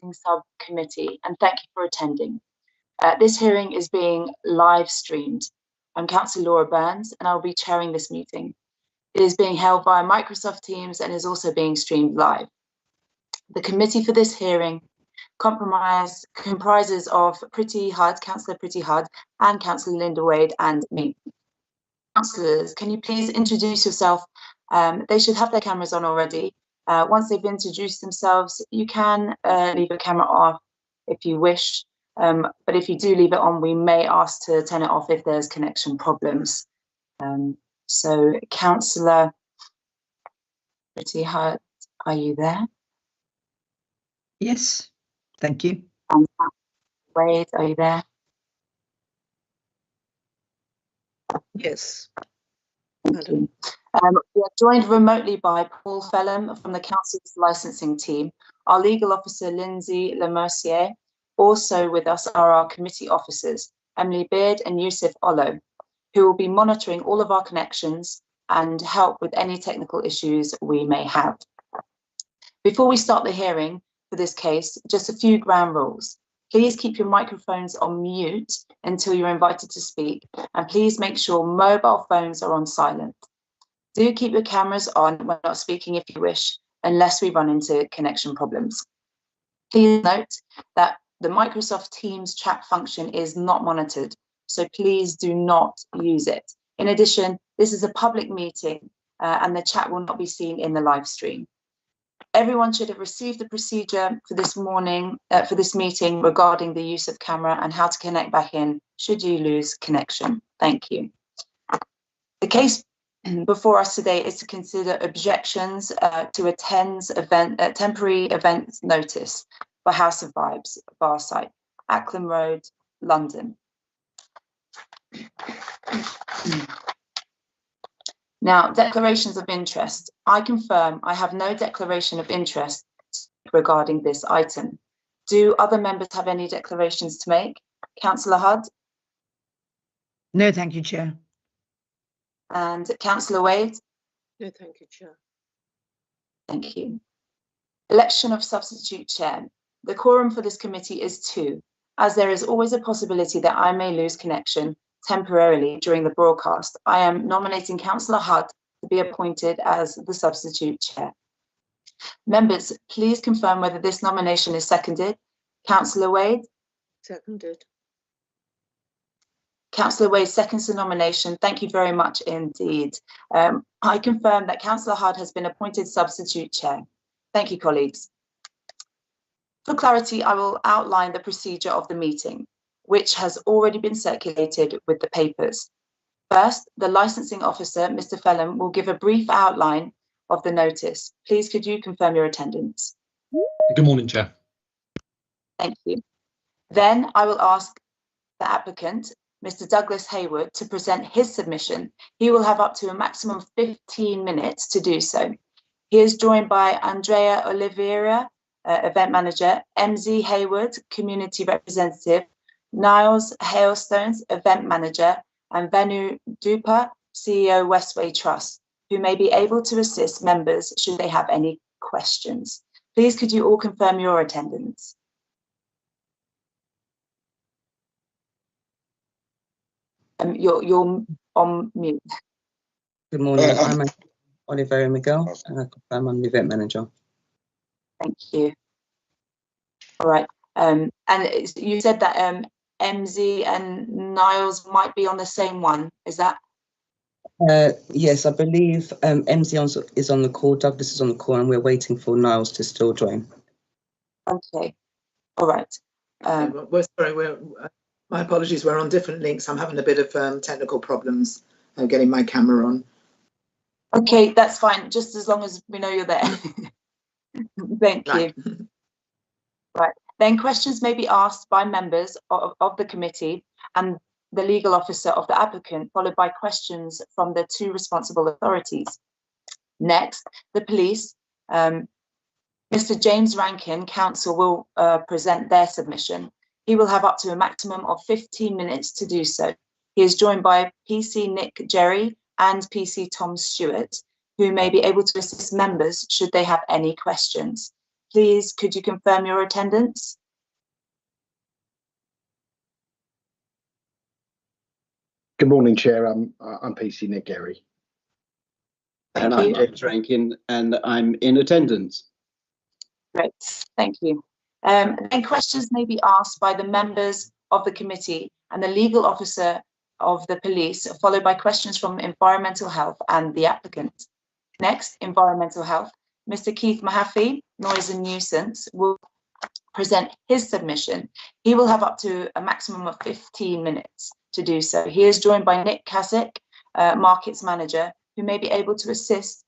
Licensing Subcommittee, and thank you for attending. This hearing is being live streamed. I'm Councillor Laura Burns, and I'll be chairing this meeting. It is being held via Microsoft Teams and is also being streamed live. The committee for this hearing comprises of Councillor Priti Hud, and Councillor Linda Wade, and me. Councillors, can you please introduce yourself? They should have their cameras on already. Once they've introduced themselves, you can leave your camera off if you wish. But if you do leave it on, we may ask to turn it off if there's connection problems. So, Councillor Priti Hud, are you there? Yes, thank you. Wade, are you there? Yes. Thank you. We are joined remotely by Paul Phelan from the Council's licensing team, our legal officer Lindsay Lemercier. Also with us are our committee officers, Emily Beard and Yusuf Olo, who will be monitoring all of our connections and help with any technical issues we may have. Before we start the hearing for this case, just a few ground rules. Please keep your microphones on mute until you're invited to speak, and please make sure mobile phones are on silent. Do keep your cameras on when not speaking if you wish, unless we run into connection problems. Please note that the Microsoft Teams chat function is not monitored, so please do not use it. In addition, this is a public meeting and the chat will not be seen in the live stream. Everyone should have received the procedure for this meeting regarding the use of camera and how to connect back in should you lose connection. Thank you. The case before us today is to consider objections to a temporary event notice for House of Vibes bar site, Acklam Road, London. Now, declarations of interest. I confirm I have no declaration of interest regarding this item. Do other members have any declarations to make? Councillor Hud? No, thank you, Chair. And Councillor Wade? No, thank you, Chair. Thank you. Election of substitute chair. The quorum for this committee is 2, as there is always a possibility that I may lose connection temporarily during the broadcast. I am nominating Councillor Hud to be appointed as the substitute chair. Members, please confirm whether this nomination is seconded. Councillor Wade? Seconded. Councillor Wade seconds the nomination. Thank you very much indeed. I confirm that Councillor Hud has been appointed substitute chair. Thank you, colleagues. For clarity, I will outline the procedure of the meeting, which has already been circulated with the papers. First, the licensing officer, Mr. Phelan, will give a brief outline of the notice. Please, could you confirm your attendance? Good morning, Chair. Thank you. Then I will ask the applicant, Mr. Douglas Hayward, to present his submission. He will have up to a maximum of 15 minutes to do so. He is joined by Andrea Oliveira, event manager, MZ Hayward, community representative, Niles Hailstones, event manager, and Venu Dupa, CEO Westway Trust, who may be able to assist members should they have any questions. Please, could you all confirm your attendance? You're on mute. Good morning. I'm Oliveira Miguel, and I confirm I'm the event manager. Thank you. All right. And you said that MZ and Niles might be on the same one. Is that? Yes, I believe MZ is on the call, Douglas is on the call, and we're waiting for Niles to still join. Okay. All right. We're sorry. My apologies. We're on different links. I'm having a bit of technical problems getting my camera on. Okay, that's fine. Just as long as we know you're there. Thank you. Right. Then questions may be asked by members of the committee and the legal officer of the applicant, followed by questions from the 2 responsible authorities. Next, the police. Mr. James Rankin, counsel, will present their submission. He will have up to a maximum of 15 minutes to do so. He is joined by PC Nick Jerry and PC Tom Stewart, who may be able to assist members should they have any questions. please could you confirm your attendance? Good morning, Chair. I'm PC Nick Gary. Thank And I'm you. James Rankin, and I'm in attendance. Great, thank you. Then questions may be asked by the members of the committee and the legal officer of the police, followed by questions from environmental health and the applicant. Next, environmental health. Mr. Keith Mahaffey, noise and nuisance, will present his submission. He will have up to a maximum of 15 minutes to do so. He is joined by Nick Kasich, markets manager, who may be able to assist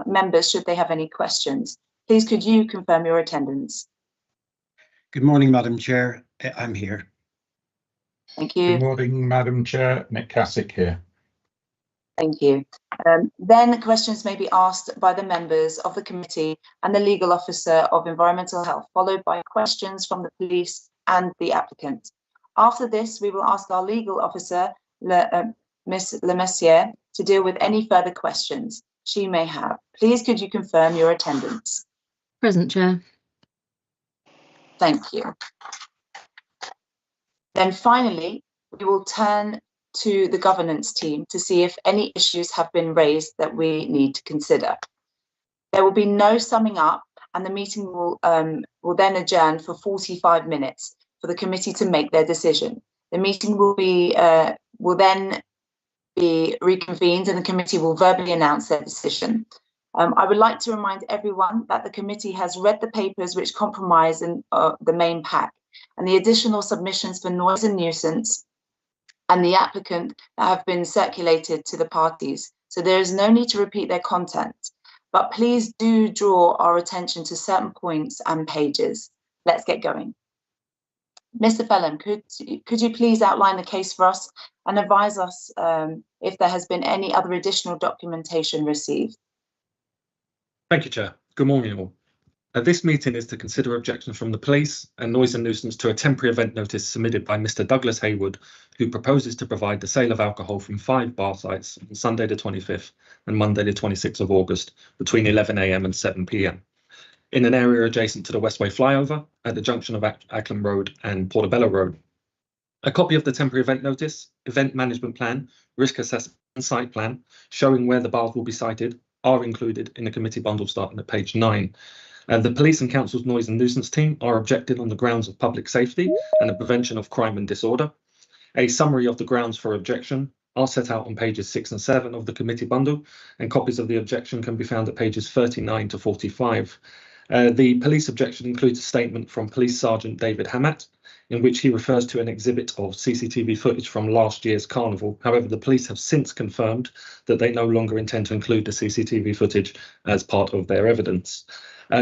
members should they have any questions. Please could you confirm your attendance? Good morning, Madam Chair. I'm here. Thank you. Good morning, Madam Chair. Nick Kasich here. Thank you. Then questions may be asked by the members of the committee and the legal officer of environmental health, followed by questions from the police and the applicant. After this, we will ask our legal officer, Ms. Lemercier, to deal with any further questions she may have. Please could you confirm your attendance? Present, Chair. Thank you. Then finally, we will turn to the governance team to see if any issues have been raised that we need to consider. There will be no summing up, and the meeting will then adjourn for 45 minutes for the committee to make their decision. The meeting will then be reconvened, and the committee will verbally announce their decision. I would like to remind everyone that the committee has read the papers which comprise in the main pack, and the additional submissions for noise and nuisance and the applicant that have been circulated to the parties. So there is no need to repeat their content, but please do draw our attention to certain points and pages. Let's get going. Mr. Phelan, could you please outline the case for us and advise us if there has been any other additional documentation received? Thank you, Chair. Good morning, all. This meeting is to consider objections from the police and noise and nuisance to a temporary event notice submitted by Mr. Douglas Haywood, who proposes to provide the sale of alcohol from 5 bar sites on Sunday the 25th and Monday the 26th of August between 11 AM and 7 PM in an area adjacent to the Westway flyover at the junction of Acklam Road and Portobello Road. A copy of the temporary event notice, event management plan, risk assessment and site plan showing where the bars will be sited are included in the committee bundle starting at page 9. The police and council's noise and nuisance team are objecting on the grounds of public safety and the prevention of crime and disorder. A summary of the grounds for objection are set out on pages 6 and 7 of the committee bundle, and copies of the objection can be found at pages 39 to 45. The police objection includes a statement from Police Sergeant David Hammett, in which he refers to an exhibit of CCTV footage from last year's carnival. However, the police have since confirmed that they no longer intend to include the CCTV footage as part of their evidence.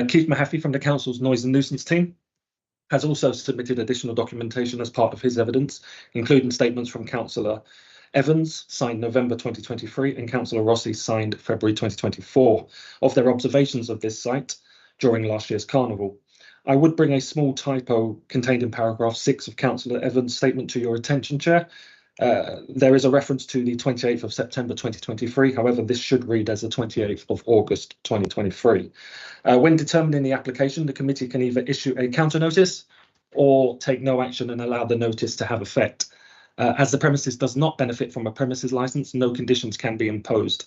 Keith Mahaffey from the council's noise and nuisance team has also submitted additional documentation as part of his evidence, including statements from Councillor Evans, signed November 2023, and Councillor Rossi, signed February 2024, of their observations of this site during last year's carnival. I would bring a small typo contained in paragraph 6 of Councillor Evans' statement to your attention, Chair. There is a reference to the 28th of September 2023. However, this should read as the 28th of August 2023. When determining the application, the committee can either issue a counter notice or take no action and allow the notice to have effect. As the premises does not benefit from a premises licence, no conditions can be imposed.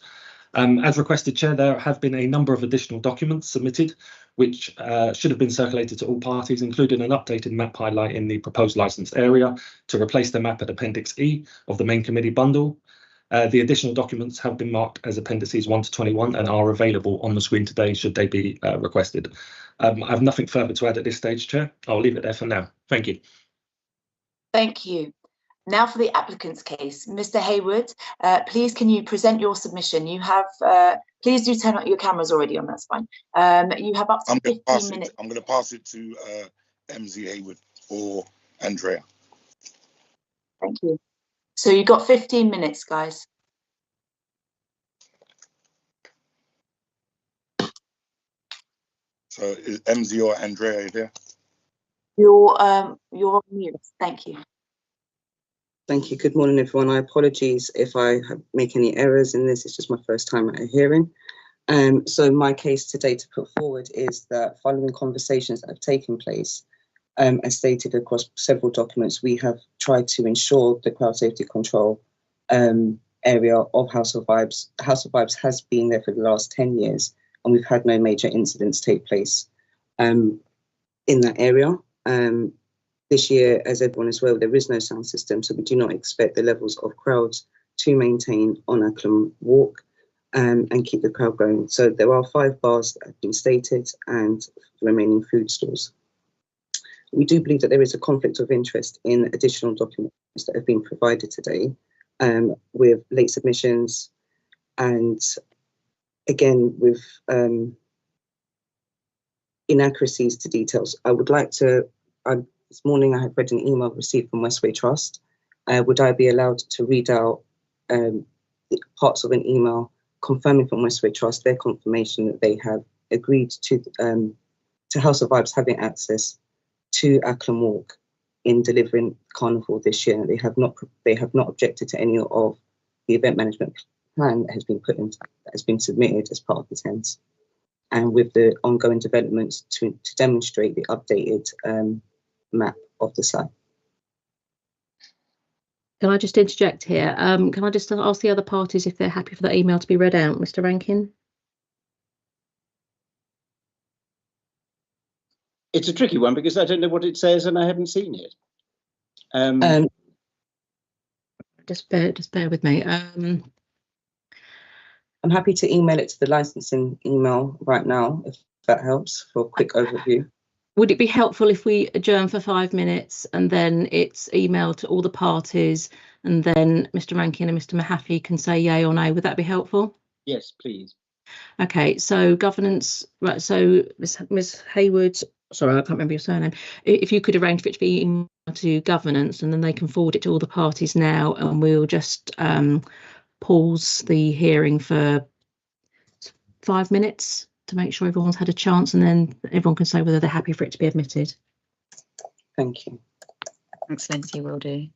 As requested, Chair, there have been a number of additional documents submitted which should have been circulated to all parties, including an updated map highlighting the proposed licensed area to replace the map at Appendix E of the main committee bundle. The additional documents have been marked as Appendices 1 to 21 and are available on the screen today should they be requested. I have nothing further to add at this stage, Chair. I'll leave it there for now. Thank you. Thank you. Now for the applicant's case. Mr. Haywood, please can you present your submission? You have, please do turn on your cameras already on, that's fine. You have up to 15 minutes. I'm going to pass it to MZ Haywood or Andrea. Thank you. So you've got 15 minutes, guys. So is MZ or Andrea there? You're on mute. Thank you. Thank you. Good morning, everyone. I apologize if I make any errors in this. It's just my first time at a hearing. So my case today to put forward is that following conversations that have taken place, as stated across several documents, we have tried to ensure the crowd safety control area of House of Vibes. House of Vibes has been there for the last 10 years, and we've had no major incidents take place in that area. This year, as everyone is aware, there is no sound system, so we do not expect the levels of crowds to maintain on Acklam Walk and keep the crowd going. So there are 5 bars that have been stated and the remaining food stores. We do believe that there is a conflict of interest in additional documents that have been provided today with late submissions and, again, with inaccuracies to details. I would like to, this morning I have read an email received from Westway Trust. Would I be allowed to read out parts of an email confirming from Westway Trust their confirmation that they have agreed to House of Vibes having access to Acklam Walk in delivering Carnival this year? They have not objected to any of the event management plan that has been that has been submitted as part of the TENS, and with the ongoing developments to demonstrate the updated map of the site. Can I just interject here? Can I just ask the other parties if they're happy for that email to be read out, Mr. Rankin? It's a tricky one because I don't know what it says and I haven't seen it. Just bear with me. I'm happy to email it to the licensing email right now, if that helps, for a quick overview. Would it be helpful if we adjourn for 5 minutes and then it's emailed to all the parties and then Mr. Rankin and Mr. Mahaffey can say yay or nay? Would that be helpful? Yes, please. Okay, so governance, right, so Ms. Hayward, sorry, I can't remember your surname. If you could arrange for it to be emailed to governance and then they can forward it to all the parties now, and we'll just pause the hearing for 5 minutes to make sure everyone's had a chance, and then everyone can say whether they're happy for it to be admitted. Thank you. Thanks, Lindsay, will do.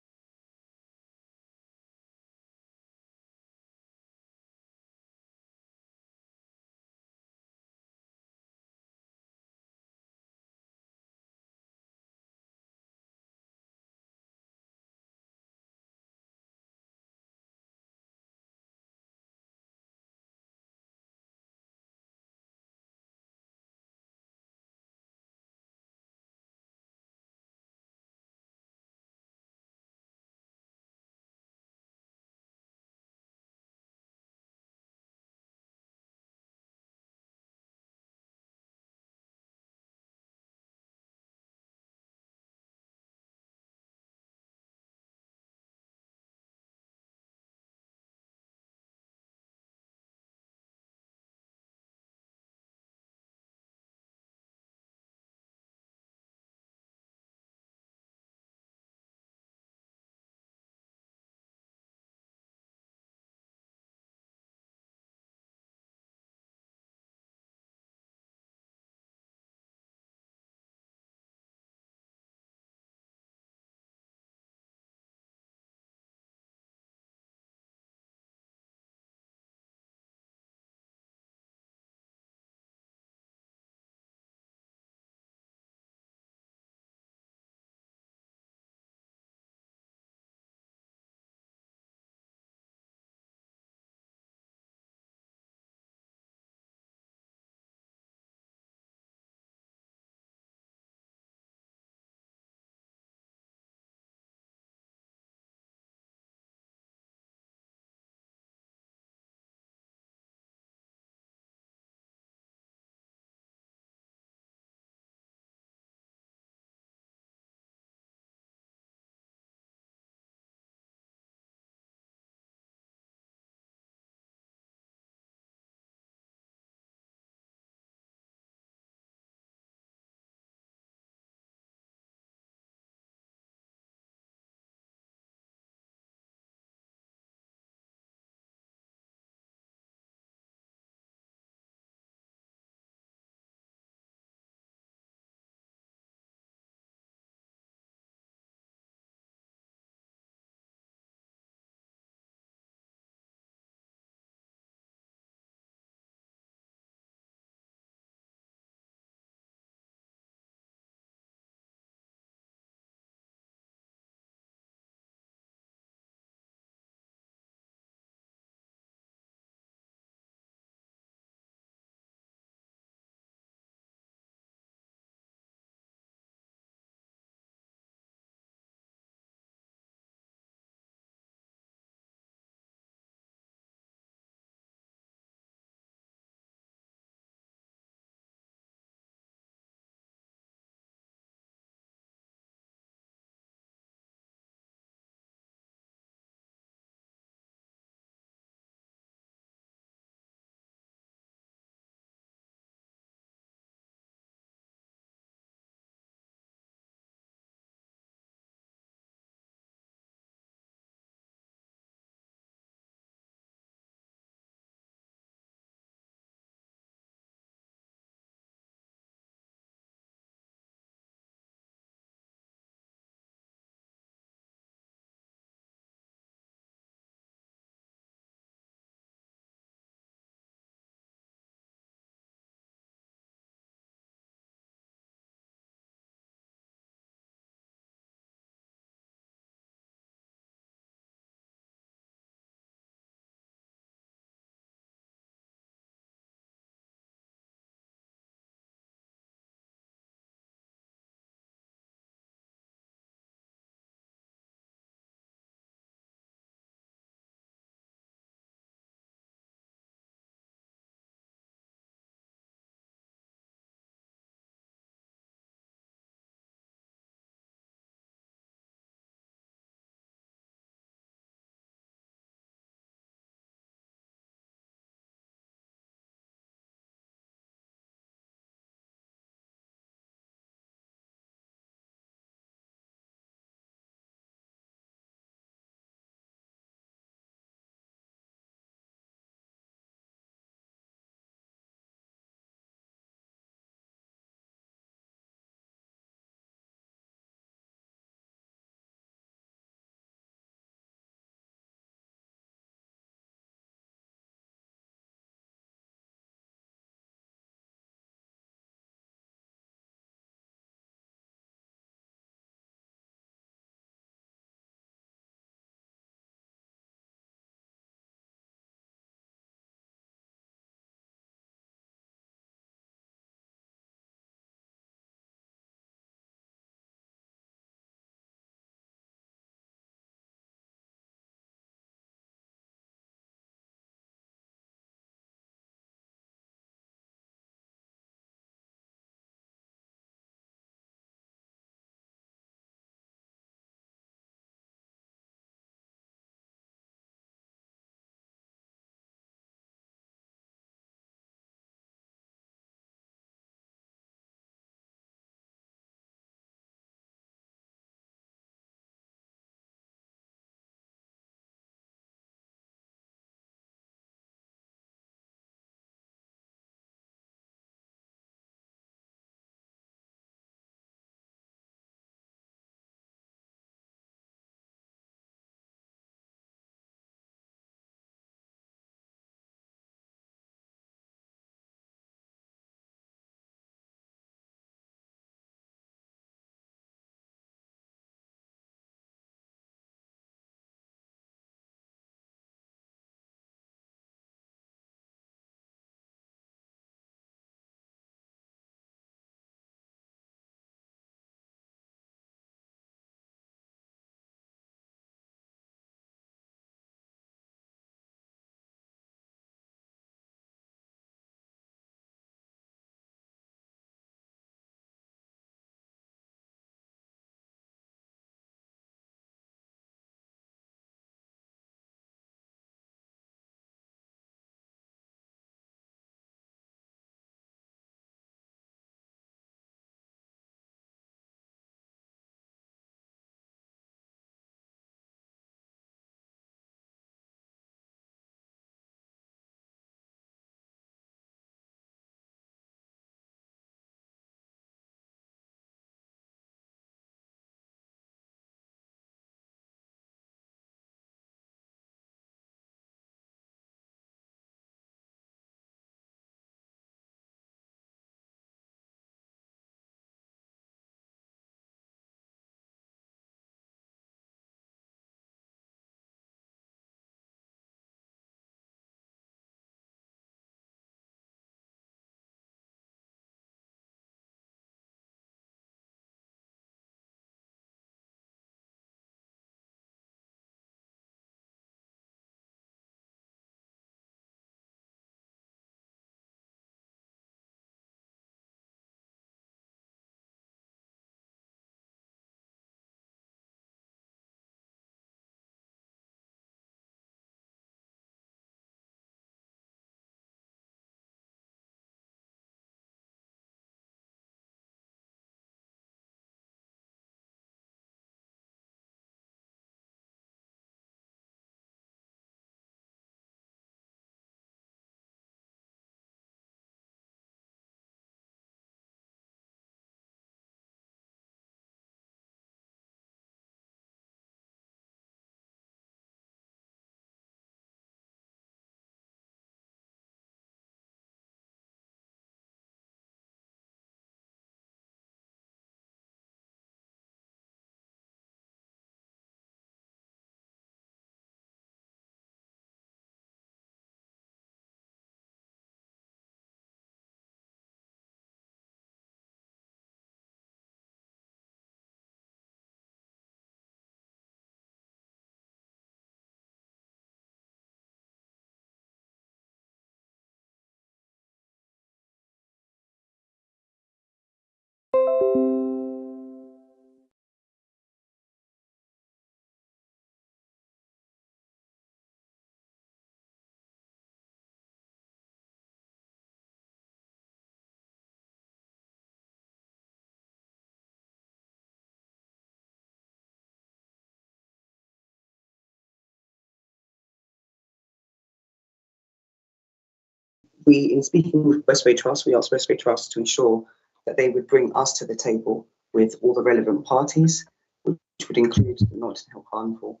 in speaking with Westway Trust, we asked Westway Trust to ensure that they would bring us to the table with all the relevant parties, which would include the Notting Hill Carnival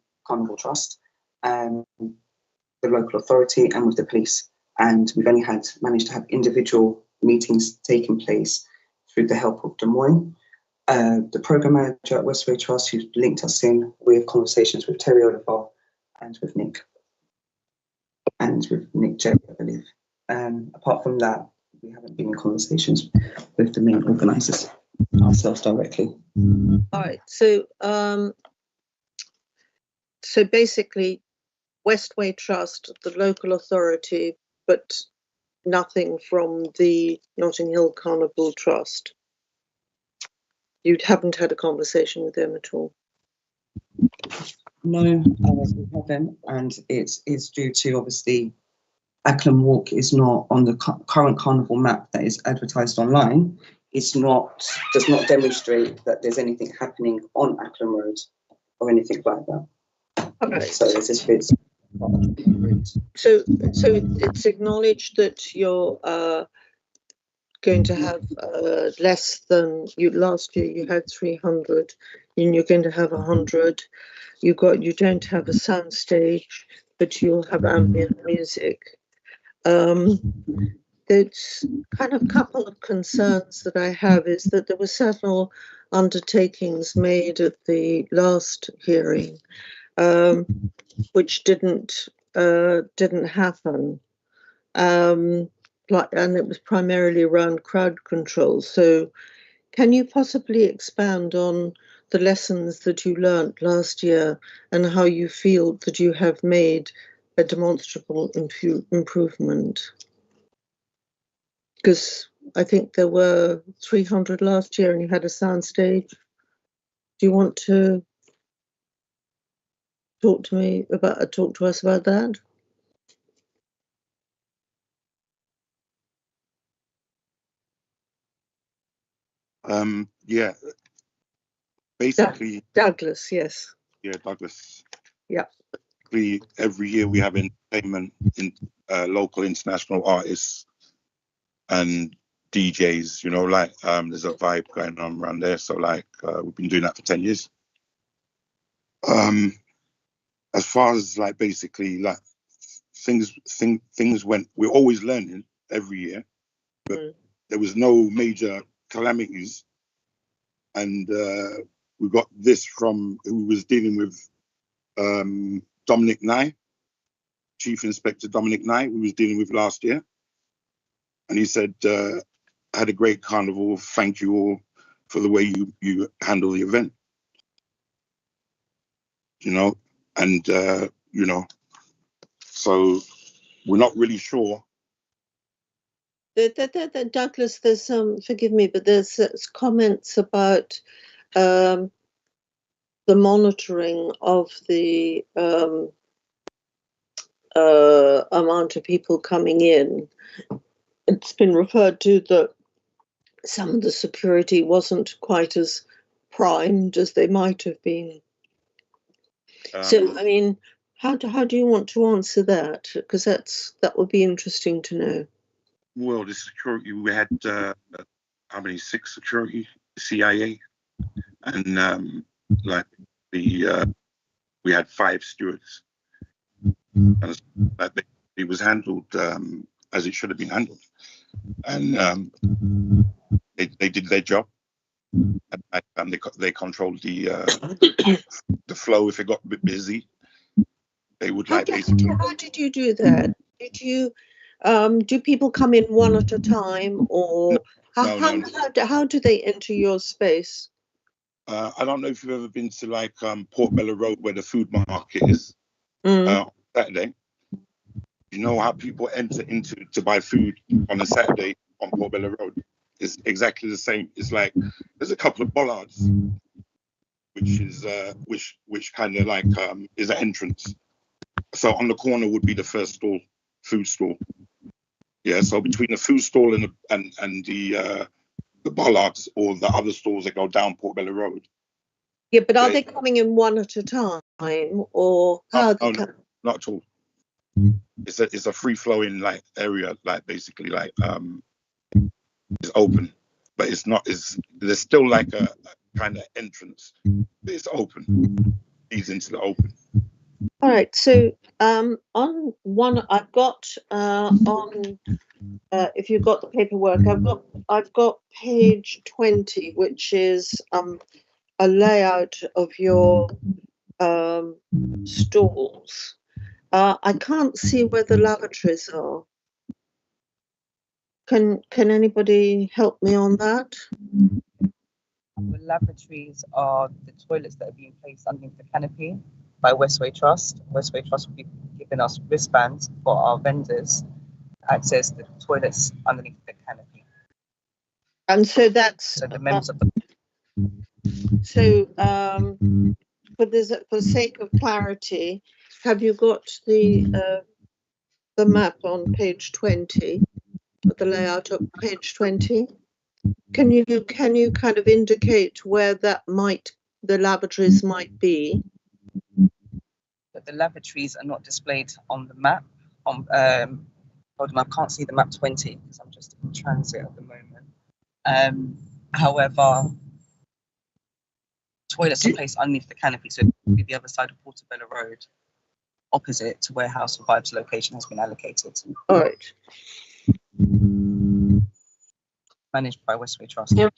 Trust, the local authority, and with the police. And we've only managed to have individual meetings taking place through the help of Des Moines. The programme manager at Westway Trust, who linked us in with conversations with Terry Oliver and with Nick Jerry, I believe. Apart from that, we haven't been in conversations with the main organisers ourselves directly. All right, so basically Westway Trust, the local authority, but nothing from the Notting Hill Carnival Trust. You haven't had a conversation with them at all? No, we haven't, and it's due to, obviously, Acklam Walk is not on the current carnival map that is advertised online. Does not demonstrate that there's anything happening on Acklam Road or anything like that. Okay. So it's it's acknowledged that you're going to have less than last year. You had 300, and you're going to have 100. You don't have a sound stage, but you'll have ambient music. There's kind of a couple of concerns that I have is that there were several undertakings made at the last hearing, which didn't happen. And it was primarily around crowd control. So can you possibly expand on the lessons that you learned last year and how you feel that you have made a demonstrable improvement? Because I think there were 300 last year and you had a sound stage. Do you want to talk to us about that? Yeah, basically. Douglas, yes. Yeah, Douglas. Yeah. Every year we have entertainment in local international artists and DJs, you know, like there's a vibe going on around there. So like we've been doing that for 10 years. As far as like basically like things went, we're always learning every year, but there was no major calamities. And we got this from who was dealing with Dominic Nye, Chief Inspector Dominic Nye, who was dealing with last year. And he said, I had a great carnival. Thank you all for the way you handle the event. You know, and, you know, so we're not really sure. Douglas, there's forgive me, but there's comments about the monitoring of the amount of people coming in. It's been referred to that some of the security wasn't quite as primed as they might have been. So, I mean, how do you want to answer that? Because that would be interesting to know. Well, the security, we had, how many, 6 security, CIA, and like we had 5 stewards. And it was handled as it should have been handled. And they did their job. And they controlled the flow if it got a bit busy. They would like basically. How did you do that? Did you do people come in one at a time, or how do they enter your space? I don't know if you've ever been to like Portobello Road where the food market is on Saturday. You know how people enter to buy food on a Saturday on Portobello Road? It's exactly the same. It's like there's a couple of bollards, which is which kind of like is an entrance. So on the corner would be the first stall, food stall. Yeah. So between the food stall and the bollards or the other stalls that go down Portobello Road. Yeah, but are they coming in one at a time, or how? No, not at all. it's a free flowing like area, like basically like it's open, but it's not. There's still like a kind of entrance. But it's open. Leads into the open. All right. So on one, I've got on. If you've got the paperwork, I've got page 20, which is a layout of your stalls. I can't see where the lavatories are. Can anybody help me on that? The lavatories are the toilets that are being placed underneath the canopy by Westway Trust. Westway Trust will be giving us wristbands for our vendors to access the toilets underneath the canopy. And so that's So the members of the for the sake of clarity, have you got the map on page 20, the layout of page 20? Can you kind of indicate where the lavatories might be? But the lavatories are not displayed on the map. Hold on, I can't see the map 20 because I'm just in transit at the moment. However, toilets are placed underneath the canopy, so it will be the other side of Portobello Road, opposite to where House of Vibes location has been allocated. All right. Managed by Westway Trust. Yeah,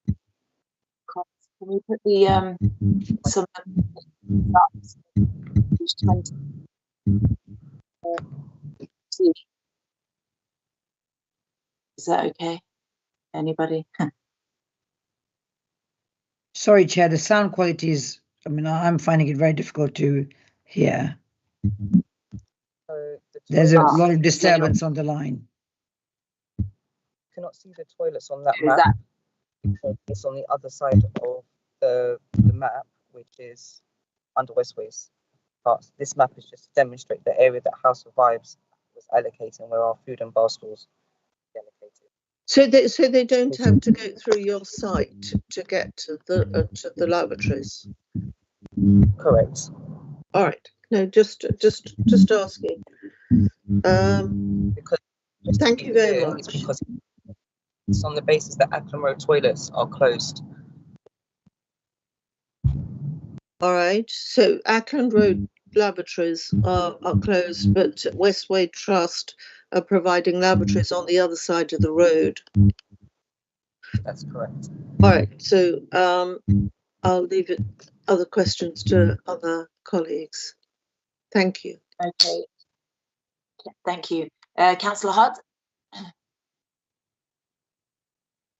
can we put the some page 20? Is that okay? Anybody? Sorry, Chair, the sound quality is, I'm finding it very difficult to hear. So There's a lot of disturbance on the line. You cannot see the toilets on that map. It's on the other side of the map, which is under Westway's parts. This map is just to demonstrate the area that House of Vibes was allocating, where our food and bar stores are allocated. So they don't have to go through your site to get to the lavatories. Correct. All right. No, just asking. Because thank you very much. Because it's on the basis that Ackland Road toilets are closed. All right. So Ackland Road lavatories are closed, but Westway Trust are providing lavatories on the other side of the road. That's correct. All right. So I'll leave it. Other questions to other colleagues. Thank you. Okay. Thank you. Councillor Hutt.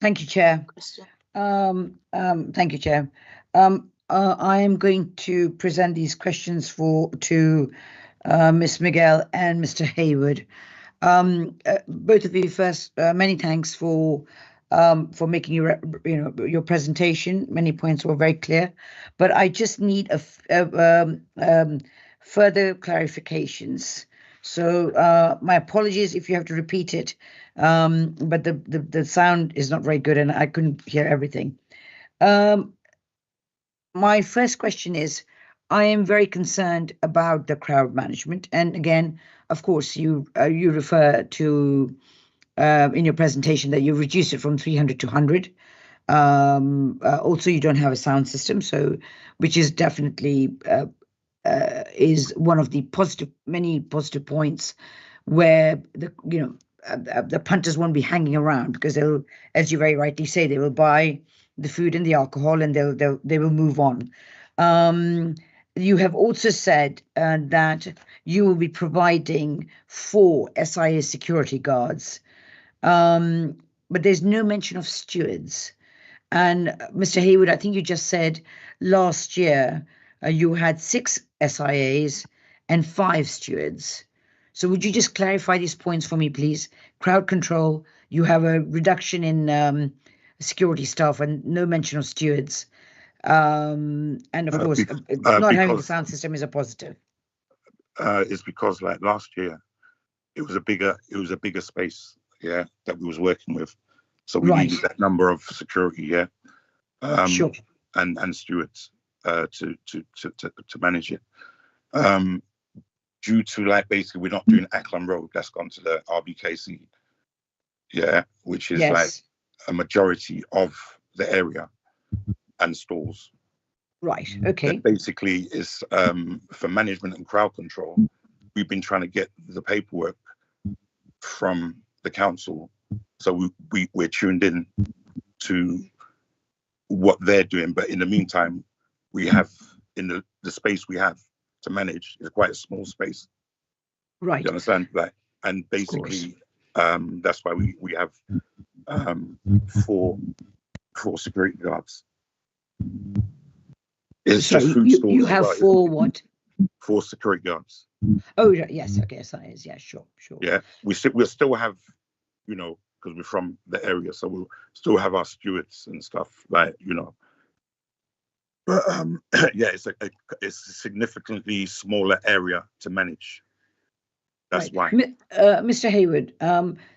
Thank you, Chair. Question. Thank you, Chair. I am going to present these questions to Ms. Miguel and Mr. Hayward. Both of you, first, many thanks for making your presentation. Many points were very clear, but I just need further clarifications. So my apologies if you have to repeat it, but the sound is not very good and I couldn't hear everything. My first question is, I am very concerned about the crowd management, and again, of course, you refer to in your presentation that you reduced it from 300 to 100. Also, you don't have a sound system, so which is definitely is one of the many positive points where the punters won't be hanging around because they'll, as you very rightly say, they will buy the food and the alcohol and they will move on. You have also said that you will be providing 4 SIA security guards, but there's no mention of stewards. And Mr. Hayward, I think you just said last year you had 6 SIAs and 5 stewards. So would you just clarify these points for me, please? Crowd control, you have a reduction in security staff and no mention of stewards. And of course, not having the sound system is a positive. It's because like last year, it was a bigger space, yeah, that we was working with. So we needed that number of security, yeah, sure, and stewards to manage it. due to like basically we're not doing Acklam Road, that's gone to the RBKC, yeah, which is like a majority of the area and stalls. Right. Okay. That basically is for management and crowd control. We've been trying to get the paperwork from the council, so we're tuned in to what they're doing. But in the meantime, we have in the space we have to manage is quite a small space. Right. You understand that? And basically, that's why we have four security guards. It's so just food stalls. You have four what? 4 security guards. Oh yes, okay, so is sure. Yeah, we'll still have, you know, because we're from the area, so we'll still have our stewards and stuff, like, you know. But yeah, it's a significantly smaller area to manage. That's why. Mr. Hayward,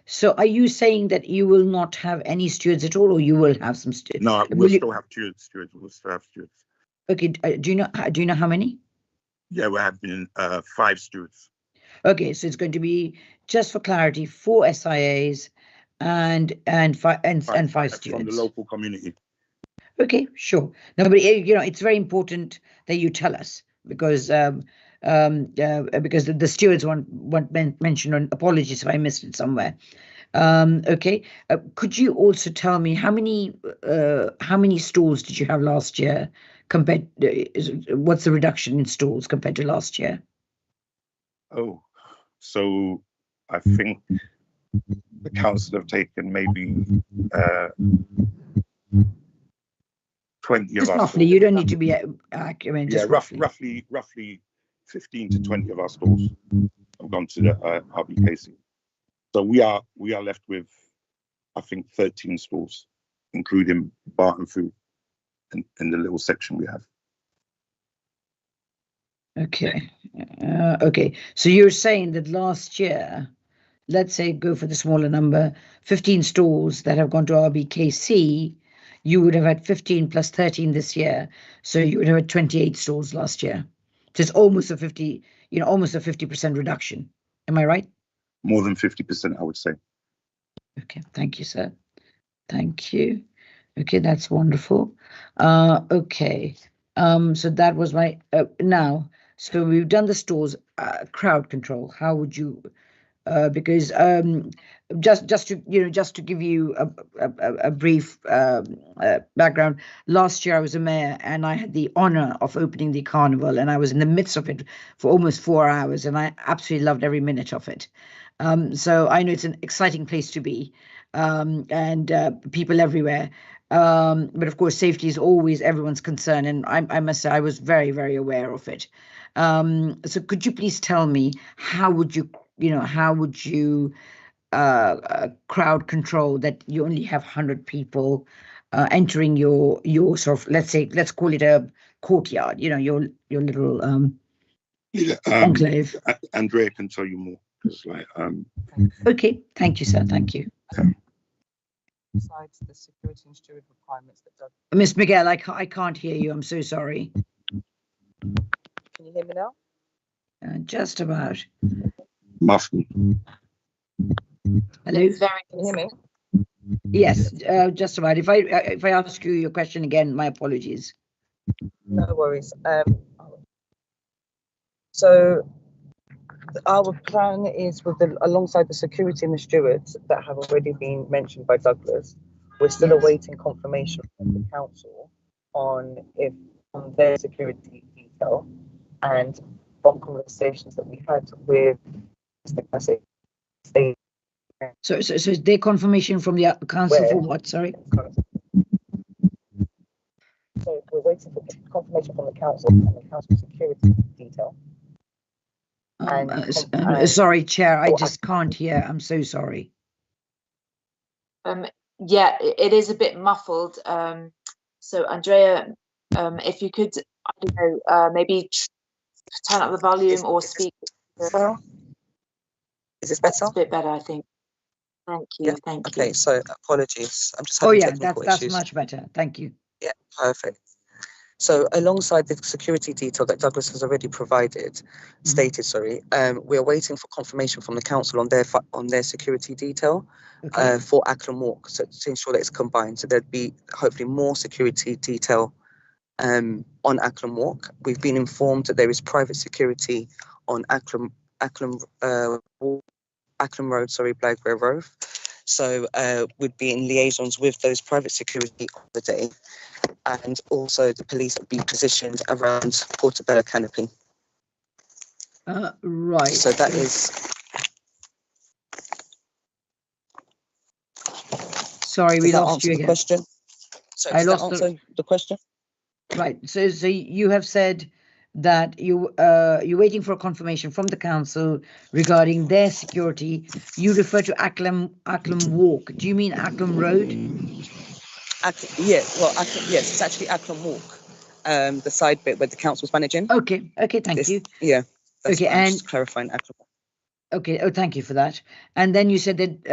so are you saying that you will not have any stewards at all, or you will have some stewards? No, we'll still have stewards. We'll still have stewards. Okay, do you know how many? Yeah, we're having 5 stewards. Okay, so it's going to be, just for clarity, 4 SIAs and 5 stewards from the local community. Okay, sure. No, but you know, it's very important that you tell us, because the stewards want mentioned on. Apologies if I missed it somewhere. Okay, could you also tell me how many stalls did you have last year? Compared, what's the reduction in stalls compared to last year? Oh, so I think the council have taken maybe 20 of us. Roughly, you don't need to be accurate. Yeah, roughly 15 to 20 of our stalls have gone to the RBKC. So we are left with, I think, 13 stalls, including bar and food. In the little section we have. Okay. Okay. So you're saying that last year, let's say go for the smaller number, 15 stalls that have gone to RBKC, you would have had 15 plus 13 this year. So you would have had 28 stalls last year. So it's almost a 50% reduction. Am I right? More than 50%, I would say. Okay. Thank you, sir. Thank you. Okay, that's wonderful. Okay, so that was my now. So we've done the stores, crowd control. How would you? Because just to give you a brief background. Last year I was a mayor and I had the honor of opening the carnival, and I was in the midst of it for almost 4 hours, and I absolutely loved every minute of it. So I know it's an exciting place to be, and people everywhere. But of course, safety is always everyone's concern, and I must say I was very, very aware of it. So could you please tell me how would you crowd control that you only have 100 people entering your sort of, let's call it a courtyard, you know, your little enclave. Andrea can tell you more. Okay, thank you, sir. Thank you. Besides the security and steward requirements that Miss Miguel, I can't hear you. I'm so sorry. Can you hear me now? Just about. Muffled. Hello. Can you hear me? Yes, just about. If I ask you your question again, my apologies. No worries. So our plan is alongside the security and the stewards that have already been mentioned by Douglas. We're still awaiting confirmation from the council on their security detail, and from conversations that we had with Mr. Classic. So is there confirmation from the council for what? Sorry. So we're waiting for confirmation from the council and the council security detail. Sorry, Chair, I just can't hear. I'm so sorry. Yeah, it is a bit muffled. So Andrea, if you could, I don't know, maybe turn up the volume or speak. Is this better? It's a bit better, I think. Thank you. Yeah. Thank you. Okay, so apologies. I'm just having technical that's issues. much better. Thank you. Yeah, perfect. So alongside the security detail that Douglas has already stated, we're waiting for confirmation from the council on their security detail for Acklam Walk, so to ensure that it's combined. So there'd be hopefully more security detail on Acklam Walk. We've been informed that there is private security on Acklam Road, Blackburn Road. So we'd be in liaisons with those private security on the day, and also the police would be positioned around Portobello Canopy. Right. So that is. Sorry, we lost you again. Question? Sorry, I lost the question. Right. So you have said that you're waiting for a confirmation from the council regarding their security. You refer to Acklam Walk. Do you mean Acklam Road? Yes, it's actually Acklam Walk, the side bit where the council's managing. Okay, thank you. Yeah. Okay, and just clarifying Acklam Walk. Okay, thank you for that. And then you said that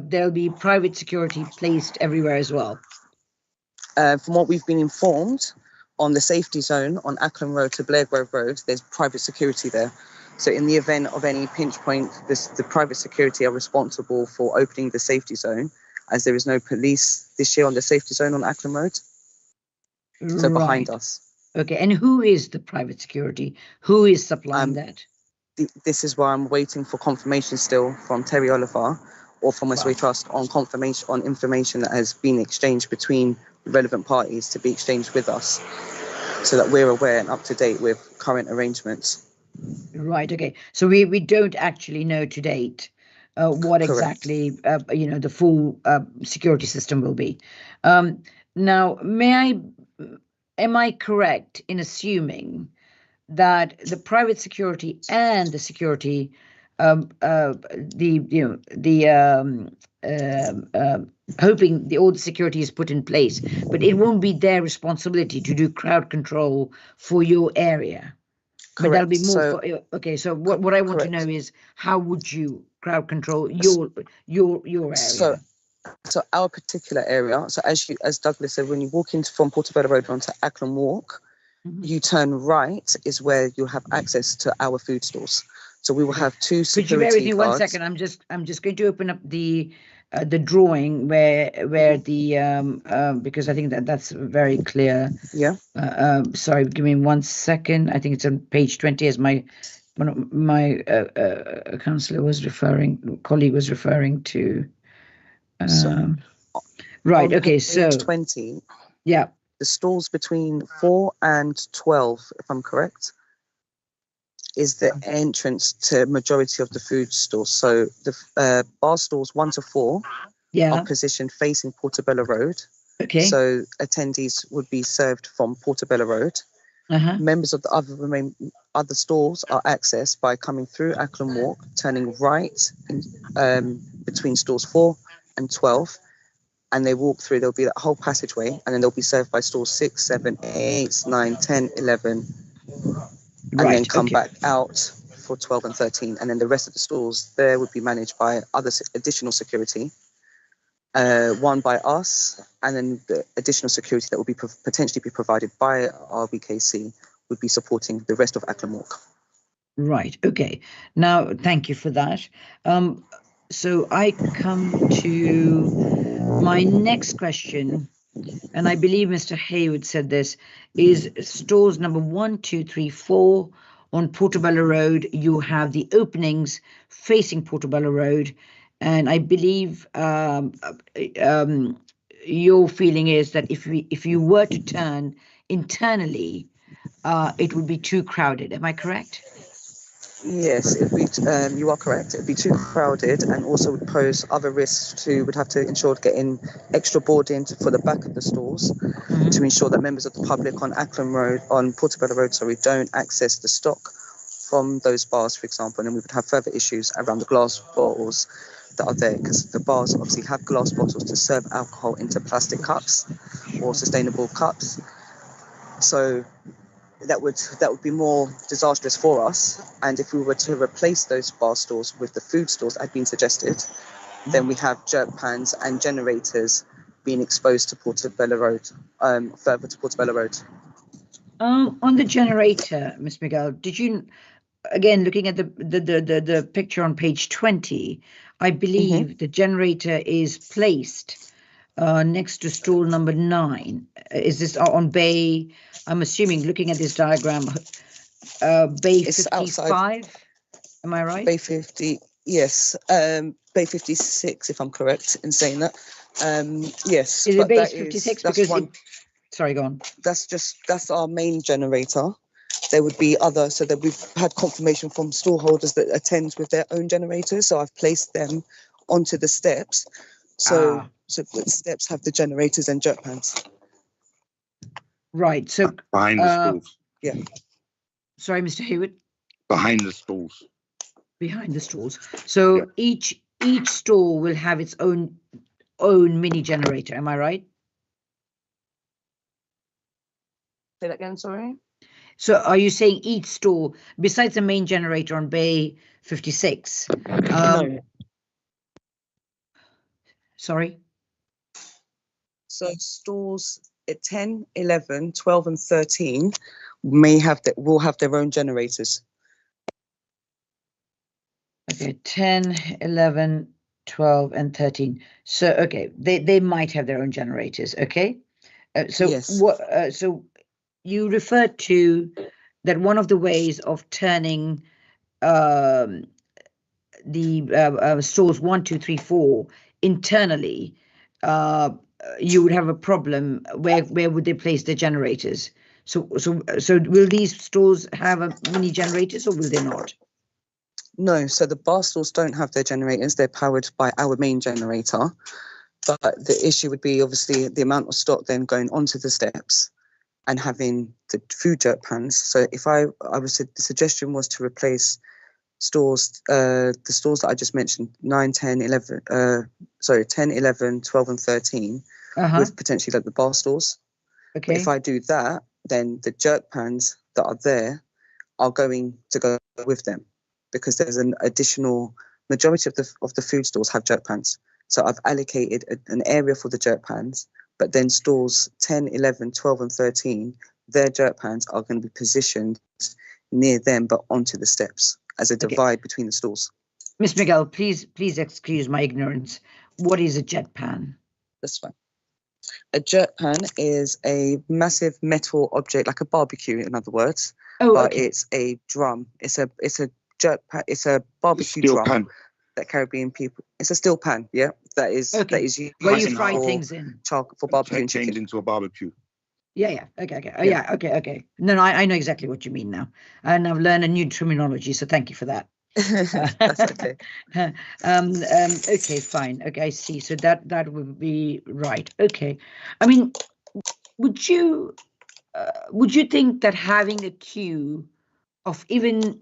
there'll be private security placed everywhere as well. From what we've been informed, on the safety zone on Acklam Road to Blair Grove Road, there's private security there. So in the event of any pinch point, the private security are responsible for opening the safety zone, as there is no police this year on the safety zone on Acklam Road. So behind us. Okay, and who is the private security? Who is supplying that? This is why I'm waiting for confirmation still from Terry Oliver or from Westway Trust on confirmation on information that has been exchanged between relevant parties to be exchanged with us, so that we're aware and up to date with current arrangements. Right. Okay. So we don't actually know to date what exactly the full security system will be. Now, am I correct in assuming that the private security and the security, hoping all the security is put in place, but it won't be their responsibility to do crowd control for your area? Correct. But that'll be more. Okay, so what I want to know is, how would you crowd control your area? So our particular area. So as Douglas said, when you walk from Portobello Road onto Acklam Walk, you turn right is where you'll have access to our food stores. So we will have two security guards. Could you bear with me 1 second? I'm just going to open up the drawing where the because I think that's very clear. Yeah. Sorry, give me 1 second. I think it's on page 20, as my councillor was colleague was referring to. Right. Okay. So 20. Yeah. The stalls between 4 and 12, if I'm correct, is the entrance to majority of the food stores. So the bar stalls 1 to 4 are positioned facing Portobello Road. Okay. So attendees would be served from Portobello Road. Members of the other stalls are accessed by coming through Acklam Walk, turning right between stalls 4 and 12. And they walk through, there'll be that whole passageway, and then they'll be served by stalls 6, 7, 8, 9, 10, 11, and then come back out for 12 and 13. And then the rest of the stalls there would be managed by other additional security, one by us, and then the additional security that will be potentially be provided by RBKC would be supporting the rest of Acklam Walk. Right. Okay. Now, thank you for that. So I come to my next question, and I believe Mr. Haywood said this, is stores number 1, 2, 3, 4 on Portobello Road. You have the openings facing Portobello Road, and I believe your feeling is that if you were to turn internally, it would be too crowded. Am I correct? Yes, you are correct. It'd be too crowded, and also would pose other risks would have to ensure getting extra boarding for the back of the stores to ensure that members of the public on Portobello Road, don't access the stock from those bars, for example, and then we would have further issues around the glass bottles that are there, because the bars obviously have glass bottles to serve alcohol into plastic cups or sustainable cups. So that would be more disastrous for us. And if we were to replace those bar stores with the food stores that had been suggested, then we have jerk pans and generators being exposed to Portobello Road, further to Portobello Road. On the generator, Ms. Miguel, did you, again, looking at the picture on page 20, I believe the generator is placed next to stall number 9. Is this on bay? I'm assuming, looking at this diagram, bay 55. Am I right? Bay 50, yes. Bay 56, if I'm correct in saying that. Yes. Is it bay 56? Because sorry, go on. That's our main generator. There would be other, so that we've had confirmation from stallholders that attend with their own generators. So I've placed them onto the steps. So the steps have the generators and jerk pans. Right. So behind the stalls. Yeah. Sorry, Mr. Hayward. Behind the stalls. Behind the stalls. So each stall will have its own mini generator. Am I right? Say that again, sorry. So are you saying each stall, besides the main generator on bay 56? No. Sorry? So stalls at 10, 11, 12 and 13 will have their own generators. Okay, 10, 11, 12 and 13. So, okay, they might have their own generators, okay? Yes. So you referred to that one of the ways of turning the stalls 1, 2, 3, 4 internally, you would have a problem. Where would they place their generators? So will these stalls have a mini generators or will they not? No, so the bar stalls don't have their generators. They're powered by our main generator. But the issue would be obviously the amount of stock then going onto the steps and having the food jerk pans. So if the suggestion was to replace stalls, the stalls that I just mentioned, 9, 10, 11, 10, 11, 12 and 13 with potentially like the bar stalls. Okay. But if I do that, then the jerk pans that are there are going to go with them because there's an additional majority of the food stalls have jerk pans. So I've allocated an area for the jerk pans, but then stalls 10, 11, 12 and 13, their jerk pans are going to be positioned near them but onto the steps as a divide between the stalls. Ms. Miguel, please excuse my ignorance. What is a jet pan? That's fine. A jerk pan is a massive metal object, like a barbecue, in other words. But it's a drum. It's a jerk pan. It's a barbecue steel drum pan. That Caribbean people. It's a steel pan. Yeah, that is used where you fry things in. Charcoal for barbecue and Change chicken. into a barbecue. Yeah. Okay. Okay. No, I know exactly what you mean now, and I've learned a new terminology. So thank you for that. That's okay. Okay, fine. Okay, I see. So that would be right. Okay. I mean, would you think that having a queue of even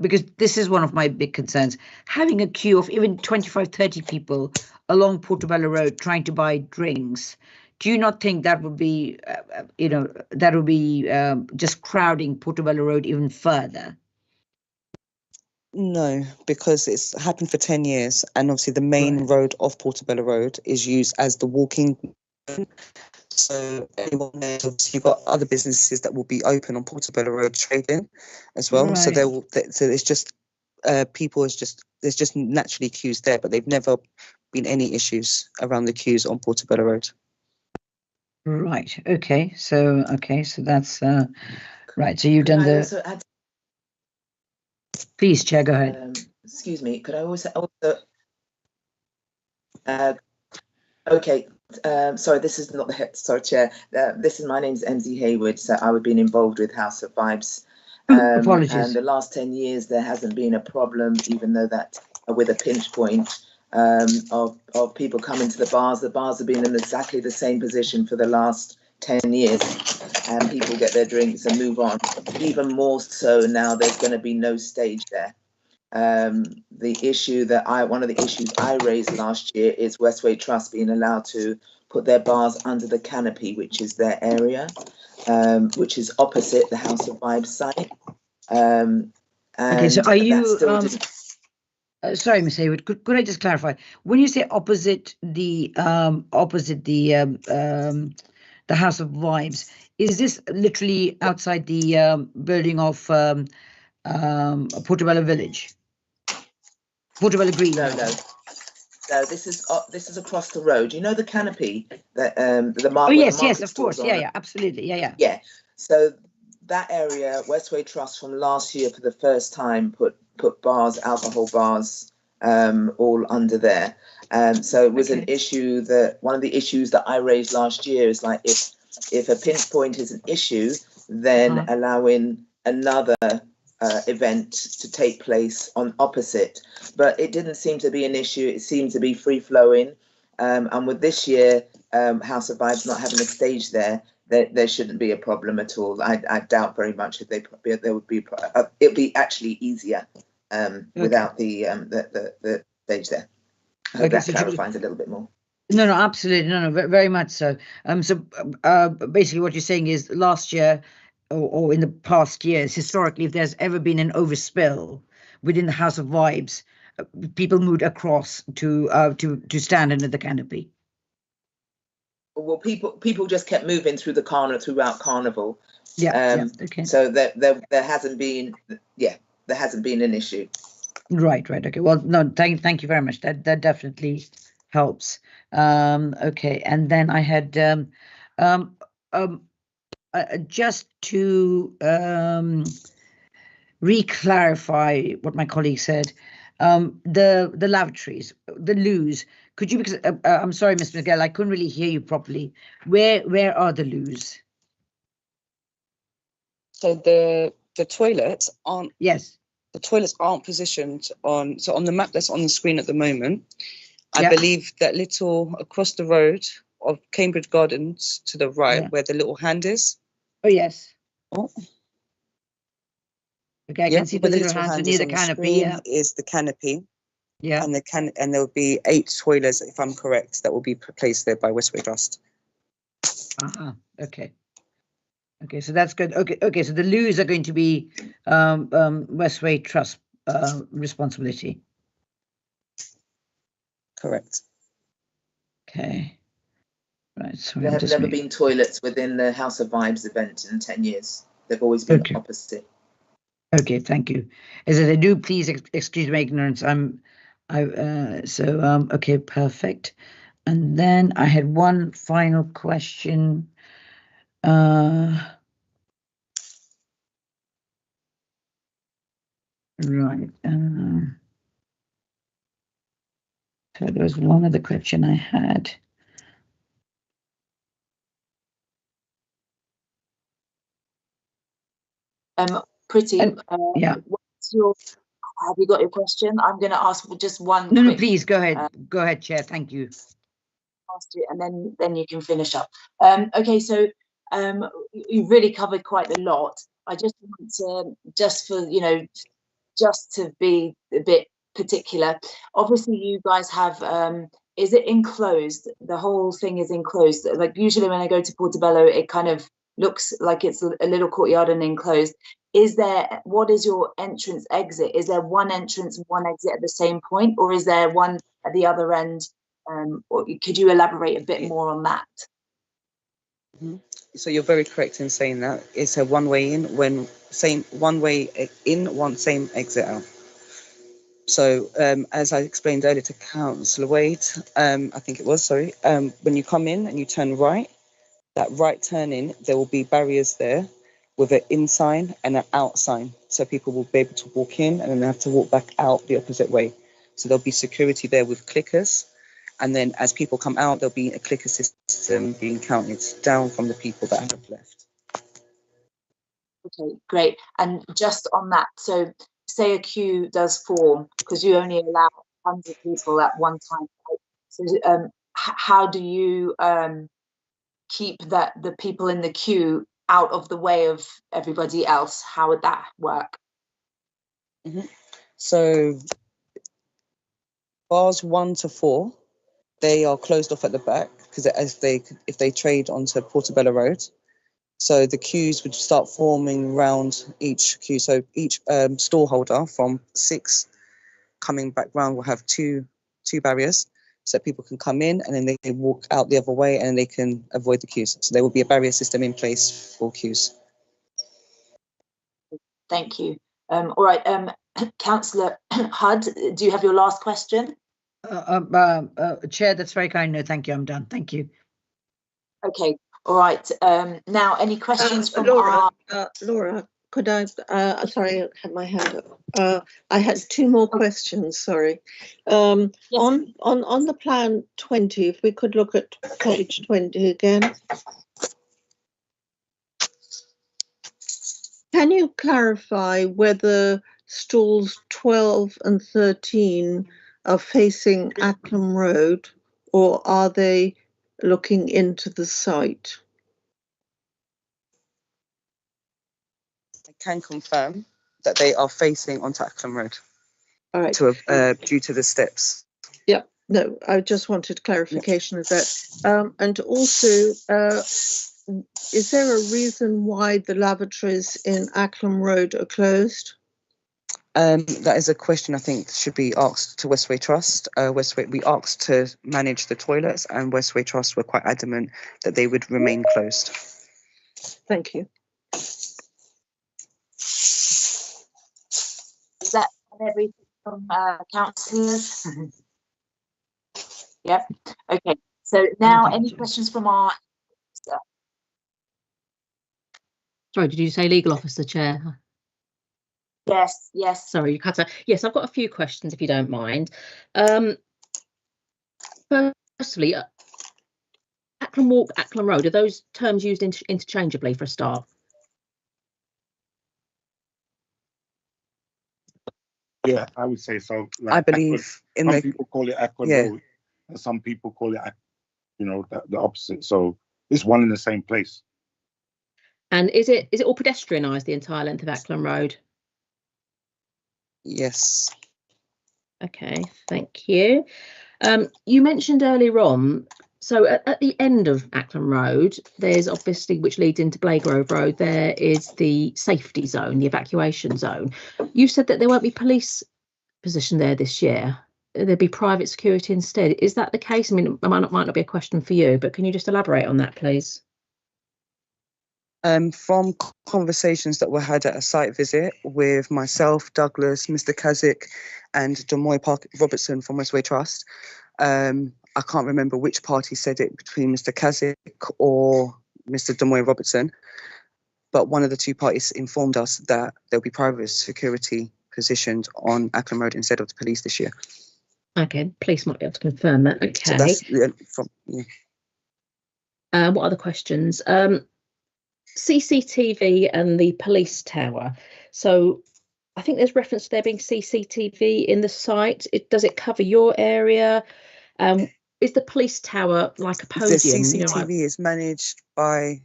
because this is one of my big concerns, having a queue of even 25, 30 people along Portobello Road trying to buy drinks, do you not think that would be, just crowding Portobello Road even further? No, because it's happened for 10 years, and obviously the main road of Portobello Road is used as the walking. So anyone there, you've got other businesses that will be open on Portobello Road trading as well. Right. So so it's just there's just naturally queues there, but they've never been any issues around the queues on Portobello Road. Right. Okay. So that's right. So you've done Please, Chair, go ahead. Excuse me. Could I also okay. Sorry, this is not the head. Sorry, Chair. My name is MZ Hayward. So I've been involved with House of Vibes. Apologies. And the last 10 years, there hasn't been a problem, even though that with a pinch point of people coming to the bars. The bars have been in exactly the same position for the last 10 years, and people get their drinks and move on. Even more so now, there's going to be no stage there. The issue one of the issues I raised last year is Westway Trust being allowed to put their bars under the canopy, which is their area, which is opposite the House of Vibes site. Okay, so are you? Sorry, Ms. Hayward. Could I just clarify? When you say opposite the the House of Vibes. Is this literally outside the building of Portobello Village? Portobello Green? No. This is across the road. You know the canopy that the market. Oh yes, of course. Yeah, absolutely. Yeah. Yeah. So that area, Westway Trust from last year for the first time put bars, alcohol bars, all under there. So it was an issue that one of the issues that I raised last year is like if a pinch point is an issue, then allowing another event to take place on opposite. But it didn't seem to be an issue. It seemed to be free flowing. And with this year, House of Vibes not having a stage there shouldn't be a problem at all. I doubt very much if there would be it'd be actually easier without the stage there. I hope that clarifies a little bit more. No, absolutely, no, very much so. So basically, what you're saying is last year or in the past years, historically, if there's ever been an overspill within the House of Vibes, people moved across to stand under the canopy. Well, people just kept moving throughout Carnival. Okay. So there hasn't been an issue. Right. Okay. Well, no, thank you very much. That definitely helps. Okay. And then I had just to re-clarify what my colleague said. The lavatories, the loos. Could you? Because I'm sorry, Ms. Miguel, I couldn't really hear you properly. Where are the loos? So the toilets aren't. Yes. The toilets aren't positioned on the map that's on the screen at the moment. I believe that little across the road of Cambridge Gardens to the right, where the little hand is. Oh yes. Oh. Okay, I can see the little hand near the canopy. Is the canopy. Yeah. And there will be 8 toilets, if I'm correct, that will be placed there by Westway Trust. Okay. Okay, so that's good. Okay. So the loos are going to be Westway Trust responsibility. Correct. Okay. Right. So there have never been toilets within the House of Vibes event in 10 years. They've always been opposite. Okay, thank you. As I do, please excuse my ignorance. Okay, perfect. And then I had one final question. Right. So there was one other question I had. Pretty. Yeah. Have you got your question? I'm going to ask for just one. No, please go ahead. Go ahead, Chair. Thank you. And then you can finish up. Okay, so you've really covered quite a lot. I just want to, just to be a bit particular. Obviously, you guys have. Is it enclosed? The whole thing is enclosed. Like usually when I go to Portobello, it kind of looks like it's a little courtyard and enclosed. What is your entrance exit? Is there one entrance, one exit at the same point, or is there one at the other end? Or could you elaborate a bit more on that? So you're very correct in saying that. It's a one-way in, one way in, one same exit out. So as I explained earlier to Councillor Wade, I think it was, when you come in and you turn right, that right turn in, there will be barriers there with an in sign and an out sign. So people will be able to walk in and then they have to walk back out the opposite way. So there'll be security there with clickers. And then as people come out, there'll be a clicker system being counted down from the people that have left. Okay, great. And just on that, so say a queue does form, because you only allow 100 people at one time. So how do you keep the people in the queue out of the way of everybody else? How would that work? So bars 1 to 4, they are closed off at the back because if they trade onto Portobello Road, so the queues would start forming around each queue. So each stall holder from 6 coming back round will have two barriers. so that people can come in and then they can walk out the other way and they can avoid the queues. So there will be a barrier system in place for queues. Thank you. All right, Councillor Hudd, do you have your last question? Chair, that's very kind. No, thank you. I'm done. Thank you. Okay. All right. Now, any questions from Laura? Laura, could I? Sorry, I had my hand up. I had two more questions. Sorry. Yes. On the plan 20, if we could look at page 20 again. Can you clarify whether stalls 12 and 13 are facing Acklam Road, or are they looking into the site? I can confirm that they are facing onto Acklam Road. All right. Due to the steps. Yeah, no, I just wanted clarification of that. And also, is there a reason why the lavatories in Acklam Road are closed? That is a question I think should be asked to Westway Trust. We asked to manage the toilets, and Westway Trust were quite adamant that they would remain closed. Thank you. Is that everything from councillors? Yep. Okay. So now, any questions from our? Sorry, did you say legal officer, Chair? Yes, yes. Sorry, you cut out. Yes, I've got a few questions, if you don't mind. Firstly, Acklam Walk, Acklam Road, are those terms used interchangeably for a start? Yeah, I would say so. Like, I believe some people call it Acklam Road, and some people call it, the opposite. So it's one in the same place. And is it all pedestrianised, the entire length of Acklam Road? Yes. Okay, thank you. You mentioned earlier on, so at the end of Acklam Road, there's obviously, which leads into Blagrove Road, there is the safety zone, the evacuation zone. You said that there won't be police positioned there this year. There'll be private security instead. Is that the case? I mean, it might not be a question for you, but can you just elaborate on that, please? From conversations that were had at a site visit with myself, Douglas, Mr. Kazik, and Domoy Park Robertson from Westway Trust, I can't remember which party said it, between Mr. Kazik or Mr. Domoy Robertson, but one of the two parties informed us that there'll be private security positioned on Acklam Road instead of the police this year. Okay, police might be able to confirm that. Okay. So that's what other questions? CCTV and the police tower. So I think there's reference to there being CCTV in the site. Does it cover your area? Is the police tower like a podium? The CCTV is managed by.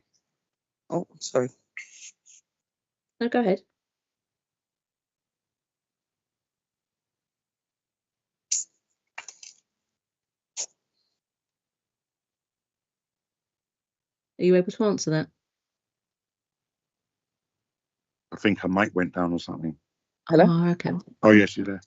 Oh, sorry. No, go ahead. Are you able to answer that? I think her mic went down or something. Hello? Oh, okay. Oh, yes, you're there.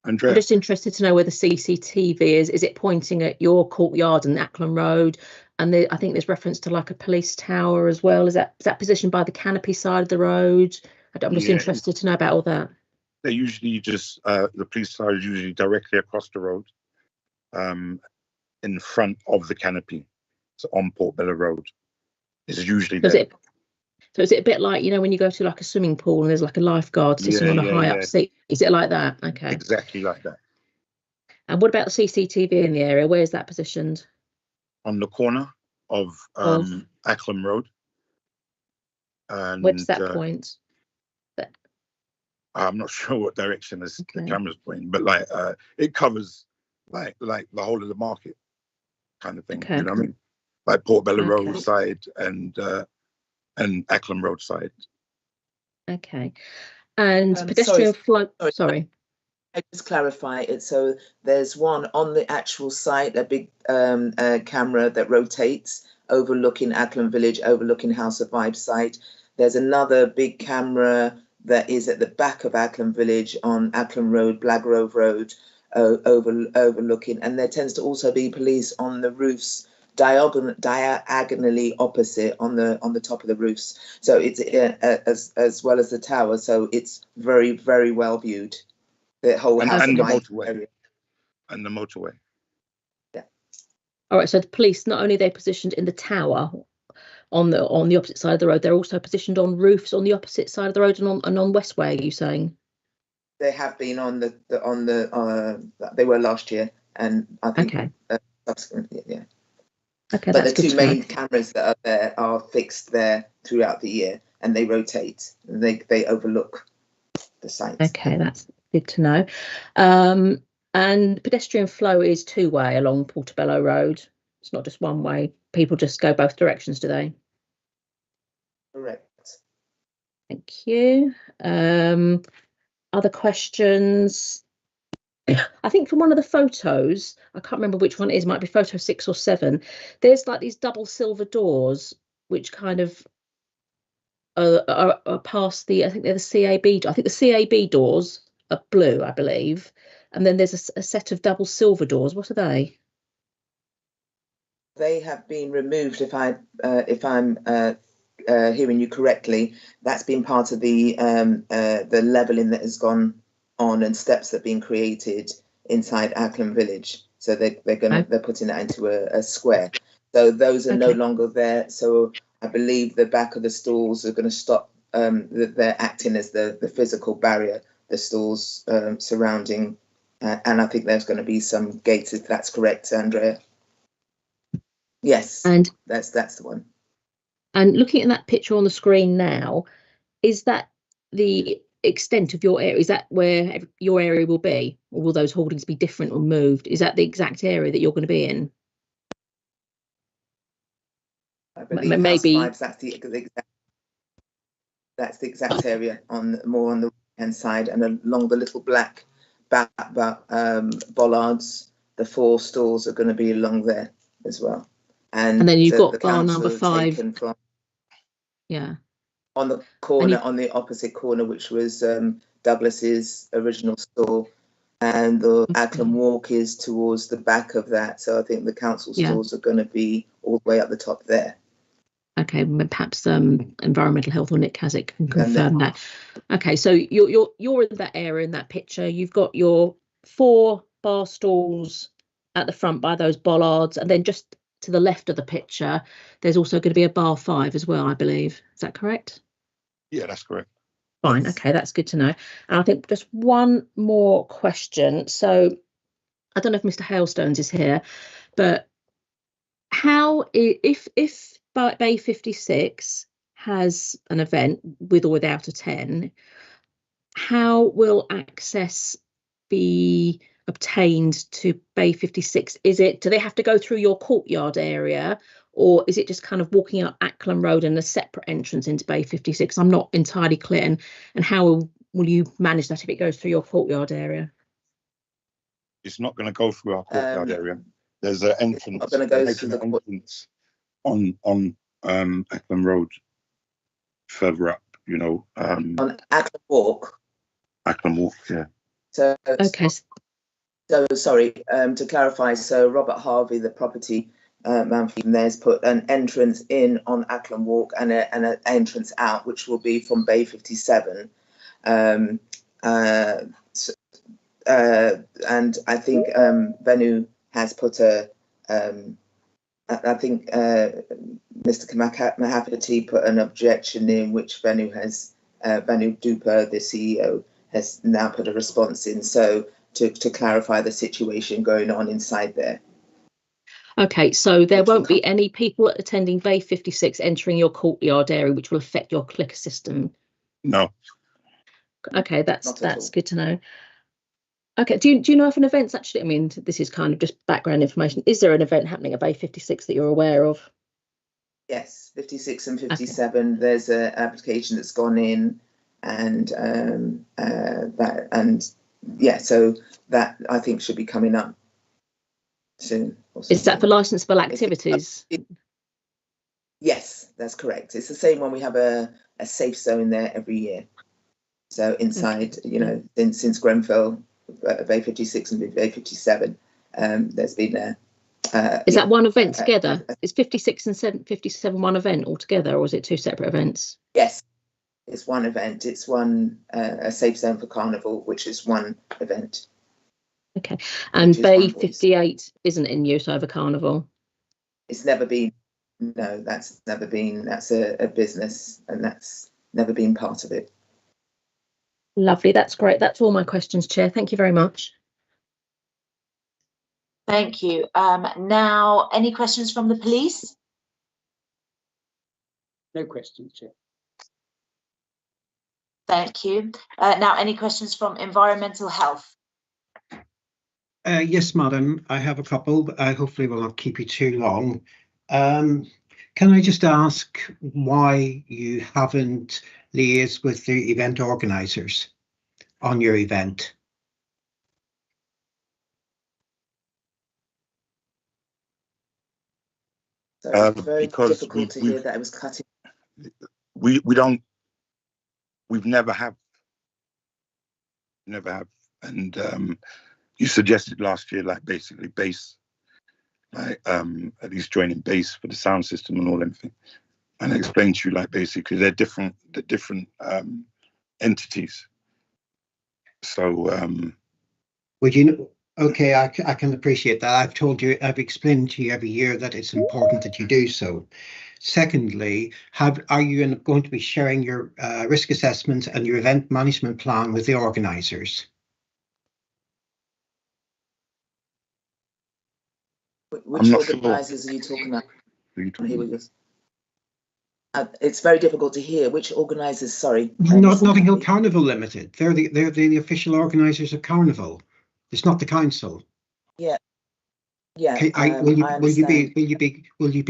Andrea. I'm just interested to know where the CCTV is. Is it pointing at your courtyard and Acklam Road? And I think there's reference to like a police tower as well. Is that positioned by the canopy side of the road? I'm just interested to know about all that. They're usually just, the police side is usually directly across the road, in front of the canopy. So on Portobello Road. It's usually there. So is it a bit like, when you go to like a swimming pool and there's like a lifeguard sitting on a high up seat? Is it like that? Okay. Exactly like that. And what about the CCTV in the area? Where is that positioned? On the corner of Acklam Road. And where does that point? I'm not sure what direction the camera's pointing, but it covers like the whole of the market kind of thing. Okay. You know what I mean? Like Portobello Road side and Acklam Road side. Okay. And pedestrian flow. Sorry. I just clarify it. So there's one on the actual site, a big camera that rotates, overlooking Acklam Village, overlooking House of Vibes site. There's another big camera that is at the back of Acklam Village on Acklam Road, Blagrove Road, overlooking, and there tends to also be police on the roofs diagonally opposite on the top of the roofs. So it's as well as the tower. So it's very, very well viewed. The whole and the motorway. area. And the motorway. Yeah. All right. So the police, not only are they positioned in the tower on the opposite side of the road, they're also positioned on roofs on the opposite side of the road and on Westway. Are you saying? They have been on the they were last year, and I think subsequently, yeah. Okay, but the two main cameras that are there are fixed there throughout the year, and they rotate. And they overlook the sites. Okay, that's good to know. And pedestrian flow is two-way along Portobello Road. It's not just one way. People just go both directions, do they? Correct. Thank you. Other questions? I think from one of the photos, I can't remember which one it is, it might be photo 6 or 7. There's like these double silver doors, which kind of are past I think they're the CAB. I think the CAB doors are blue, I believe. And then there's a set of double silver doors. What are they? They have been removed, if I'm hearing you correctly. That's been part of the levelling that has gone on and steps that have been created inside Acklam Village. So they're putting that into a square. So those are no longer there. So I believe the back of the stalls are going to stop. They're acting as the physical barrier, the stalls surrounding, and I think there's going to be some gates, if that's correct, Andrea. Yes, and that's the one. And looking at that picture on the screen now, is that the extent of your area? Is that where your area will be, or will those hoardings be different or moved? Is that the exact area that you're going to be in? I believe maybe House 5's, that's the exact area more on the right hand side, and along the little black bollards, the 4 stalls are going to be along there as well. And then you've got bar number 5. Yeah. On the corner, on the opposite corner, which was Douglas's original stall, and the Acklam Walk is towards the back of that. So I think the council stalls are going to be all the way up the top there. Okay, perhaps Environmental Health or Nick Kasich can confirm that. Okay, so you're in that area in that picture. You've got your 4 bar stalls at the front by those bollards, and then just to the left of the picture, there's also going to be a bar 5 as well, I believe. Is that correct? Yeah, that's correct. Fine. Okay, that's good to know. And I think just one more question. So I don't know if Mr. Hailstones is here, but how, if Bay 56 has an event with or without a 10, how will access be obtained to Bay 56? Do they have to go through your courtyard area, or is it just kind of walking up Acklam Road and a separate entrance into Bay 56? I'm not entirely clear. And how will you manage that if it goes through your courtyard area? It's not going to go through our courtyard area. There's an entrance. It's not going to go through the entrance on Acklam Road, further up. On Acklam Walk. Acklam Walk, yeah. So okay. So sorry, to clarify, so Robert Harvey, the property man from there's put an entrance in on Acklam Walk and an entrance out, which will be from Bay 57. And I think Venu has put I think Mr. Mahapati put an objection in, which Venu Dupa, the CEO, has now put a response in. So to clarify the situation going on inside there. Okay, so there won't be any people attending Bay 56 entering your courtyard area, which will affect your clicker system? No. Okay, that's good to know. Okay, do you know if an event's actually, I mean, this is kind of just background information. Is there an event happening at Bay 56 that you're aware of? Yes, 56 and 57. Okay. There's an application that's gone in, and so that I think should be coming up soon. Is that for licensable activities? Yes, that's correct. It's the same one. We have a safe zone there every year. So inside, since Grenfell A56 and A57. There's been is that one event together? Is 56 and 57 one event altogether, or is it two separate events? Yes, it's one event. It's one a safe zone for Carnival, which is one event. Okay, and Bay 58 isn't in use over Carnival? It's never been. No, that's never been. That's a business, and that's never been part of it. Lovely, that's great. That's all my questions, Chair. Thank you very much. Thank you. Now, any questions from the police? No questions, Chair. Thank you. Now, any questions from environmental health? Yes, Madam, I have a couple, but I hopefully will not keep you too long. Can I just ask why you haven't liaised with the event organisers on your event? So it's very because difficult to hear that it was cutting. We've never have, and you suggested last year, like basically bass, like at least joining bass for the sound system and all everything, and I explained to you like basically they're different entities. So would you know? Okay, I can appreciate that. I've explained to you every year that it's important that you do so. Secondly, are you going to be sharing your risk assessment and your event management plan with the organisers? Which organisers are you talking about? It's very difficult to hear. Which organisers? Sorry. Notting Hill Carnival Limited. They're the official organisers of Carnival. It's not the council. Yeah. Yeah. Okay, will you be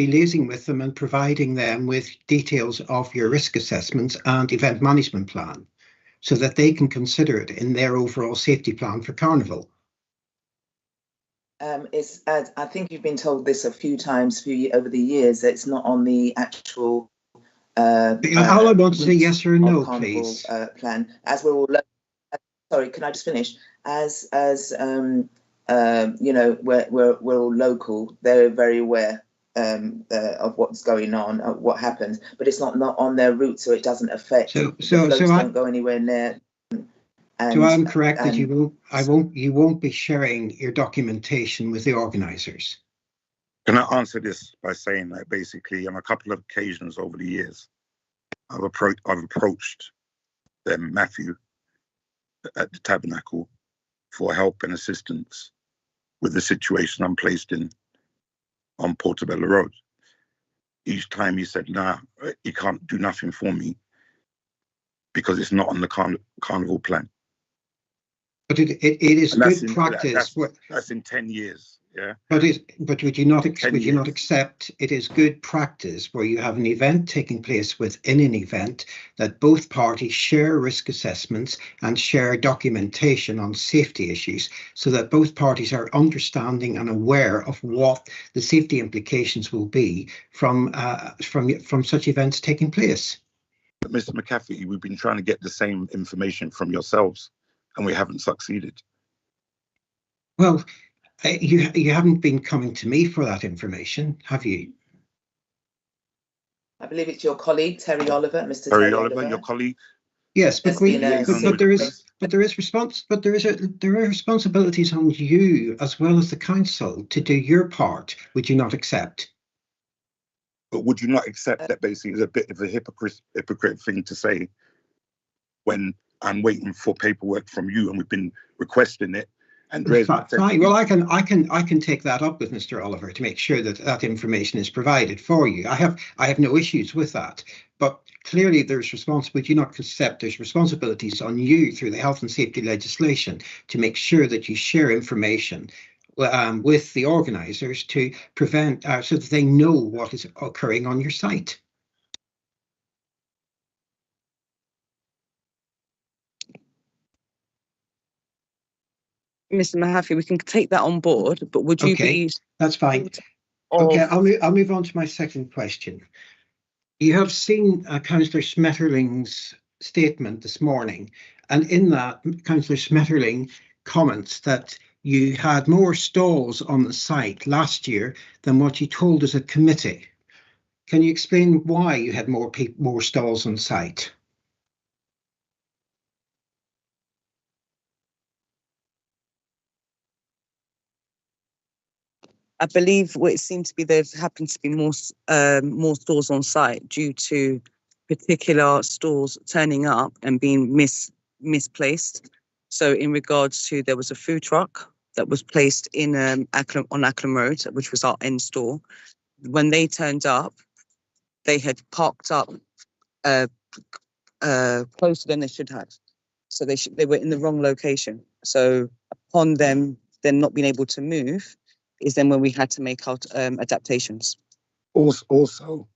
liaising with them and providing them with details of your risk assessments and event management plan, so that they can consider it in their overall safety plan for Carnival? I think you've been told this a few times over the years that it's not on the actual. All I want to say yes or no, please. Plan. As we're all. Sorry, can I just finish? As you know, we're all local. They're very aware of what's going on, what happens, but it's not on their route, so it doesn't affect. So don't go anywhere near. So I'm correct that you won't be sharing your documentation with the organisers. Can I answer this by saying that basically on a couple of occasions over the years, I've approached them, Matthew, at the Tabernacle, for help and assistance with the situation I'm placed in on Portobello Road. Each time he said, "Nah, he can't do nothing for me because it's not on the carnival plan." But it is good practice. That's in 10 years, yeah. But would you not accept it is good practice where you have an event taking place within an event that both parties share risk assessments and share documentation on safety issues, so that both parties are understanding and aware of what the safety implications will be from such events taking place? But Mr. McCafferty, we've been trying to get the same information from yourselves, and we haven't succeeded. Well, you haven't been coming to me for that information, have you? I believe it's your colleague, Terry Oliver, Mr. Terry Oliver, your colleague. Yes, but there are responsibilities on you as well as the council to do your part. Would you not accept? But would you not accept that basically is a bit of a hypocrite thing to say when I'm waiting for paperwork from you and we've been requesting it? And fine. Well, I can take that up with Mr. Oliver to make sure that that information is provided for you. I have no issues with that. But clearly, would you not accept there's responsibilities on you through the health and safety legislation to make sure that you share information with the organisers to prevent, so that they know what is occurring on your site? Mr. Mahaffey, we can take that on board, but would you be? That's fine. Okay, I'll move on to my second question. You have seen Councillor Smetterling's statement this morning, and in that, Councillor Smetterling comments that you had more stalls on the site last year than what you told as a committee. Can you explain why you had more stalls on site? I believe what it seemed to be, there happened to be more stores on site due to particular stores turning up and being misplaced. So in regards to, there was a food truck that was placed in on Acklam Road, which was our end store. When they turned up, they had parked up closer than they should have. So they were in the wrong location. So upon them then not being able to move, is then when we had to make out adaptations. Also,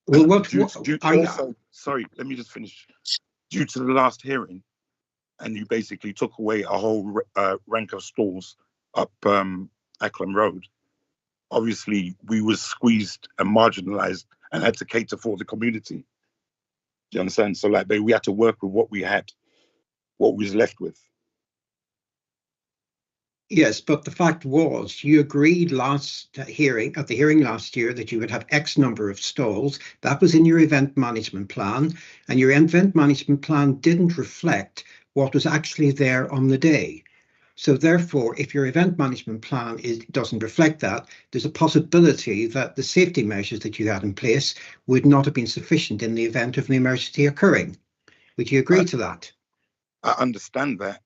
well, sorry, let me just finish. Due to the last hearing, and you basically took away a whole rank of stores up Acklam Road, obviously we were squeezed and marginalised and had to cater for the community. Do you understand? So like we had to work with what we had, what we was left with. Yes, but the fact was you agreed at the hearing last year that you would have X number of stalls. That was in your event management plan, and your event management plan didn't reflect what was actually there on the day. So therefore, if your event management plan doesn't reflect that, there's a possibility that the safety measures that you had in place would not have been sufficient in the event of an emergency occurring. Would you agree to that? I understand that.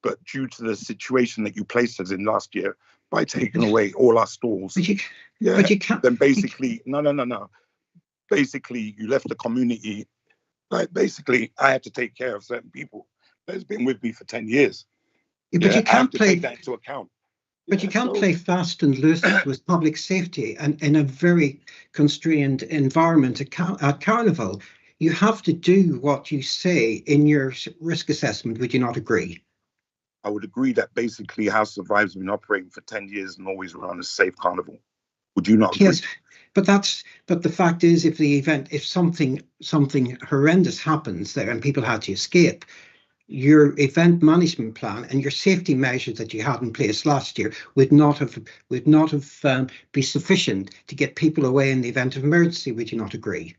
But due to the situation that you placed us in last year by taking away all our stalls, but you can't. Then basically, no. Basically, you left the community. Like basically, I had to take care of certain people that's been with me for 10 years. But you can't take that into account. But you can't play fast and loose with public safety and in a very constrained environment at Carnival. You have to do what you say in your risk assessment. Would you not agree? I would agree that basically House of Vibes have been operating for 10 years and always run a safe carnival. Would you not agree? Yes, but the fact is, if something horrendous happens there and people had to escape, your event management plan and your safety measures that you had in place last year would not have be sufficient to get people away in the event of emergency. Would you not agree?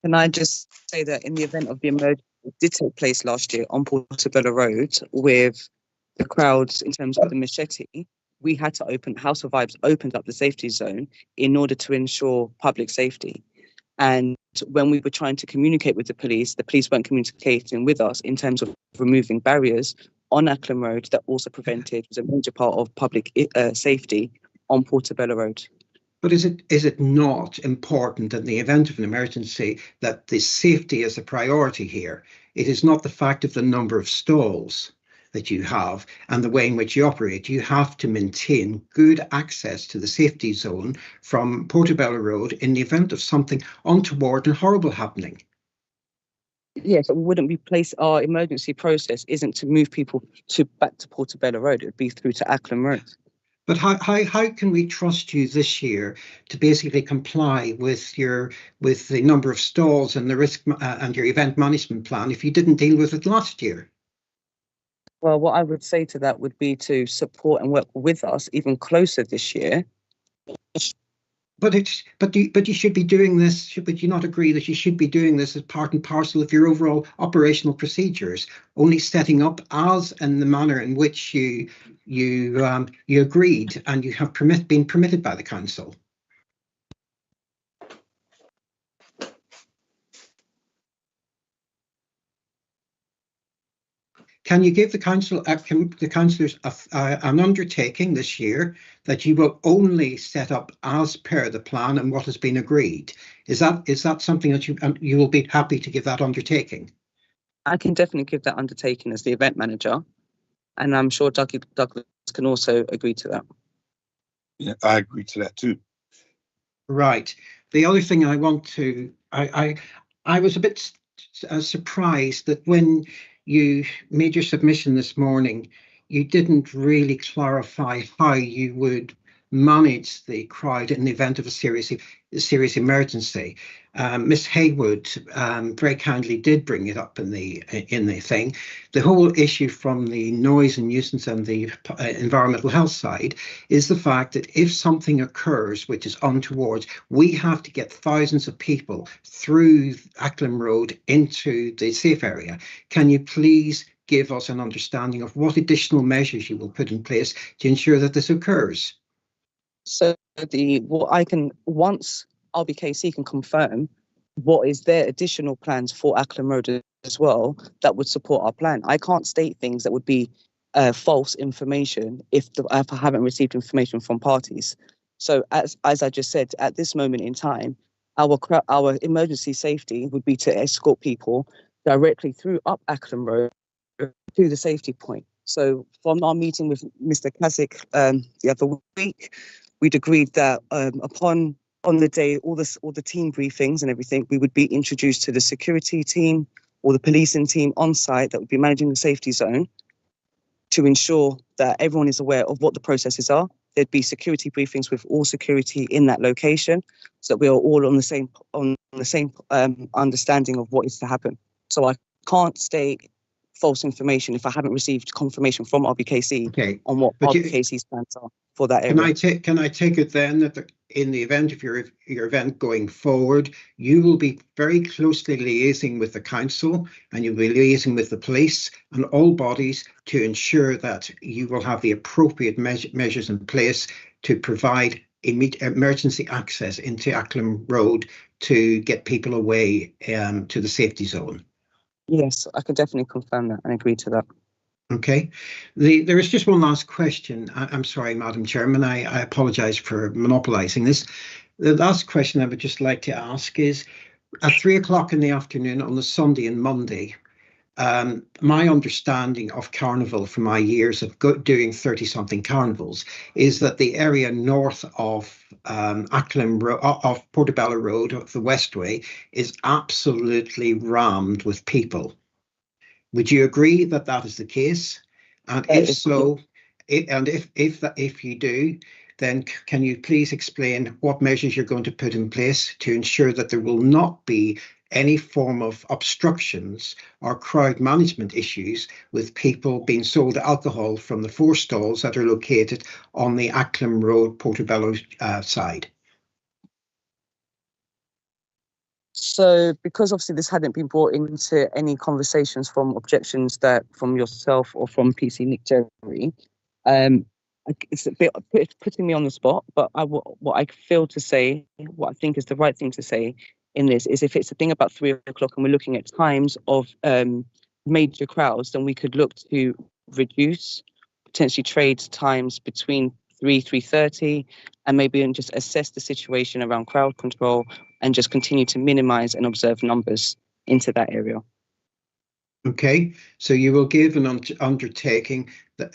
Can I just say that in the event of the emergency, it did take place last year on Portobello Road with the crowds in terms of the machete, we had to House of Vibes opened up the safety zone in order to ensure public safety. And when we were trying to communicate with the police weren't communicating with us in terms of removing barriers on Acklam Road that also was a major part of public safety on Portobello Road. But is it not important in the event of an emergency that the safety is a priority here? It is not the fact of the number of stalls that you have and the way in which you operate. You have to maintain good access to the safety zone from Portobello Road in the event of something untoward and horrible happening. Yes, it wouldn't be our emergency process isn't to move people back to Portobello Road. It would be through to Acklam Road. But how can we trust you this year to basically comply with the number of stalls and the risk and your event management plan if you didn't deal with it last year? Well, what I would say to that would be to support and work with us even closer this year. But you should be doing this. Would you not agree that you should be doing this as part and parcel of your overall operational procedures? Only setting up as in the manner in which you agreed and you have been permitted by the council. Can you give the councillors an undertaking this year that you will only set up as per the plan and what has been agreed? Is that something that you will be happy to give that undertaking? I can definitely give that undertaking as the event manager, and I'm sure Douglas can also agree to that. Yeah, I agree to that too. Right. The other thing I was a bit surprised that when you made your submission this morning, you didn't really clarify how you would manage the crowd in the event of a serious emergency. Miss Haywood very kindly did bring it up in the thing. The whole issue from the noise and nuisance and the environmental health side is the fact that if something occurs which is untoward, we have to get thousands of people through Acklam Road into the safe area. Can you please give us an understanding of what additional measures you will put in place to ensure that this occurs? So once RBKC can confirm what is their additional plans for Acklam Road as well, that would support our plan. I can't state things that would be false information if I haven't received information from parties. So as I just said, at this moment in time, our emergency safety would be to escort people directly through up Acklam Road to the safety point. So from our meeting with Mr. Kasich the other week, we'd agreed that on the day, all the team briefings and everything, we would be introduced to the security team or the policing team on site that would be managing the safety zone to ensure that everyone is aware of what the processes are. There'd be security briefings with all security in that location, so that we are all on the same understanding of what is to happen. So I can't state false information if I haven't received confirmation from RBKC on what RBKC's plans are for that area. Can I take it then that in the event of your event going forward, you will be very closely liaising with the council and you'll be liaising with the police and all bodies to ensure that you will have the appropriate measures in place to provide emergency access into Acklam Road to get people away to the safety zone? Yes, I can definitely confirm that and agree to that. Okay. There is just one last question. I'm sorry, Madam Chairman, I apologise for monopolising this. The last question I would just like to ask is, at 3 o'clock in the afternoon on the Sunday and Monday, my understanding of Carnival from my years of doing 30-something carnivals is that the area north of Acklam Road, of Portobello Road, of the Westway, is absolutely rammed with people. Would you agree that that is the case? And if so, if you do, then can you please explain what measures you're going to put in place to ensure that there will not be any form of obstructions or crowd management issues with people being sold alcohol from the 4 stalls that are located on the Acklam Road, Portobello side? So because obviously this hadn't been brought into any conversations from objections that from yourself or from PC Nick Jerry, it's a bit putting me on the spot, but what I feel to say, what I think is the right thing to say in this is if it's a thing about 3 o'clock and we're looking at times of major crowds, then we could look to reduce potentially trade times between 3:30 and maybe just assess the situation around crowd control and just continue to minimize and observe numbers into that area. Okay, so you will give an undertaking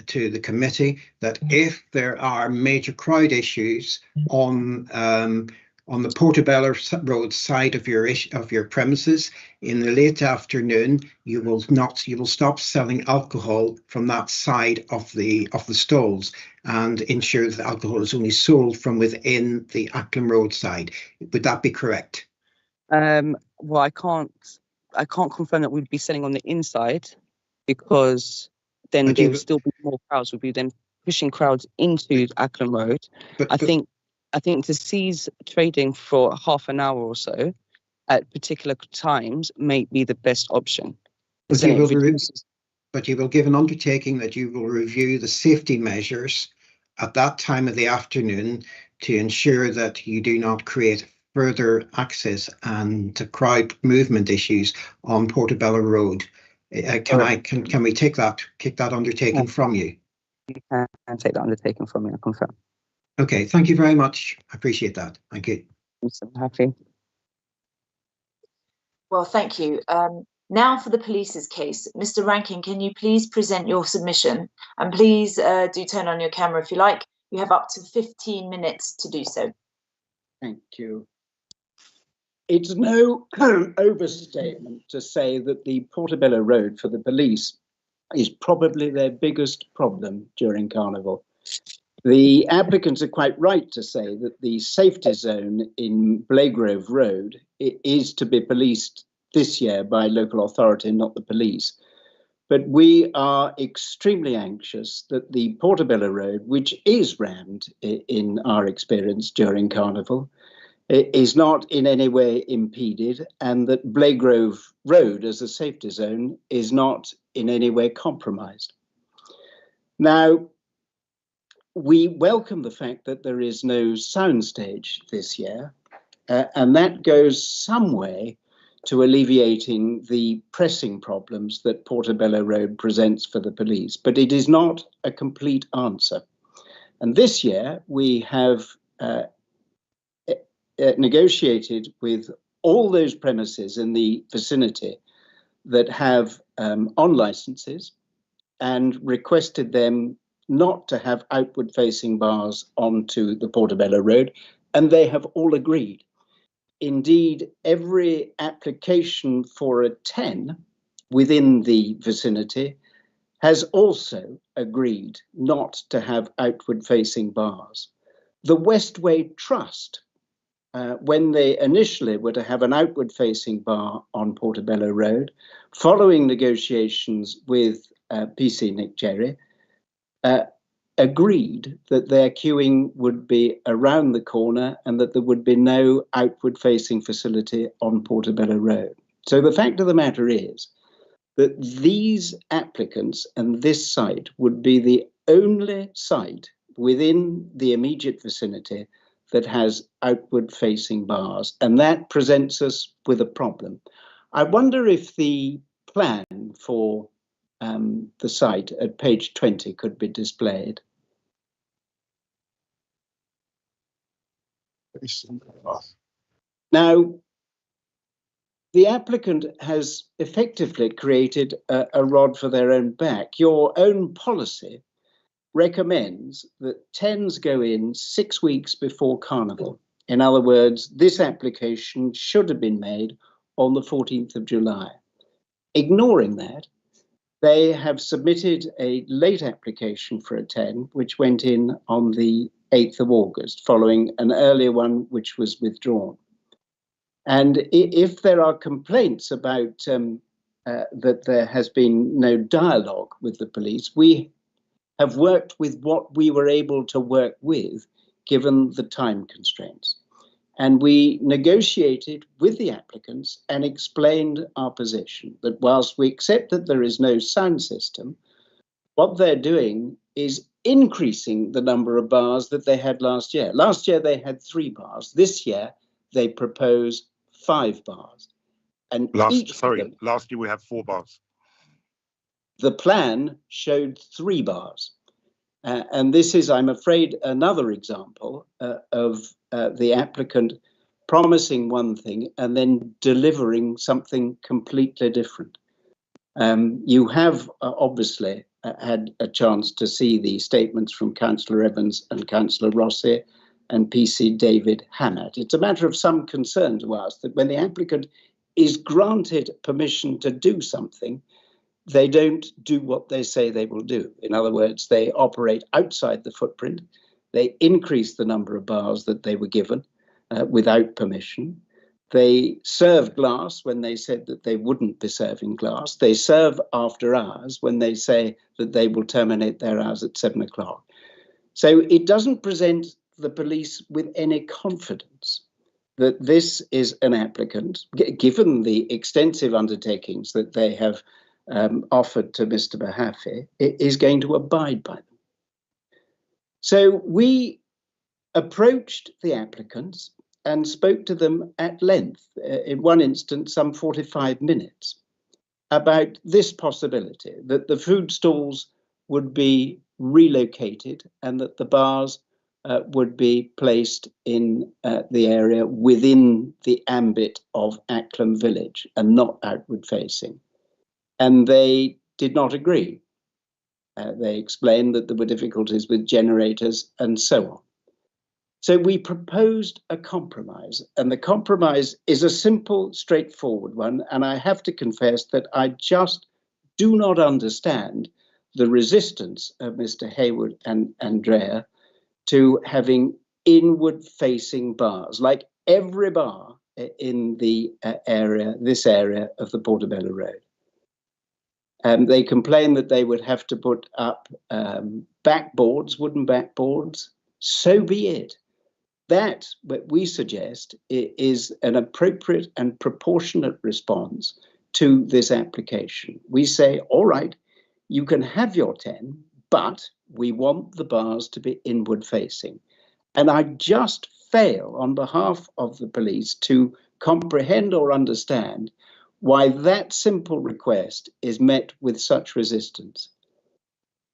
to the committee that if there are major crowd issues on the Portobello Road side of your premises in the late afternoon, you will stop selling alcohol from that side of the stalls and ensure that alcohol is only sold from within the Acklam Road side. Would that be correct? Well, I can't confirm that we'd be selling on the inside because then there would still be more crowds. We'd be then pushing crowds into Acklam Road. I think to cease trading for half an hour or so at particular times may be the best option. But you will give an undertaking that you will review the safety measures at that time of the afternoon to ensure that you do not create further access and crowd movement issues on Portobello Road. Can we take that undertaking from you? You can take that undertaking from me, I confirm. Okay, thank you very much. I appreciate that. Thank you. I'm so happy. Well, thank you. Now for the police's case. Mr. Rankin, can you please present your submission? And please do turn on your camera if you like. You have up to 15 minutes to do so. Thank you. It's no overstatement to say that the Portobello Road for the police is probably their biggest problem during Carnival. The applicants are quite right to say that the safety zone in Blagrove Road is to be policed this year by local authority, not the police. But we are extremely anxious that the Portobello Road, which is rammed in our experience during Carnival, is not in any way impeded, and that Blagrove Road as a safety zone is not in any way compromised. Now, we welcome the fact that there is no soundstage this year, and that goes some way to alleviating the pressing problems that Portobello Road presents for the police, but it is not a complete answer. And this year we have negotiated with all those premises in the vicinity that have on licenses and requested them not to have outward facing bars onto the Portobello Road, and they have all agreed. Indeed, every application for a 10 within the vicinity has also agreed not to have outward facing bars. The Westway Trust, when they initially were to have an outward facing bar on Portobello Road, following negotiations with PC Nick Jerry, agreed that their queuing would be around the corner and that there would be no outward facing facility on Portobello Road. So the fact of the matter is that these applicants and this site would be the only site within the immediate vicinity that has outward facing bars, and that presents us with a problem. I wonder if the plan for the site at page 20 could be displayed. Now, the applicant has effectively created a rod for their own back. Your own policy recommends that 10s go in 6 weeks before Carnival. In other words, this application should have been made on the 14th of July. Ignoring that, they have submitted a late application for a 10, which went in on the 8th of August, following an earlier one which was withdrawn. And if there are complaints about that there has been no dialogue with the police, we have worked with what we were able to work with, given the time constraints. And we negotiated with the applicants and explained our position, that whilst we accept that there is no sound system, what they're doing is increasing the number of bars that they had last year. Last year they had 3 bars. This year they propose 5 bars. And last year we had 4 bars. The plan showed 3 bars. And this is, I'm afraid, another example of the applicant promising one thing and then delivering something completely different. You have obviously had a chance to see the statements from Councillor Evans and Councillor Rossi and PC David Hannett. It's a matter of some concern to us that when the applicant is granted permission to do something, they don't do what they say they will do. In other words, they operate outside the footprint. They increase the number of bars that they were given without permission. They serve glass when they said that they wouldn't be serving glass. They serve after hours when they say that they will terminate their hours at 7 o'clock. So it doesn't present the police with any confidence that this is an applicant, given the extensive undertakings that they have offered to Mr. Mahaffey, is going to abide by them. So we approached the applicants and spoke to them at length, in one instance, some 45 minutes, about this possibility, that the food stalls would be relocated and that the bars would be placed in the area within the ambit of Acklam Village and not outward facing. And they did not agree. They explained that there were difficulties with generators and so on. So we proposed a compromise, and the compromise is a simple, straightforward one. And I have to confess that I just do not understand the resistance of Mr. Hayward and Andrea to having inward-facing bars, like every bar in the this area of the Portobello Road. They complained that they would have to put up backboards, wooden backboards. So be it. That, what we suggest, is an appropriate and proportionate response to this application. We say, all right, you can have your 10, but we want the bars to be inward facing. And I just fail on behalf of the police to comprehend or understand why that simple request is met with such resistance.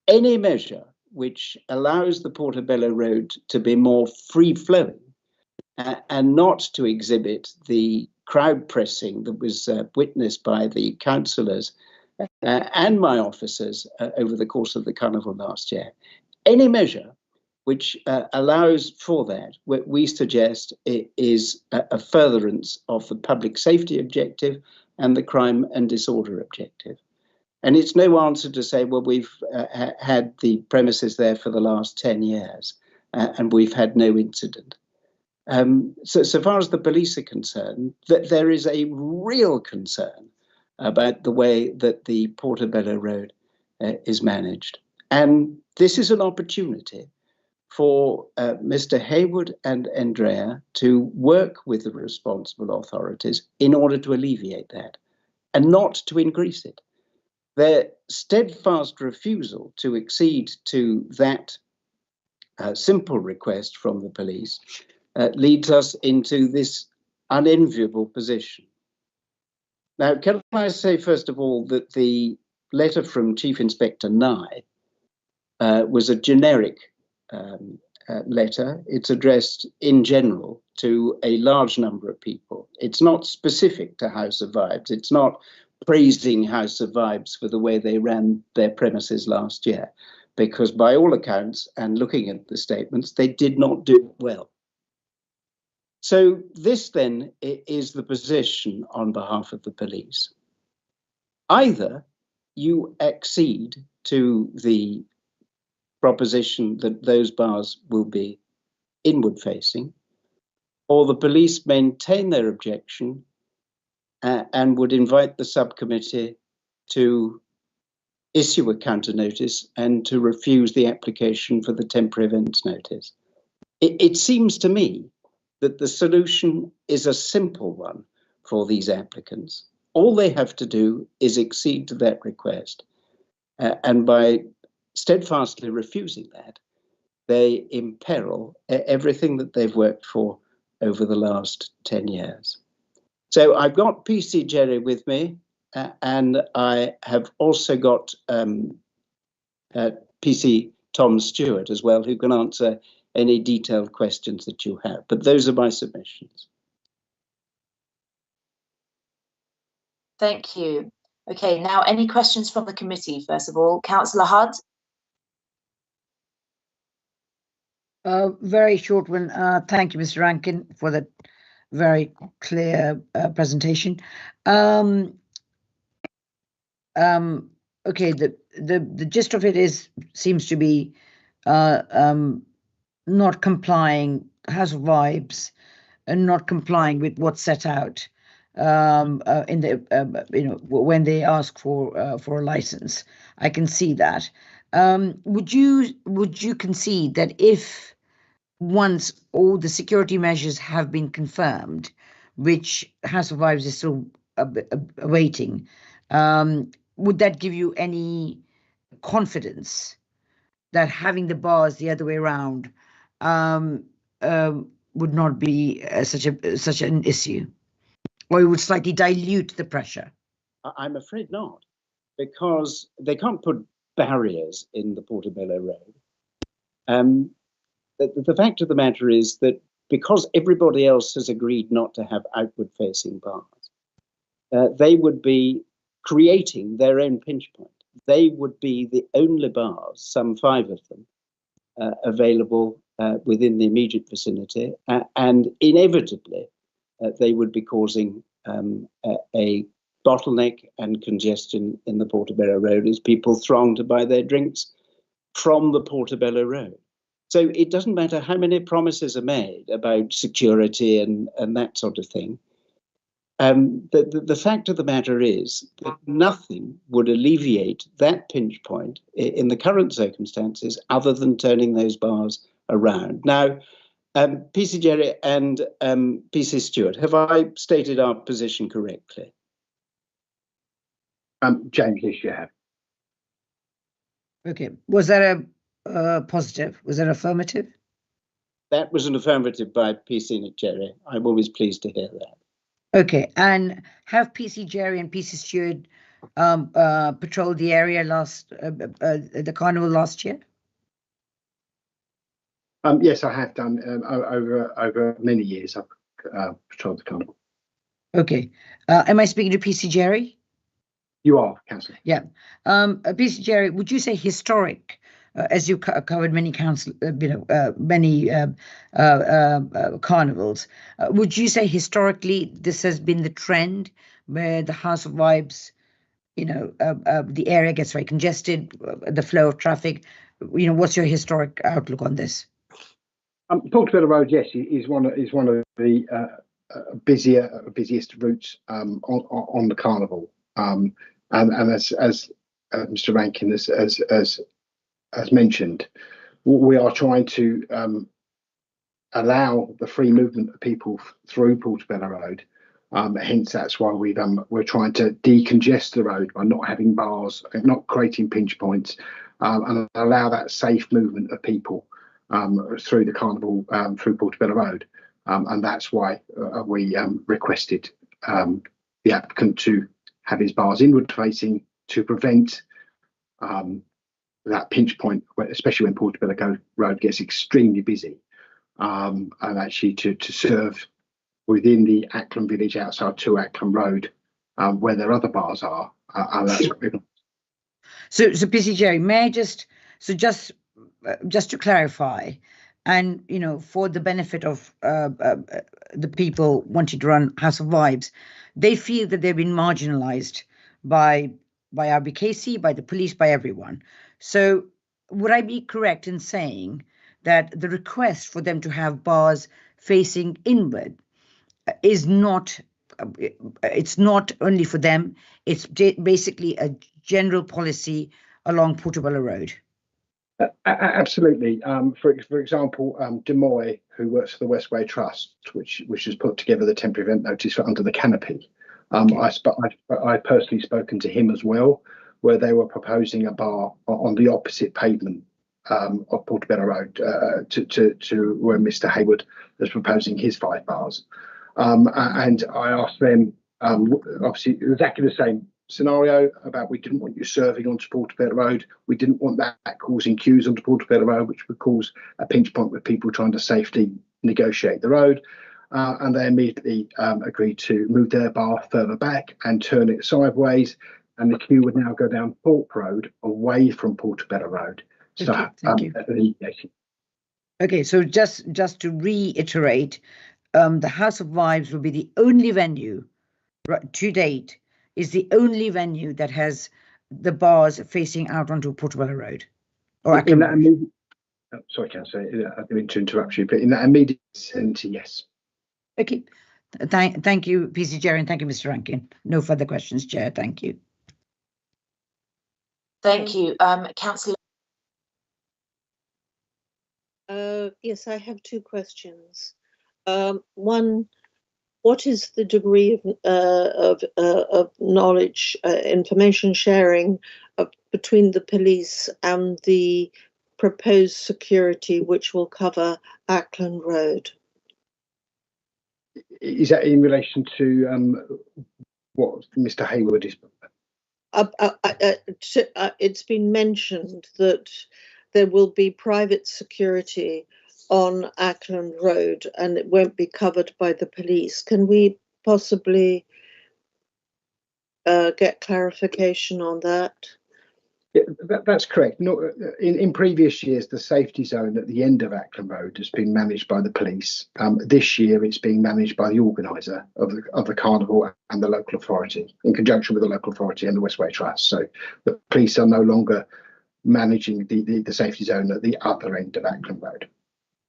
Any measure which allows the Portobello Road to be more free-flowing and not to exhibit the crowd pressing that was witnessed by the councillors and my officers over the course of the carnival last year. Any measure which allows for that, what we suggest is a furtherance of the public safety objective and the crime and disorder objective. And it's no answer to say, well, we've had the premises there for the last 10 years and we've had no incident. So far as the police are concerned, that there is a real concern about the way that the Portobello Road is managed. And this is an opportunity for Mr. Haywood and Andrea to work with the responsible authorities in order to alleviate that and not to increase it. Their steadfast refusal to accede to that simple request from the police leads us into this unenviable position. Now, can I say, first of all, that the letter from Chief Inspector Nye was a generic letter. It's addressed in general to a large number of people. It's not specific to House of Vibes. It's not praising House of Vibes for the way they ran their premises last year, because by all accounts, and looking at the statements, they did not do it well. So this then is the position on behalf of the police. Either you accede to the proposition that those bars will be inward facing, or the police maintain their objection and would invite the subcommittee to issue a counter notice and to refuse the application for the temporary events notice. It seems to me that the solution is a simple one for these applicants. All they have to do is accede to that request. And by steadfastly refusing that, they imperil everything that they've worked for over the last 10 years. So I've got PC Jerry with me, and I have also got PC Tom Stewart as well, who can answer any detailed questions that you have. But those are my submissions. Thank you. Okay, now any questions from the committee, first of all? Councillor Hudd? Very short one. Thank you, Mr. Rankin, for that very clear presentation. Okay, the gist of it seems to be not complying, House of Vibes, and not complying with what's set out in the when they ask for a license. I can see that. Would you concede that if once all the security measures have been confirmed, which House of Vibes is still awaiting, would that give you any confidence that having the bars the other way around would not be such an issue, or it would slightly dilute the pressure? I'm afraid not, because they can't put barriers in the Portobello Road. The fact of the matter is that because everybody else has agreed not to have outward-facing bars, they would be creating their own pinch point. They would be the only bars, some 5 of them, available within the immediate vicinity, and inevitably they would be causing a bottleneck and congestion in the Portobello Road as people throng to buy their drinks from the Portobello Road. So it doesn't matter how many promises are made about security and that sort of thing. The fact of the matter is that nothing would alleviate that pinch point in the current circumstances other than turning those bars around. Now, PC Jerry and PC Stewart, have I stated our position correctly? James, yes, you have. Okay. Was that a positive? Was that affirmative? That was an affirmative by PC Nick Jerry. I'm always pleased to hear that. Okay. And have PC Jerry and PC Stewart patrolled the area the carnival last year? Yes, I have done over many years. I've patrolled the carnival. Okay. Am I speaking to PC Jerry? You are, Councillor. Yeah. PC Jerry, would you say historic, as you covered many carnivals, would you say historically this has been the trend where the House of Vibes, the area gets very congested, the flow of traffic? What's your historic outlook on this? Portobello Road, yes, is one of the busiest routes on the carnival. And as Mr. Rankin has mentioned, we are trying to allow the free movement of people through Portobello Road. Hence, that's why we're trying to decongest the road by not having bars, not creating pinch points, and allow that safe movement of people through the carnival, through Portobello Road. And that's why we requested the applicant to have his bars inward facing to prevent that pinch point, especially when Portobello Road gets extremely busy, and actually to serve within the Acklam village outside to Acklam Road, where their other bars are. And that's what we're... So PC Jerry, may I just to clarify, and for the benefit of the people wanting to run House of Vibes, they feel that they've been marginalised by RBKC, by the police, by everyone. So would I be correct in saying that the request for them to have bars facing inward is not, it's not only for them, it's basically a general policy along Portobello Road? Absolutely. For example, Demoy, who works for the Westway Trust, which has put together the temporary event notice for Under the Canopy. I personally spoken to him as well, where they were proposing a bar on the opposite pavement of Portobello Road to where Mr. Hayward is proposing his 5 bars. And I asked them, obviously exactly the same scenario about we didn't want you serving onto Portobello Road. We didn't want that causing queues onto Portobello Road, which would cause a pinch point with people trying to safely negotiate the road. And they immediately agreed to move their bar further back and turn it sideways. And the queue would now go down Port Road away from Portobello Road. Okay, thank you. Okay, so just to reiterate, the House of Vibes will be the only venue to date, is the only venue that has the bars facing out onto Portobello Road. Or sorry, Councillor, I didn't mean to interrupt you, but in that immediate vicinity, yes. Okay. Thank you, PC Jerry, and thank you, Mr. Rankin. No further questions, Chair. Thank you. Thank you. Councillor. Yes, I have 2 questions. One, what is the degree of knowledge, information sharing between the police and the proposed security which will cover Ackland Road? Is that in relation to what Mr. Hayward is? It's been mentioned that there will be private security on Ackland Road and it won't be covered by the police. Can we possibly get clarification on that? Yeah, that's correct. No, in previous years, the safety zone at the end of Ackland Road has been managed by the police. This year, it's being managed by the organiser of the carnival and the local authority, in conjunction with the local authority and the Westway Trust. So the police are no longer managing the safety zone at the other end of Acklam Road.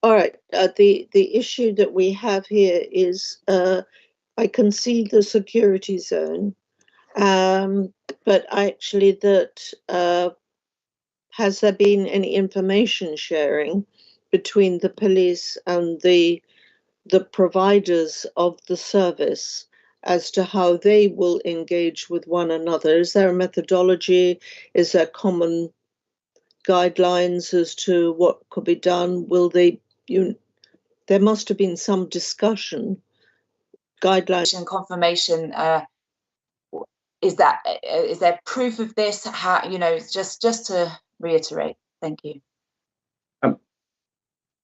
All right. The issue that we have here is I can see the security zone, but actually has there been any information sharing between the police and the providers of the service as to how they will engage with one another? Is there a methodology? Is there common guidelines as to what could be done? Will they, there must have been some discussion, guidelines and confirmation. Is there proof of this? How, just to reiterate. Thank you.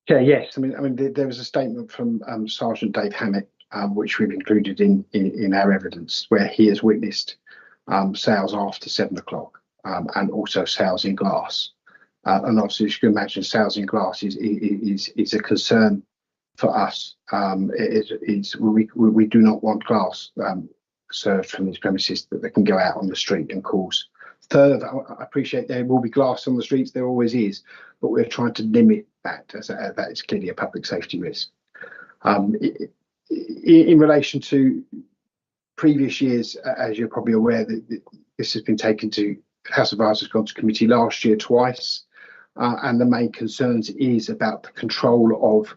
Yeah, yes. I mean, there was a statement from Sergeant Dave Hammett, which we've included in our evidence, where he has witnessed sales after 7 o'clock and also sales in glass. And obviously, as you can imagine, sales in glass is a concern for us. We do not want glass served from these premises that they can go out on the street and cause. Third, I appreciate there will be glass on the streets, there always is, but we're trying to limit that, as that is clearly a public safety risk. In relation to previous years, as you're probably aware, that this has been taken to House of Advisors, gone to committee last year twice, and the main concerns is about the control of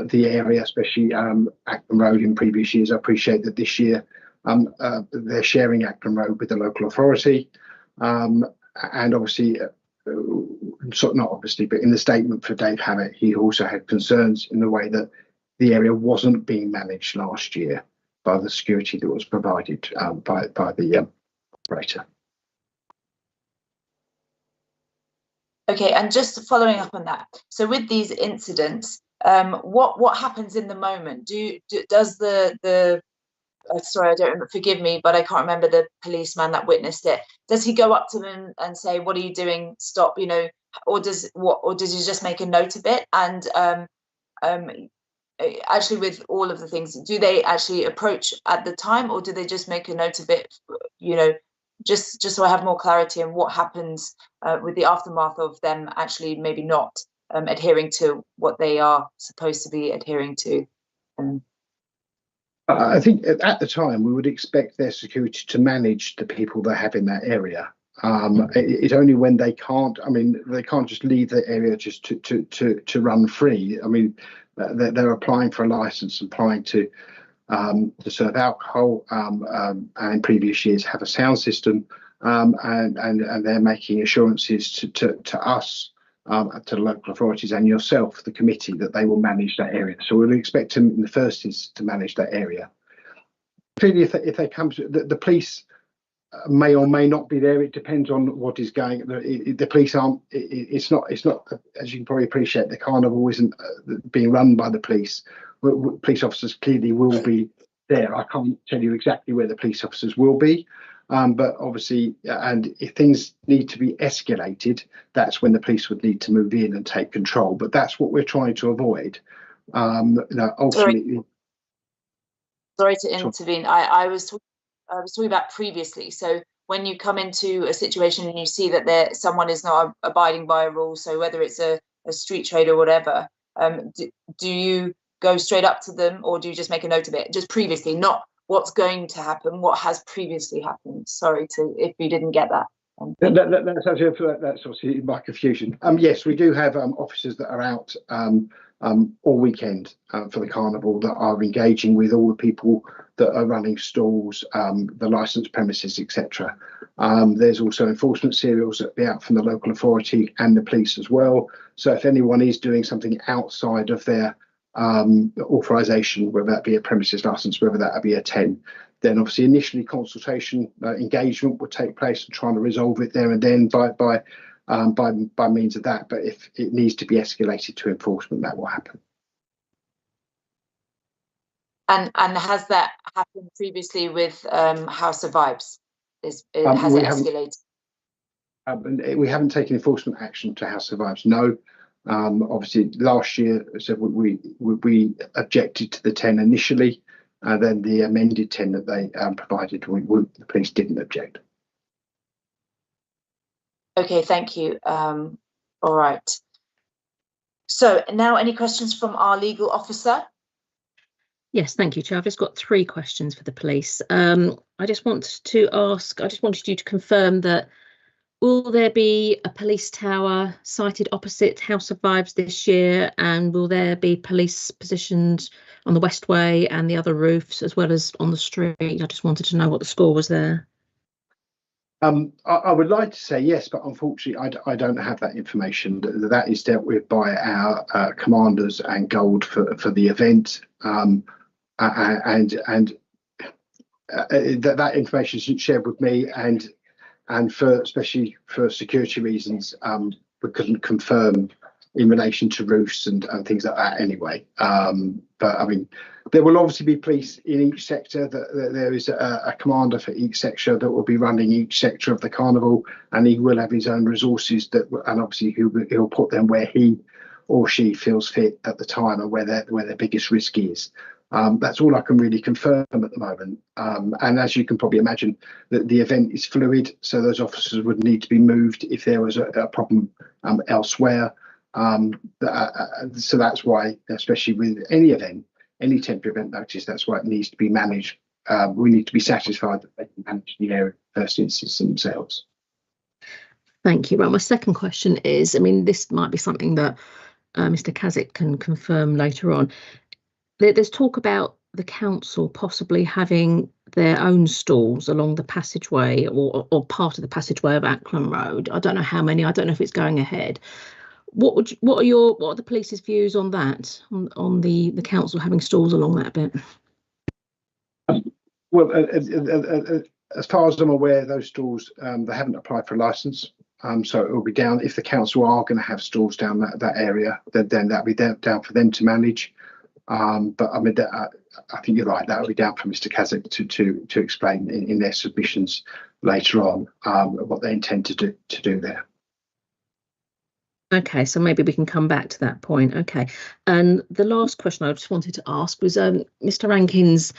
the area, especially Acklam Road in previous years. I appreciate that this year they're sharing Acklam Road with the local authority, and obviously, not obviously, but in the statement for Dave Hammett, he also had concerns in the way that the area wasn't being managed last year by the security that was provided by the operator. Okay, and just following up on that, so with these incidents, what happens in the moment? Does the sorry, I don't remember, forgive me, but I can't remember the policeman that witnessed it. Does he go up to them and say, "What are you doing? Stop!" Or does he just make a note of it? And actually, with all of the things, do they actually approach at the time, or do they just make a note of it? Just so I have more clarity on what happens with the aftermath of them actually maybe not adhering to what they are supposed to be adhering to. I think at the time we would expect their security to manage the people they have in that area. It's only when they can't. I mean, they can't just leave the area just to run free. I mean, they're applying for a license, applying to serve alcohol, and in previous years have a sound system, and they're making assurances to us, to the local authorities and yourself, the committee, that they will manage that area. So we'll expect them in the first instance to manage that area. Clearly, if they come to the police, may or may not be there. It depends on what is going. The police aren't. It's not. As you can probably appreciate, the carnival isn't being run by the police. Police officers clearly will be there. I can't tell you exactly where the police officers will be, but obviously, and if things need to be escalated, that's when the police would need to move in and take control. But that's what we're trying to avoid. Ultimately. Sorry to intervene. I was talking about previously. So when you come into a situation and you see that someone is not abiding by a rule, so whether it's a street trade or whatever, do you go straight up to them, or do you just make a note of it? Just previously, not what's going to happen, what has previously happened. Sorry if you didn't get that. That's obviously my confusion. Yes, we do have officers that are out all weekend for the carnival, that are engaging with all the people that are running stalls, the licensed premises, etc. There's also enforcement serials that be out from the local authority and the police as well. So if anyone is doing something outside of their authorisation, whether that be a premises licence, whether that be a 10, then obviously initially consultation engagement would take place and trying to resolve it there and then by means of that. But if it needs to be escalated to enforcement, that will happen. And has that happened previously with House of Vibes? Has it escalated? We haven't taken enforcement action to House of Vibes, no. Obviously, last year, so we objected to the 10 initially, and then the amended 10 that they provided, the police didn't object. Okay, thank you. All right. So now any questions from our legal officer? Yes, thank you, Chair. I've just got 3 questions for the police. I just wanted you to confirm that will there be a police tower sited opposite House of Vibes this year, and will there be police positioned on the Westway and the other roofs as well as on the street? I just wanted to know what the score was there. I would like to say yes, but unfortunately, I don't have that information. That is dealt with by our commanders and Gold for the event, and that information isn't shared with me, and especially for security reasons, we couldn't confirm in relation to roofs and things like that anyway. But I mean, there will obviously be police in each sector. There is a commander for each sector that will be running each sector of the carnival, and he will have his own resources and obviously he'll put them where he or she feels fit at the time, and where their biggest risk is. That's all I can really confirm at the moment. And as you can probably imagine, the event is fluid, so those officers would need to be moved if there was a problem elsewhere. So that's why, especially with any event, any temporary event notice, that's why it needs to be managed. We need to be satisfied that they can manage the area first instance themselves. Thank you. Well, my second question is, I mean, this might be something that Mr. Kasich can confirm later on. There's talk about the council possibly having their own stalls along the passageway or part of the passageway of Acklam Road. I don't know how many. I don't know if it's going ahead. What are the police's views on that? On the council having stalls along that bit? Well, as far as I'm aware, those stalls they haven't applied for a licence. So it will be down, if the council are going to have stalls down that area, then that'll be down for them to manage. But I mean, I think you're right. That will be down for Mr. Kasich to explain in their submissions later on what they intend to do there. Okay, so maybe we can come back to that point. Okay, and the last question I just wanted to ask was, Mr. Rankins,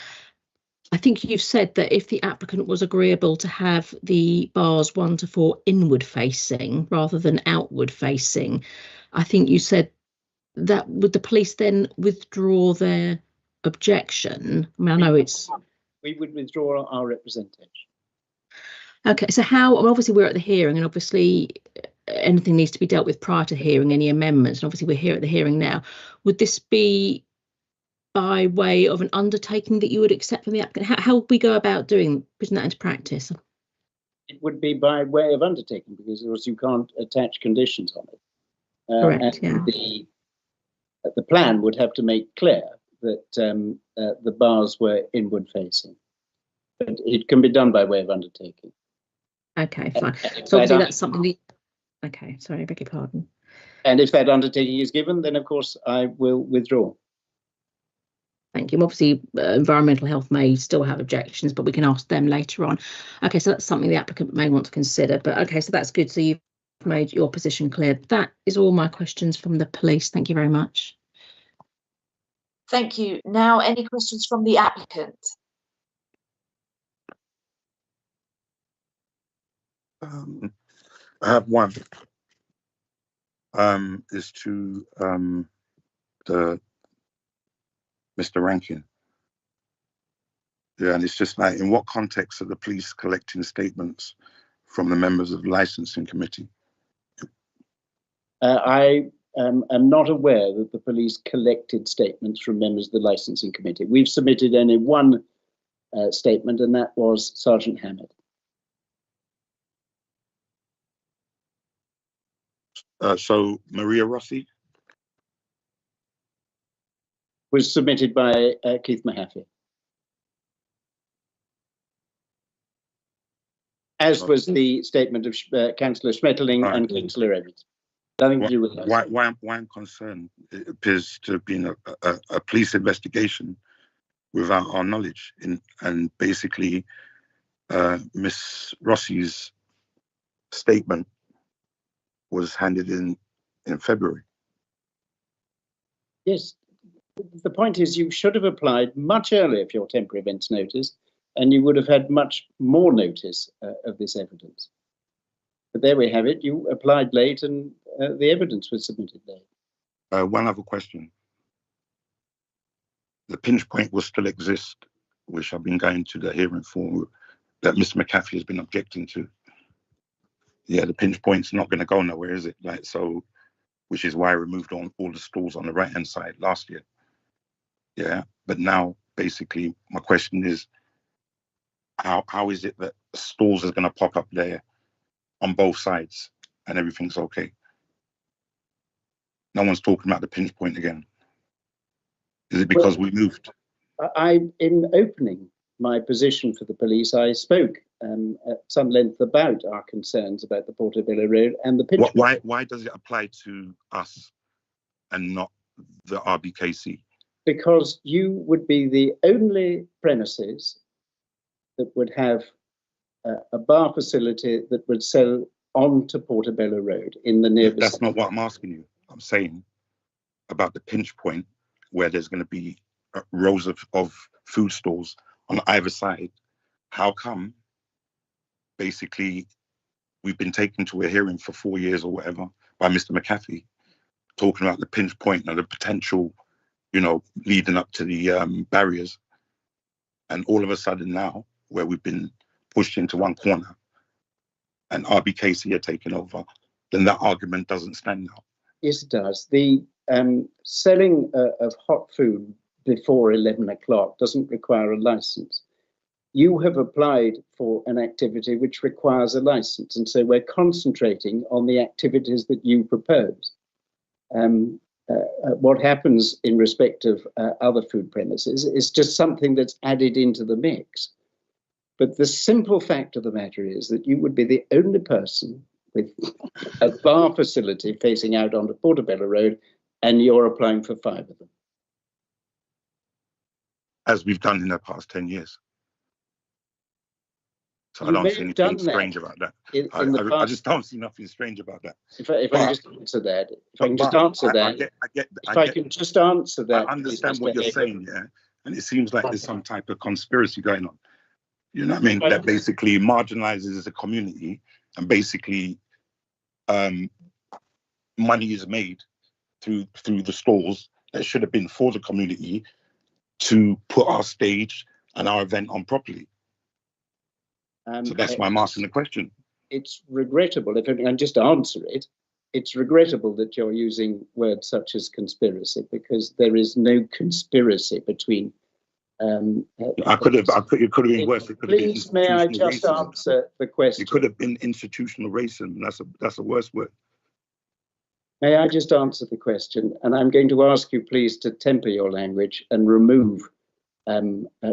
I think you've said that if the applicant was agreeable to have the bars 1 to 4 inward facing rather than outward facing, I think you said that would the police then withdraw their objection? I mean, I know it's... We would withdraw our representation. Okay, so how, obviously we're at the hearing, and obviously anything needs to be dealt with prior to hearing, any amendments, and obviously we're here at the hearing now. Would this be by way of an undertaking that you would accept from the applicant? How would we go about putting that into practice? It would be by way of undertaking, because of course you can't attach conditions on it. Correct, yeah. The plan would have to make clear that the bars were inward facing, but it can be done by way of undertaking. Okay, fine. So obviously that's something that... Okay, sorry, I beg your pardon. And if that undertaking is given, then of course I will withdraw. Thank you. Obviously, environmental health may still have objections, but we can ask them later on. Okay, so that's something the applicant may want to consider. But okay, so that's good. So you've made your position clear. That is all my questions from the police. Thank you very much. Thank you. Now, any questions from the applicant? I have one. Is to Mr. Rankin. Yeah, and it's just like, in what context are the police collecting statements from the members of the licensing committee? I am not aware that the police collected statements from members of the licensing committee. We've submitted only one statement, and that was Sergeant Hammett. So Maria Rossi? Was submitted by Keith Mahaffey. As was the statement of Councillor Schmetterling and Councillor Evans. Nothing to do with us. Why I'm concerned, it appears to have been a police investigation without our knowledge. And basically, Miss Rossi's statement was handed in February. Yes, the point is you should have applied much earlier for your temporary events notice, and you would have had much more notice of this evidence. But there we have it. You applied late and the evidence was submitted late. One other question. The pinch point will still exist, which I've been going to the hearing for, that Mr. McAfee has been objecting to. Yeah, the pinch point's not going to go nowhere, is it? Like, so, which is why I removed all the stalls on the right-hand side last year. Yeah, but now, basically, my question is, how is it that stalls is going to pop up there on both sides and everything's okay? No one's talking about the pinch point again. Is it because we moved? In opening my position for the police, I spoke at some length about our concerns about the Portobello Road and the pinch point. Why does it apply to us and not the RBKC? Because you would be the only premises that would have a bar facility that would sell onto Portobello Road in the near vicinity. That's not what I'm asking you. I'm saying about the pinch point where there's going to be rows of food stalls on either side. How come basically we've been taken to a hearing for 4 years or whatever by Mr. McAfee talking about the pinch point and the potential, you know, leading up to the barriers, and all of a sudden now where we've been pushed into one corner and RBKC are taking over, then that argument doesn't stand now. Yes, it does. The selling of hot food before 11 o'clock doesn't require a license. You have applied for an activity which requires a license, and so we're concentrating on the activities that you propose. What happens in respect of other food premises is just something that's added into the mix. But the simple fact of the matter is that you would be the only person with a bar facility facing out onto Portobello Road, and you're applying for 5 of them. As we've done in the past 10 years. So I don't see anything strange about that. I just don't see nothing strange about that. If I can just answer that. If I can just answer that. If I can just answer that. I understand what you're saying, yeah. And it seems like there's some type of conspiracy going on. You know what I mean? That basically marginalizes the community, and basically money is made through the stalls that should have been for the community to put our stage and our event on properly. So that's why I'm asking the question. It's regrettable, if I can just answer it, it's regrettable that you're using words such as conspiracy, because there is no conspiracy between it could have been worse. It could please, have been may I just racism. Answer the question? It could have been institutional racism. That's a worse word. May I just answer the question? And I'm going to ask you, please, to temper your language and remove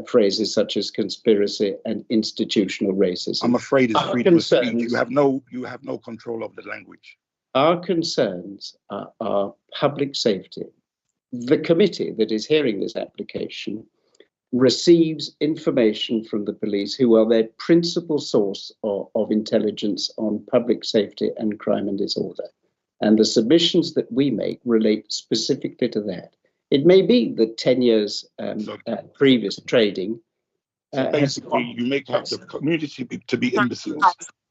phrases such as conspiracy and institutional racism. I'm afraid it's freedom of speech. You have no control of the language. Our concerns are public safety. The committee that is hearing this application receives information from the police, who are their principal source of intelligence on public safety and crime and disorder. And the submissions that we make relate specifically to that. It may be that 10 years previous trading. So basically, you make out the community to be imbeciles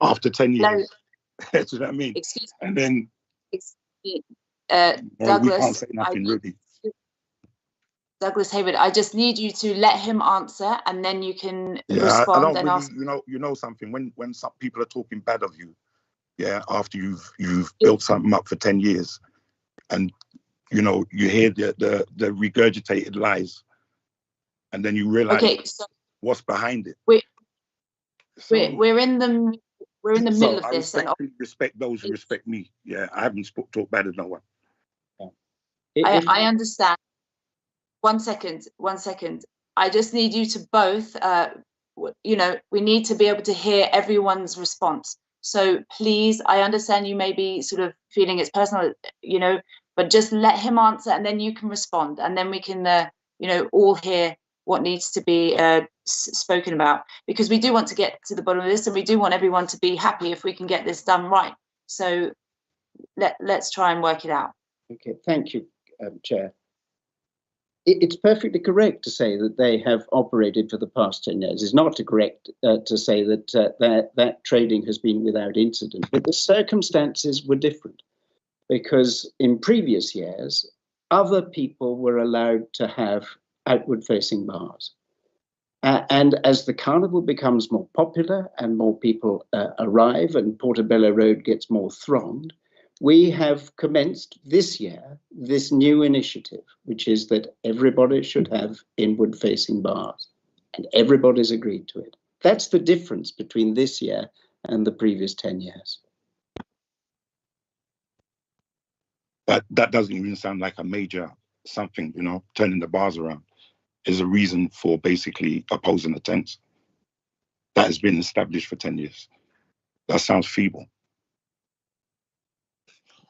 after 10 years. That's what I mean. Excuse me. And then Douglas, we can't say nothing really. Douglas Hayward, I just need you to let him answer, and then you can respond. I don't and really, ask. You know something. When some people are talking bad of you, yeah, after you've built something up for 10 years, and you know you hear the regurgitated lies, and then you realize what's behind it. We're in the middle of this, and respect those who respect me. Yeah, I haven't talked bad of no one. I understand. One second. I just need you to both, we need to be able to hear everyone's response. So please, I understand you may be sort of feeling it's personal, but just let him answer, and then you can respond, and then we can, all hear what needs to be spoken about, because we do want to get to the bottom of this, and we do want everyone to be happy if we can get this done right. So let's try and work it out. Okay, thank you, Chair. It's perfectly correct to say that they have operated for the past 10 years. It's not correct to say that that trading has been without incident. But the circumstances were different, because in previous years, other people were allowed to have outward-facing bars. And as the carnival becomes more popular and more people arrive and Portobello Road gets more thronged, we have commenced this year this new initiative, which is that everybody should have inward-facing bars, and everybody's agreed to it. That's the difference between this year and the previous 10 years. But that doesn't even sound like a major something, you know, turning the bars around is a reason for basically opposing the tents. That has been established for 10 years. That sounds feeble.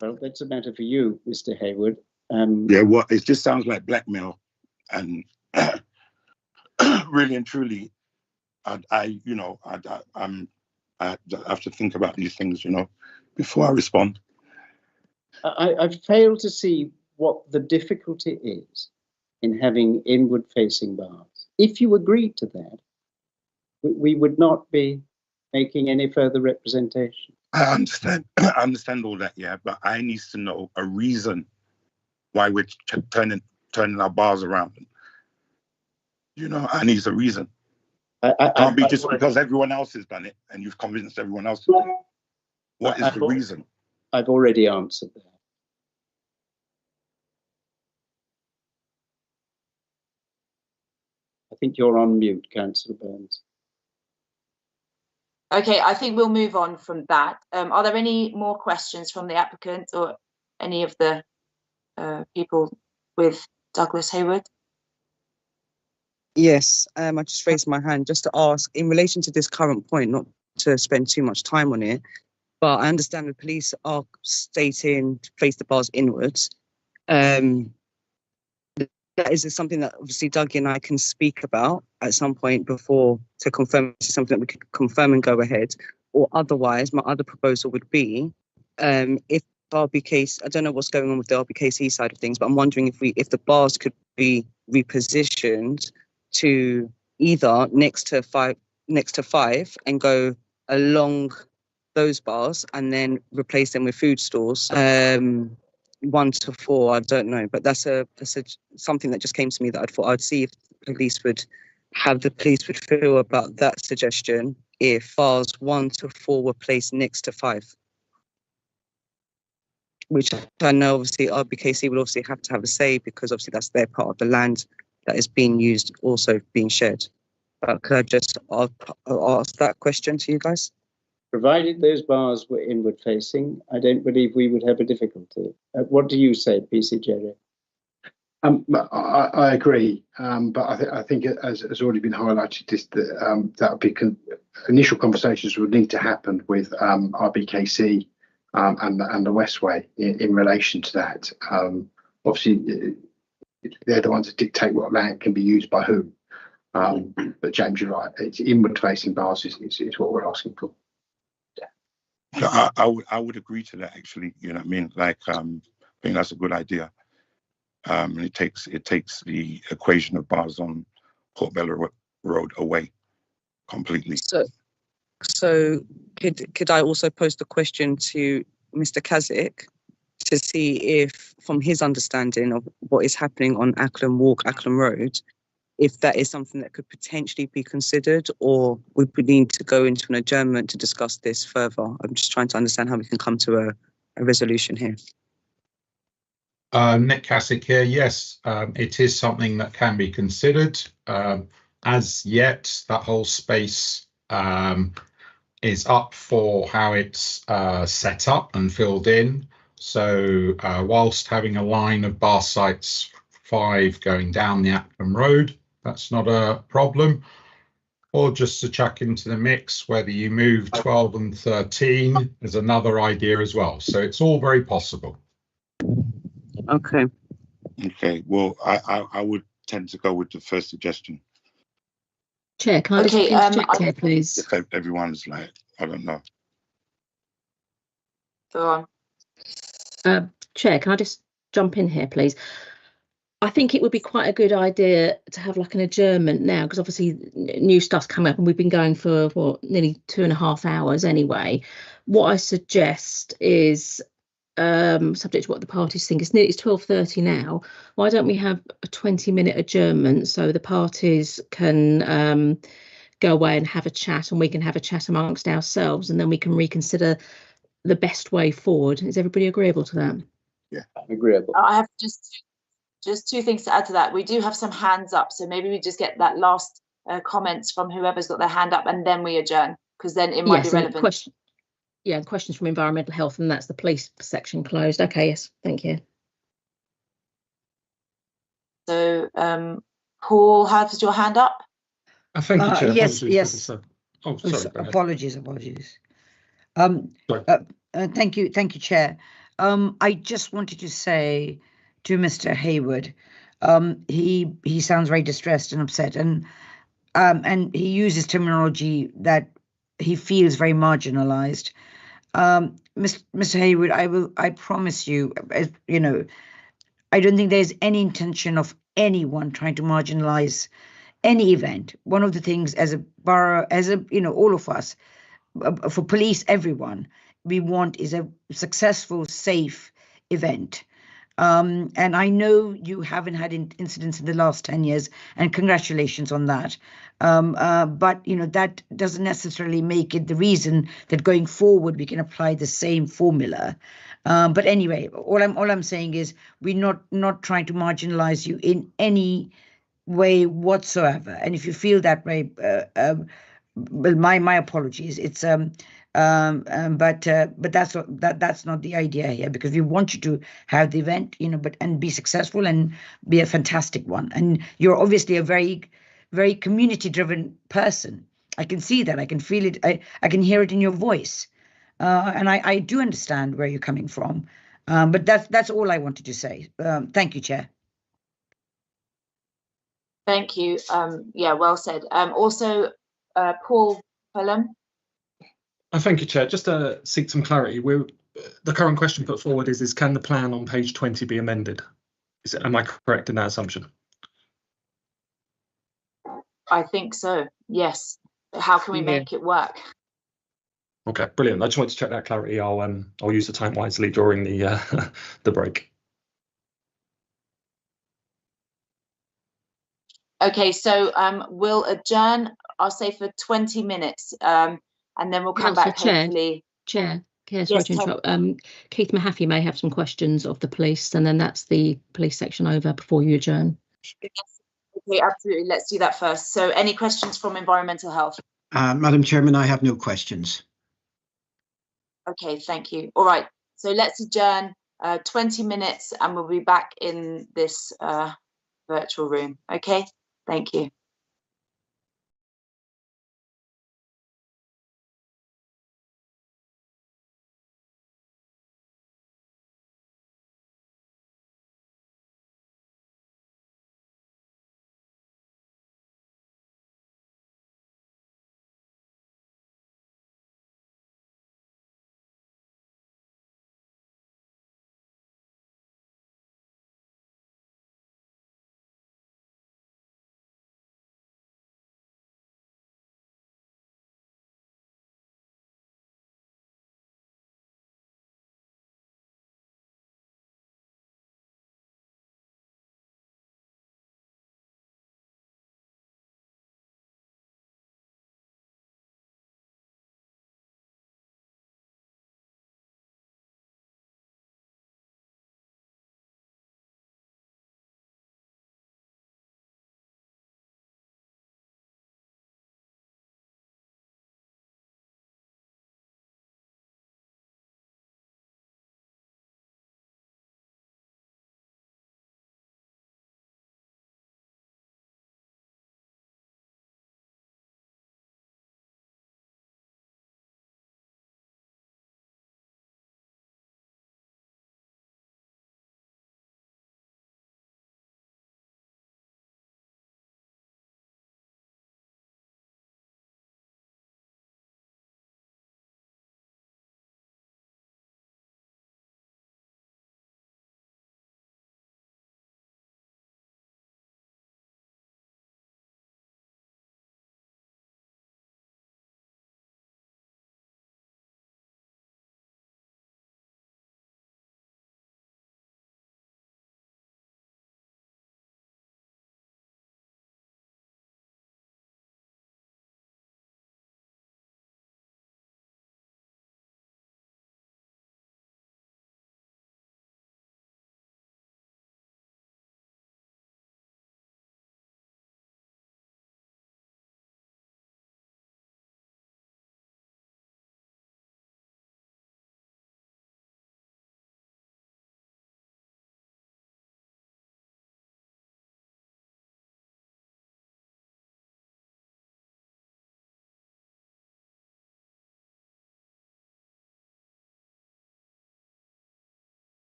Well, that's a matter for you, Mr. Hayward. Yeah, well, it just sounds like blackmail, and really and truly, I have to think about these things, you know, before I respond. I fail to see what the difficulty is in having inward-facing bars. If you agreed to that, we would not be making any further representation. I understand. I understand all that, yeah, but I need to know a reason why we're turning our bars around. You know, I need a reason. It can't be just because everyone else has done it and you've convinced everyone else to do it. What is the reason? I've already answered that. I think you're on mute, Councillor Burns. Okay, I think we'll move on from that. Are there any more questions from the applicant or any of the people with Douglas Hayward? Yes, I just raised my hand just to ask in relation to this current point, not to spend too much time on it, but I understand the police are stating face the bars inwards. That is something that obviously Dougie and I can speak about at some point before to confirm this is something that we could confirm and go ahead. Or otherwise, my other proposal would be if RBKC, I don't know what's going on with the RBKC side of things, but I'm wondering if the bars could be repositioned to either next to five and go along those bars and then replace them with food stores. 1 to 4, I don't know, but that's something that just came to me that I thought I'd see if the police would feel about that suggestion if bars 1 to 4 were placed next to 5. Which I know obviously RBKC will obviously have to have a say because obviously that's their part of the land that is being used, also being shared. But could I just ask that question to you guys? Provided those bars were inward facing, I don't believe we would have a difficulty. What do you say, PC Jerry? I agree, but I think as has already been highlighted, that would be initial conversations would need to happen with RBKC and the Westway in relation to that. Obviously, they're the ones that dictate what land can be used by whom. But James, you're right. It's inward-facing bars is what we're asking for. Yeah. I would agree to that, actually. You know what I mean? Like, I think that's a good idea. And it takes the equation of bars on Portobello Road away completely. So could I also pose the question to Mr. Kazik to see if, from his understanding of what is happening on Acklam Walk, Acklam Road, if that is something that could potentially be considered, or we would need to go into an adjournment to discuss this further? I'm just trying to understand how we can come to a resolution here. Nick Kassick here. Yes, it is something that can be considered. As yet, that whole space is up for how it's set up and filled in. So whilst having a line of bar sites 5 going down the Acklam Road, that's not a problem. Or just to chuck into the mix, whether you move 12 and 13 is another idea as well. So it's all very possible. Okay. Okay. Well, I would tend to go with the first suggestion. Chair, can I just interject here, please? If everyone's like, I don't know. Go on. Chair, can I just jump in here, please? I think it would be quite a good idea to have like an adjournment now, because obviously new stuff's come up and we've been going for nearly 2.5 hours anyway. What I suggest is, subject to what the parties think, it's 12:30 now. Why don't we have a 20-minute adjournment so the parties can go away and have a chat, and we can have a chat amongst ourselves, and then we can reconsider the best way forward. Is everybody agreeable to that? Yeah, agreeable. I have just two things to add to that. We do have some hands up, so maybe we just get that last comments from whoever's got their hand up, and then we adjourn, because then it might be relevant. Questions from environmental health, and that's the police section closed. Okay, yes, thank you. So, Paul, has your hand up? Thank you, Chair. Yes. Oh, sorry. Apologies. Thank you, Chair. I just wanted to say to Mr. Hayward, he sounds very distressed and upset, and he uses terminology that he feels very marginalised. Mr. Hayward, I promise you, I don't think there's any intention of anyone trying to marginalise any event. One of the things as a borough, all of us, for police, everyone, we want is a successful, safe event. And I know you haven't had incidents in the last 10 years, and congratulations on that. But that doesn't necessarily make it the reason that going forward we can apply the same formula. But anyway, all I'm saying is we're not trying to marginalise you in any way whatsoever. And if you feel that way, well, my apologies. It's but that's not the idea here, because we want you to have the event, and be successful and be a fantastic one. And you're obviously a very, very community-driven person. I can see that. I can feel it. I can hear it in your voice, and I do understand where you're coming from. But that's all I wanted to say. Thank you, Chair. Thank you. Yeah, well said. Also, Paul Pelham. Thank you, Chair. Just to seek some clarity, the current question put forward is can the plan on page 20 be amended? Am I correct in that assumption? I think so, yes. How can we make it work? Okay, brilliant. I just wanted to check that clarity. I'll use the time wisely during the the break. Okay, so we'll adjourn, I'll say, for 20 minutes, and then we'll come back, hopefully. Chair, sorry to interrupt. Keith Mahaffey may have some questions of the police, and then that's the police section over before you adjourn. Okay, absolutely. Let's do that first. So any questions from environmental health? Madam Chairman, I have no questions. Okay, thank you. All right, so let's adjourn 20 minutes, and we'll be back in this virtual room. Okay, thank you.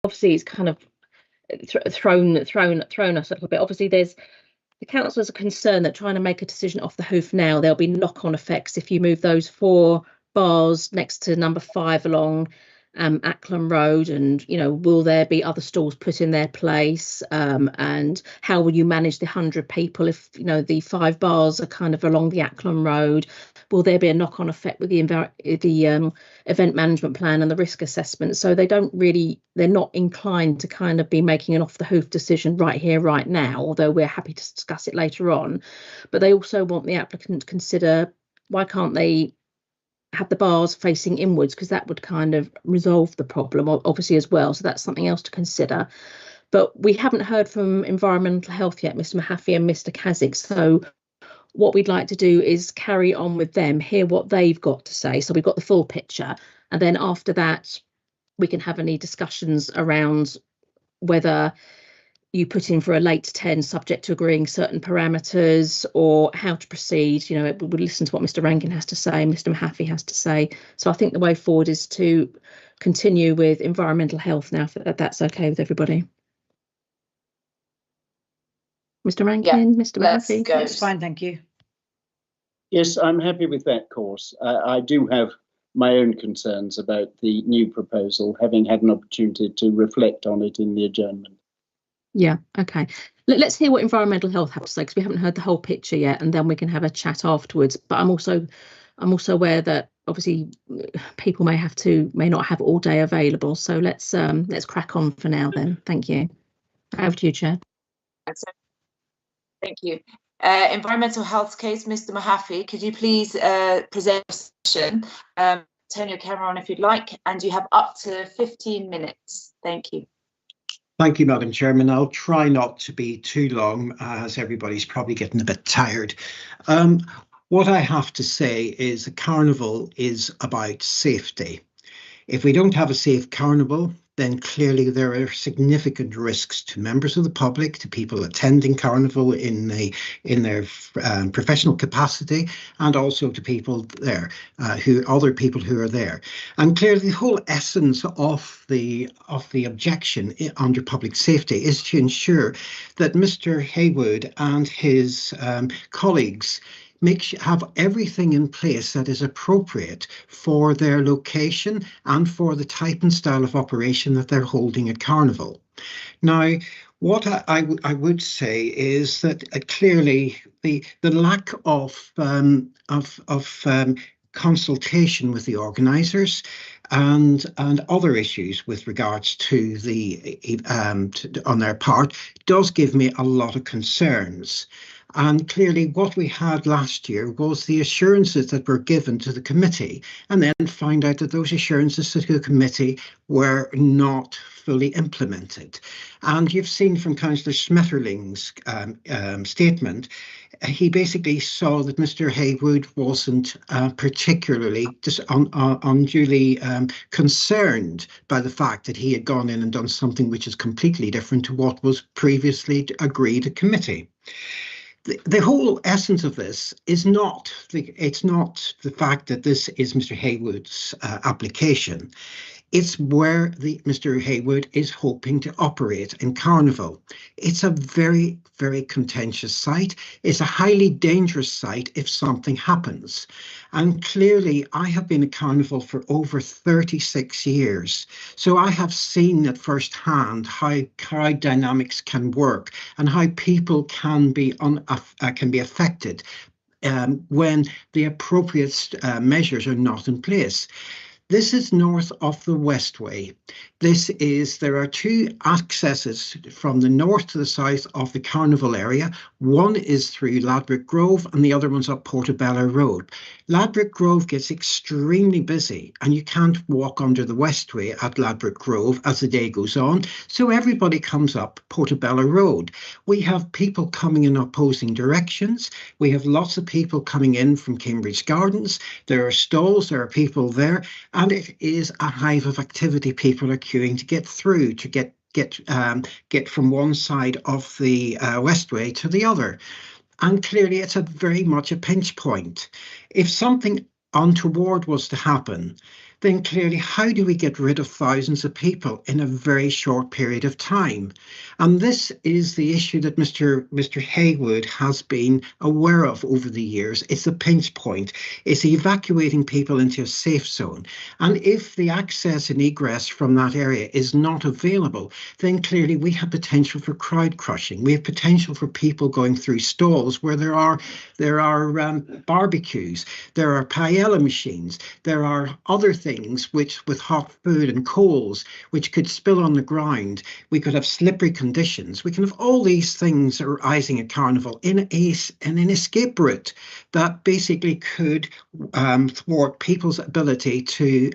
obviously it's kind of thrown us a little bit. Obviously, there's the councillors are concerned that trying to make a decision off the hoof now, there'll be knock-on effects if you move those 4 bars next to number 5 along Acklam Road, and will there be other stalls put in their place, and how will you manage the 100 people if the 5 bars are kind of along the Acklam Road? Will there be a knock-on effect with the event management plan and the risk assessment? So they're not inclined to kind of be making an off the hoof decision right here, right now, although we're happy to discuss it later on. But they also want the applicant to consider, why can't they have the bars facing inwards, because that would kind of resolve the problem obviously as well. So that's something else to consider. But we haven't heard from Environmental Health yet, Mr. Mahaffey and Mr. Kazik. So what we'd like to do is carry on with them, hear what they've got to say. So we've got the full picture, and then after that we can have any discussions around whether you put in for a late 10 subject to agreeing certain parameters, or how to proceed. We'll listen to what Mr. Rankin has to say, Mr. Mahaffey has to say. So I think the way forward is to continue with Environmental Health now, if that's okay with everybody. Mr. Rankin, Mr. Mahaffey? That's fine, thank you. Yes, I'm happy with that course. I do have my own concerns about the new proposal, having had an opportunity to reflect on it in the adjournment. Yeah, okay. Let's hear what Environmental Health have to say, because we haven't heard the whole picture yet, and then we can have a chat afterwards. But I'm also aware that obviously people may not have all day available. So let's crack on for now then. Thank you. Over to you, Chair. Thank you. Environmental Health case, Mr. Mahaffey, could you please present your session? Turn your camera on if you'd like, and you have up to 15 minutes. Thank you. Thank you, Madam Chairman. I'll try not to be too long, as everybody's probably getting a bit tired. What I have to say is a carnival is about safety. If we don't have a safe carnival, then clearly there are significant risks to members of the public, to people attending carnival in their professional capacity, and also to people there, other people who are there. And clearly the whole essence of the objection under public safety is to ensure that Mr. Haywood and his colleagues have everything in place that is appropriate for their location and for the type and style of operation that they're holding at Carnival. Now, what I would say is that clearly the lack of consultation with the organisers and other issues with regards to on their part does give me a lot of concerns. And clearly what we had last year was the assurances that were given to the committee, and then find out that those assurances to the committee were not fully implemented. And you've seen from Councillor Smetterling's statement, he basically saw that Mr. Haywood wasn't particularly unduly concerned by the fact that he had gone in and done something which is completely different to what was previously agreed at committee. The whole essence of this is not the fact that this is Mr. Haywood's application. It's where Mr. Haywood is hoping to operate in Carnival. It's a very, very contentious site. It's a highly dangerous site if something happens. And clearly, I have been at Carnival for over 36 years. So I have seen at first hand how crowd dynamics can work and how people can be affected when the appropriate measures are not in place. This is north of the Westway. There are 2 accesses from the north to the south of the Carnival area. One is through Ladbroke Grove and the other one's up Portobello Road. Ladbroke Grove gets extremely busy and you can't walk under the Westway at Ladbroke Grove as the day goes on. So everybody comes up Portobello Road. We have people coming in opposing directions. We have lots of people coming in from Cambridge Gardens. There are stalls, there are people there. And it is a hive of activity. People are queuing to get through, to get from one side of the Westway to the other. And clearly it's very much a pinch point. If something untoward was to happen, then clearly how do we get rid of thousands of people in a very short period of time? And this is the issue that Mr. Haywood has been aware of over the years. It's a pinch point. It's evacuating people into a safe zone. And if the access and egress from that area is not available, then clearly we have potential for crowd crushing. We have potential for people going through stalls where there are barbecues, there are paella machines, there are other things which, with hot food and coals, which could spill on the ground. We could have slippery conditions. We can have all these things arising at Carnival in an escape route that basically could thwart people's ability to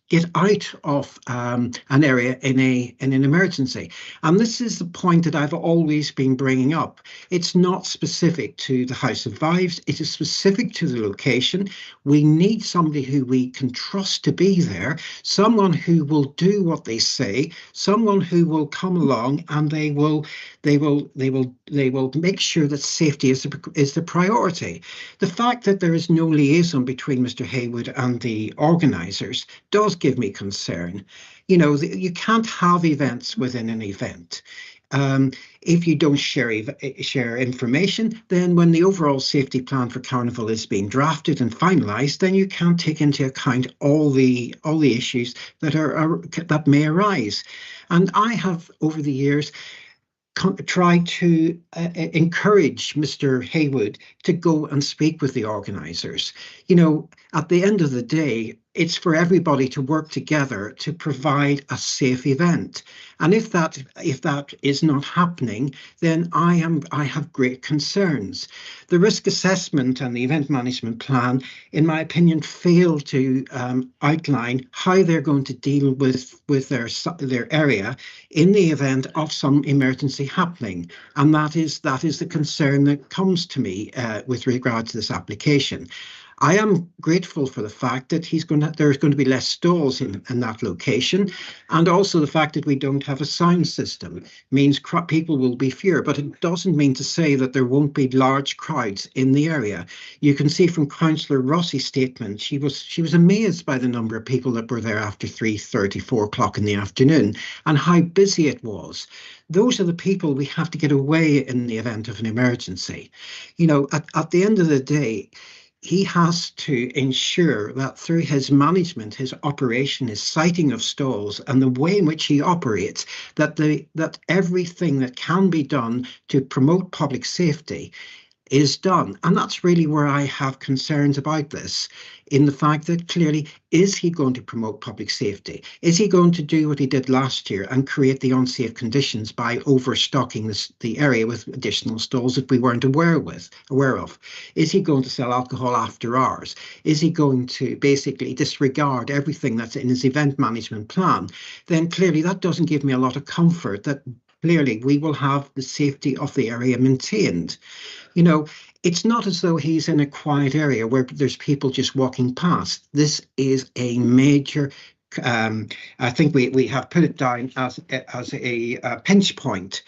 get out of an area in an emergency. And this is the point that I've always been bringing up. It's not specific to the House of Vives. It is specific to the location. We need somebody who we can trust to be there, someone who will do what they say, someone who will come along and they will make sure that safety is the priority. The fact that there is no liaison between Mr. Haywood and the organisers does give me concern. You know, you can't have events within an event. If you don't share information, then when the overall safety plan for Carnival is being drafted and finalised, then you can't take into account all the issues that may arise. And I have, over the years, tried to encourage Mr. Haywood to go and speak with the organisers. You know, at the end of the day, it's for everybody to work together to provide a safe event. And if that is not happening, then I have great concerns. The risk assessment and the event management plan, in my opinion, fail to outline how they're going to deal with their area in the event of some emergency happening. And that is the concern that comes to me with regard to this application. I am grateful for the fact that there's going to be less stalls in that location, and also the fact that we don't have a sound system means people will be fewer, but it doesn't mean to say that there won't be large crowds in the area. You can see from Councillor Rossi's statement, she was amazed by the number of people that were there after 3:30, 4 o'clock in the afternoon, and how busy it was. Those are the people we have to get away in the event of an emergency. You know, at the end of the day, he has to ensure that through his management, his operation, his siting of stalls, and the way in which he operates, that everything that can be done to promote public safety is done. And that's really where I have concerns about this, in the fact that clearly, is he going to promote public safety? Is he going to do what he did last year and create the unsafe conditions by overstocking the area with additional stalls that we weren't aware of? Is he going to sell alcohol after hours? Is he going to basically disregard everything that's in his event management plan? Then clearly that doesn't give me a lot of comfort that clearly we will have the safety of the area maintained. You know, it's not as though he's in a quiet area where there's people just walking past. This is a major, I think we have put it down as a pinch point.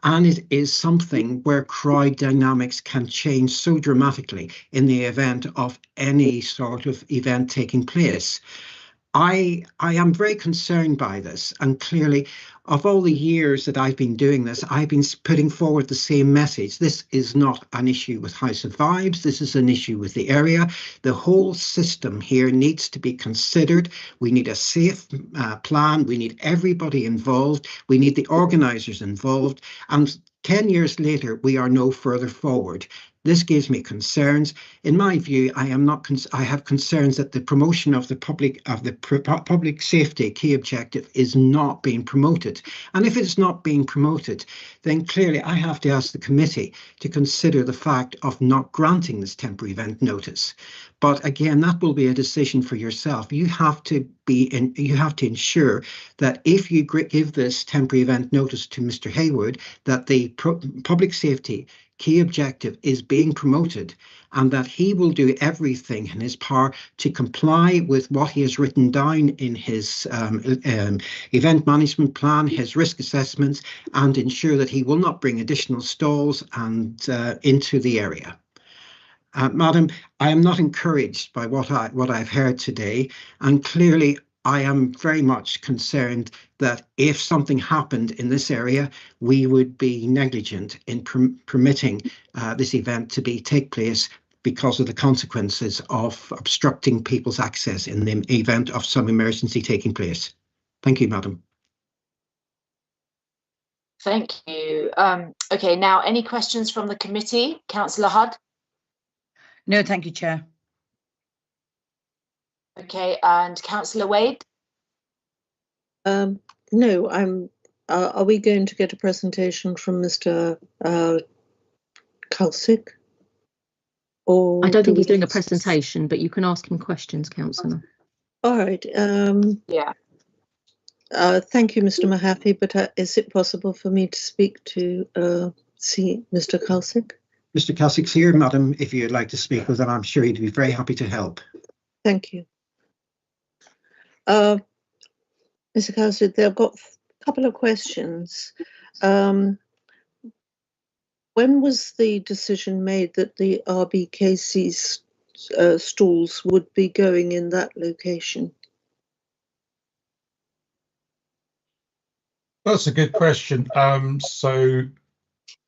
And it is something where crowd dynamics can change so dramatically in the event of any sort of event taking place. I am very concerned by this, and clearly, of all the years that I've been doing this, I've been putting forward the same message. This is not an issue with House of Vives. This is an issue with the area. The whole system here needs to be considered. We need a safe plan. We need everybody involved. We need the organisers involved. And 10 years later, we are no further forward. This gives me concerns. In my view, I have concerns that the promotion of the public safety key objective is not being promoted. And if it's not being promoted, then clearly I have to ask the committee to consider the fact of not granting this temporary event notice. But again, that will be a decision for yourself. You have to ensure that if you give this temporary event notice to Mr. Haywood, that the public safety key objective is being promoted, and that he will do everything in his power to comply with what he has written down in his event management plan, his risk assessments, and ensure that he will not bring additional stalls and into the area. Madam, I am not encouraged by what I've heard today, and clearly I am very much concerned that if something happened in this area, we would be negligent in permitting this event to take place because of the consequences of obstructing people's access in the event of some emergency taking place. Thank you, Madam. Thank you. Okay, now any questions from the committee? Councillor Hudd? No, thank you, Chair. Okay, and Councillor Wade? No, are we going to get a presentation from Mr. Kalsick? Or I don't think he's doing a presentation, but you can ask him questions, Councillor. All right. Yeah. Thank you, Mr. Mahaffey, but is it possible for me to speak to see Mr. Kalsick? Mr. Kalsick's here, Madam. If you'd like to speak with him, I'm sure he'd be very happy to help. Thank you. Mr. Kalsick, they've got a couple of questions. When was the decision made that the RBKC stalls would be going in that location? That's a good question. So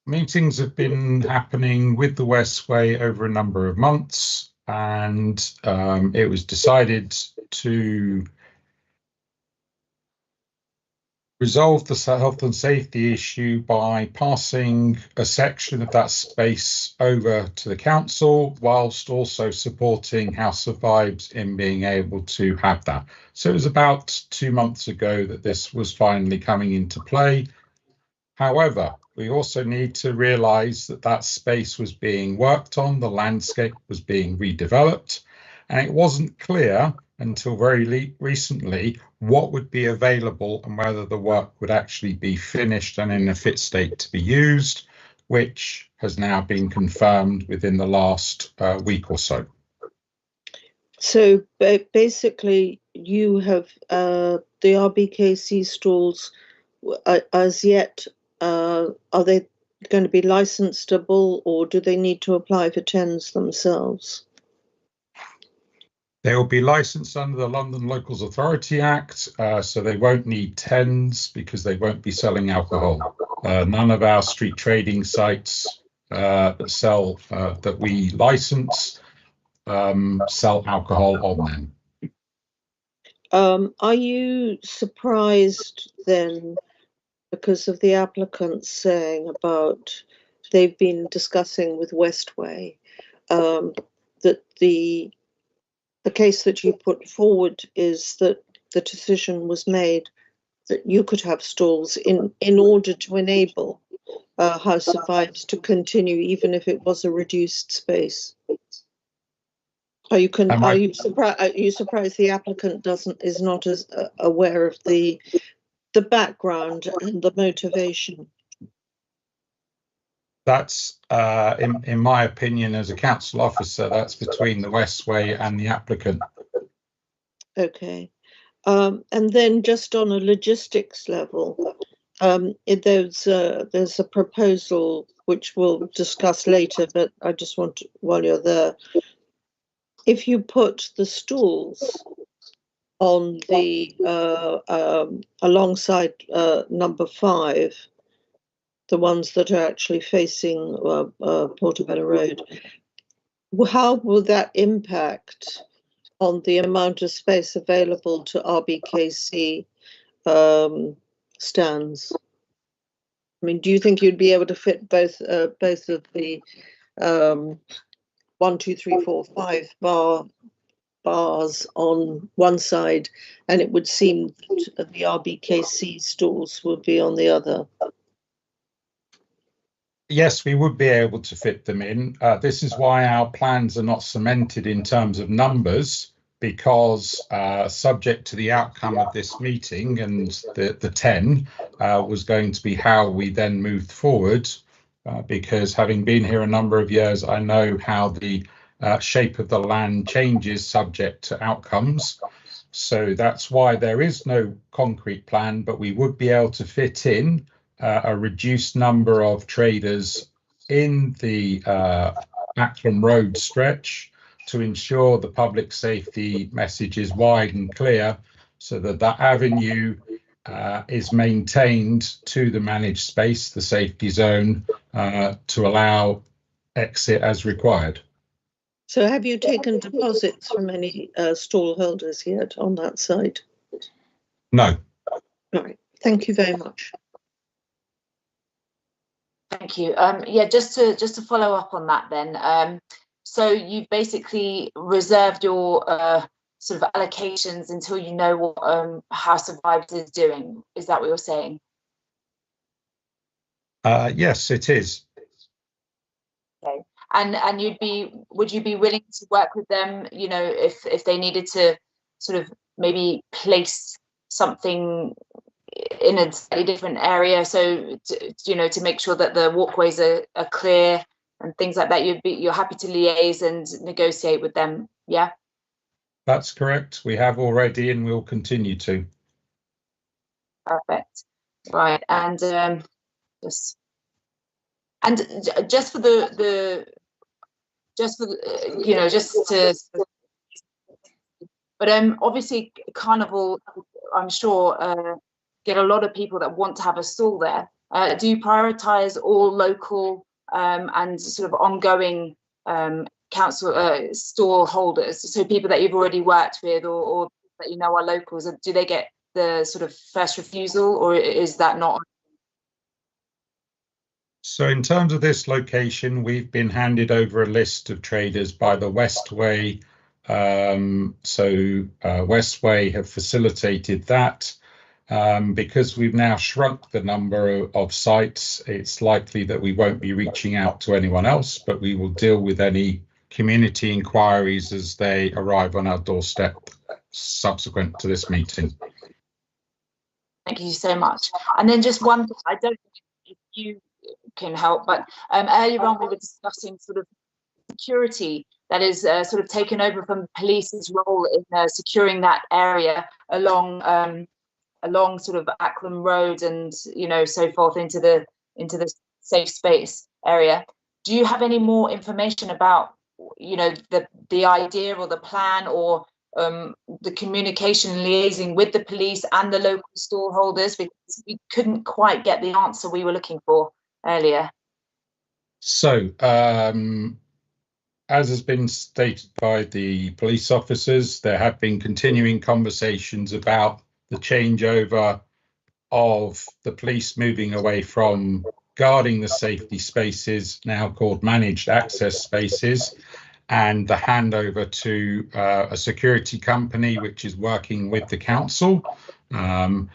meetings have been happening with the Westway over a number of months, and it was decided to resolve the health and safety issue by passing a section of that space over to the council, whilst also supporting House of Vibes in being able to have that. So it was about 2 months ago that this was finally coming into play. However, we also need to realise that that space was being worked on, the landscape was being redeveloped, and it wasn't clear until very recently what would be available and whether the work would actually be finished and in a fit state to be used, which has now been confirmed within the last week or so. So basically you have the RBKC stalls as yet, are they going to be licensable, or do they need to apply for TENS themselves? They will be licensed under the London Locals Authority Act, so they won't need TENS because they won't be selling alcohol. None of our street trading sites that we license sell alcohol on them. Are you surprised then, because of the applicants saying about they've been discussing with Westway, that the case that you put forward is that the decision was made that you could have stalls in order to enable House of Vibes to continue, even if it was a reduced space? Are you surprised the applicant is not as aware of the background and the motivation? That's, in my opinion, as a council officer, that's between the Westway and the applicant. Okay. And then just on a logistics level, there's a proposal which we'll discuss later, but I just want to, while you're there, if you put the stalls on the alongside number 5, the ones that are actually facing Portobello Road, how will that impact on the amount of space available to RBKC stands? I mean, do you think you'd be able to fit both of the 1, 2, 3, 4, 5 bars on one side, and it would seem that the RBKC stalls would be on the other? Yes, we would be able to fit them in. This is why our plans are not cemented in terms of numbers, because subject to the outcome of this meeting and the 10 was going to be how we then moved forward, because having been here a number of years, I know how the shape of the land changes subject to outcomes. So that's why there is no concrete plan, but we would be able to fit in a reduced number of traders in the Acklam Road stretch to ensure the public safety message is wide and clear, so that that avenue is maintained to the managed space, the safety zone, to allow exit as required. So have you taken deposits from any stall holders yet on that site? No. Right, thank you very much. Thank you. Yeah, just to follow up on that then. So you basically reserved your sort of allocations until you know what House of Vibes is doing. Is that what you're saying? Yes, it is. Okay. And would you be willing to work with them, you know, if they needed to sort of maybe place something in a slightly different area, so you know, to make sure that the walkways are clear and things like that? You're happy to liaise and negotiate with them, yeah? That's correct. We have already, and we'll continue to. Perfect. Right, and just for you know, just to, but obviously Carnival, I'm sure, get a lot of people that want to have a stall there. Do you prioritize all local and sort of ongoing council stall holders, so people that you've already worked with or that you know are locals? Do they get the sort of first refusal, or is that not? So in terms of this location, we've been handed over a list of traders by the Westway. Westway have facilitated that. Because we've now shrunk the number of sites, it's likely that we won't be reaching out to anyone else, but we will deal with any community inquiries as they arrive on our doorstep subsequent to this meeting. Thank you so much. And then just one thing, I don't know if you can help, but earlier on we were discussing sort of security that is sort of taken over from the police's role in securing that area along sort of Acklam Road and, you know, so forth into the safe space area. Do you have any more information about, you know, the idea or the plan or the communication liaising with the police and the local stall holders? Because we couldn't quite get the answer we were looking for earlier. So, as has been stated by the police officers, there have been continuing conversations about the changeover of the police moving away from guarding the safety spaces, now called managed access spaces, and the handover to a security company which is working with the council. And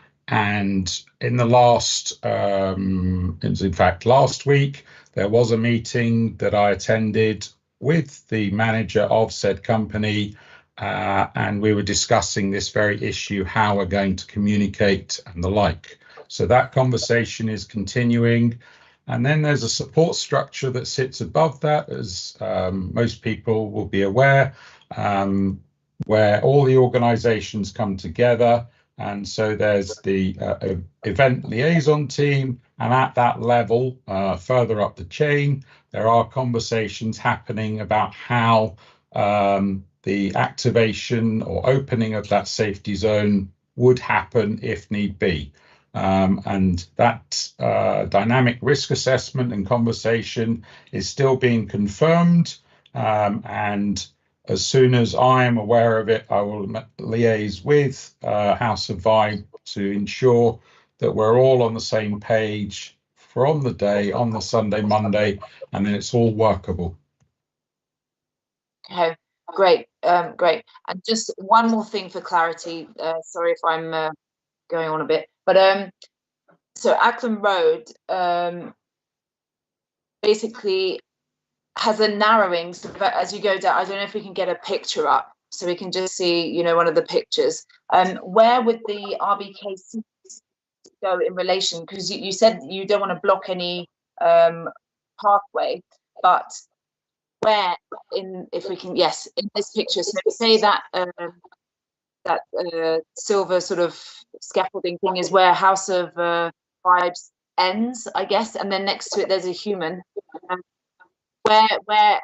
in the last, in fact, last week, there was a meeting that I attended with the manager of said company, and we were discussing this very issue, how we're going to communicate and the like. So that conversation is continuing. And then there's a support structure that sits above that, as most people will be aware, where all the organisations come together. And so there's the event liaison team, and at that level, further up the chain, there are conversations happening about how the activation or opening of that safety zone would happen if need be. And that dynamic risk assessment and conversation is still being confirmed. And as soon as I am aware of it, I will liaise with House of Vibe to ensure that we're all on the same page from the day, on the Sunday, Monday, and then it's all workable. Okay, great, great. And just one more thing for clarity. Sorry if I'm going on a bit, but so Acklam Road basically has a narrowing, so as you go down. I don't know if we can get a picture up so we can just see, you know, one of the pictures. Where would the RBKC go in relation? Because you said you don't want to block any pathway, but where in, if we can, yes, in this picture. So say that silver sort of scaffolding thing is where House of Vibes ends, I guess, and then next to it there's a human. Where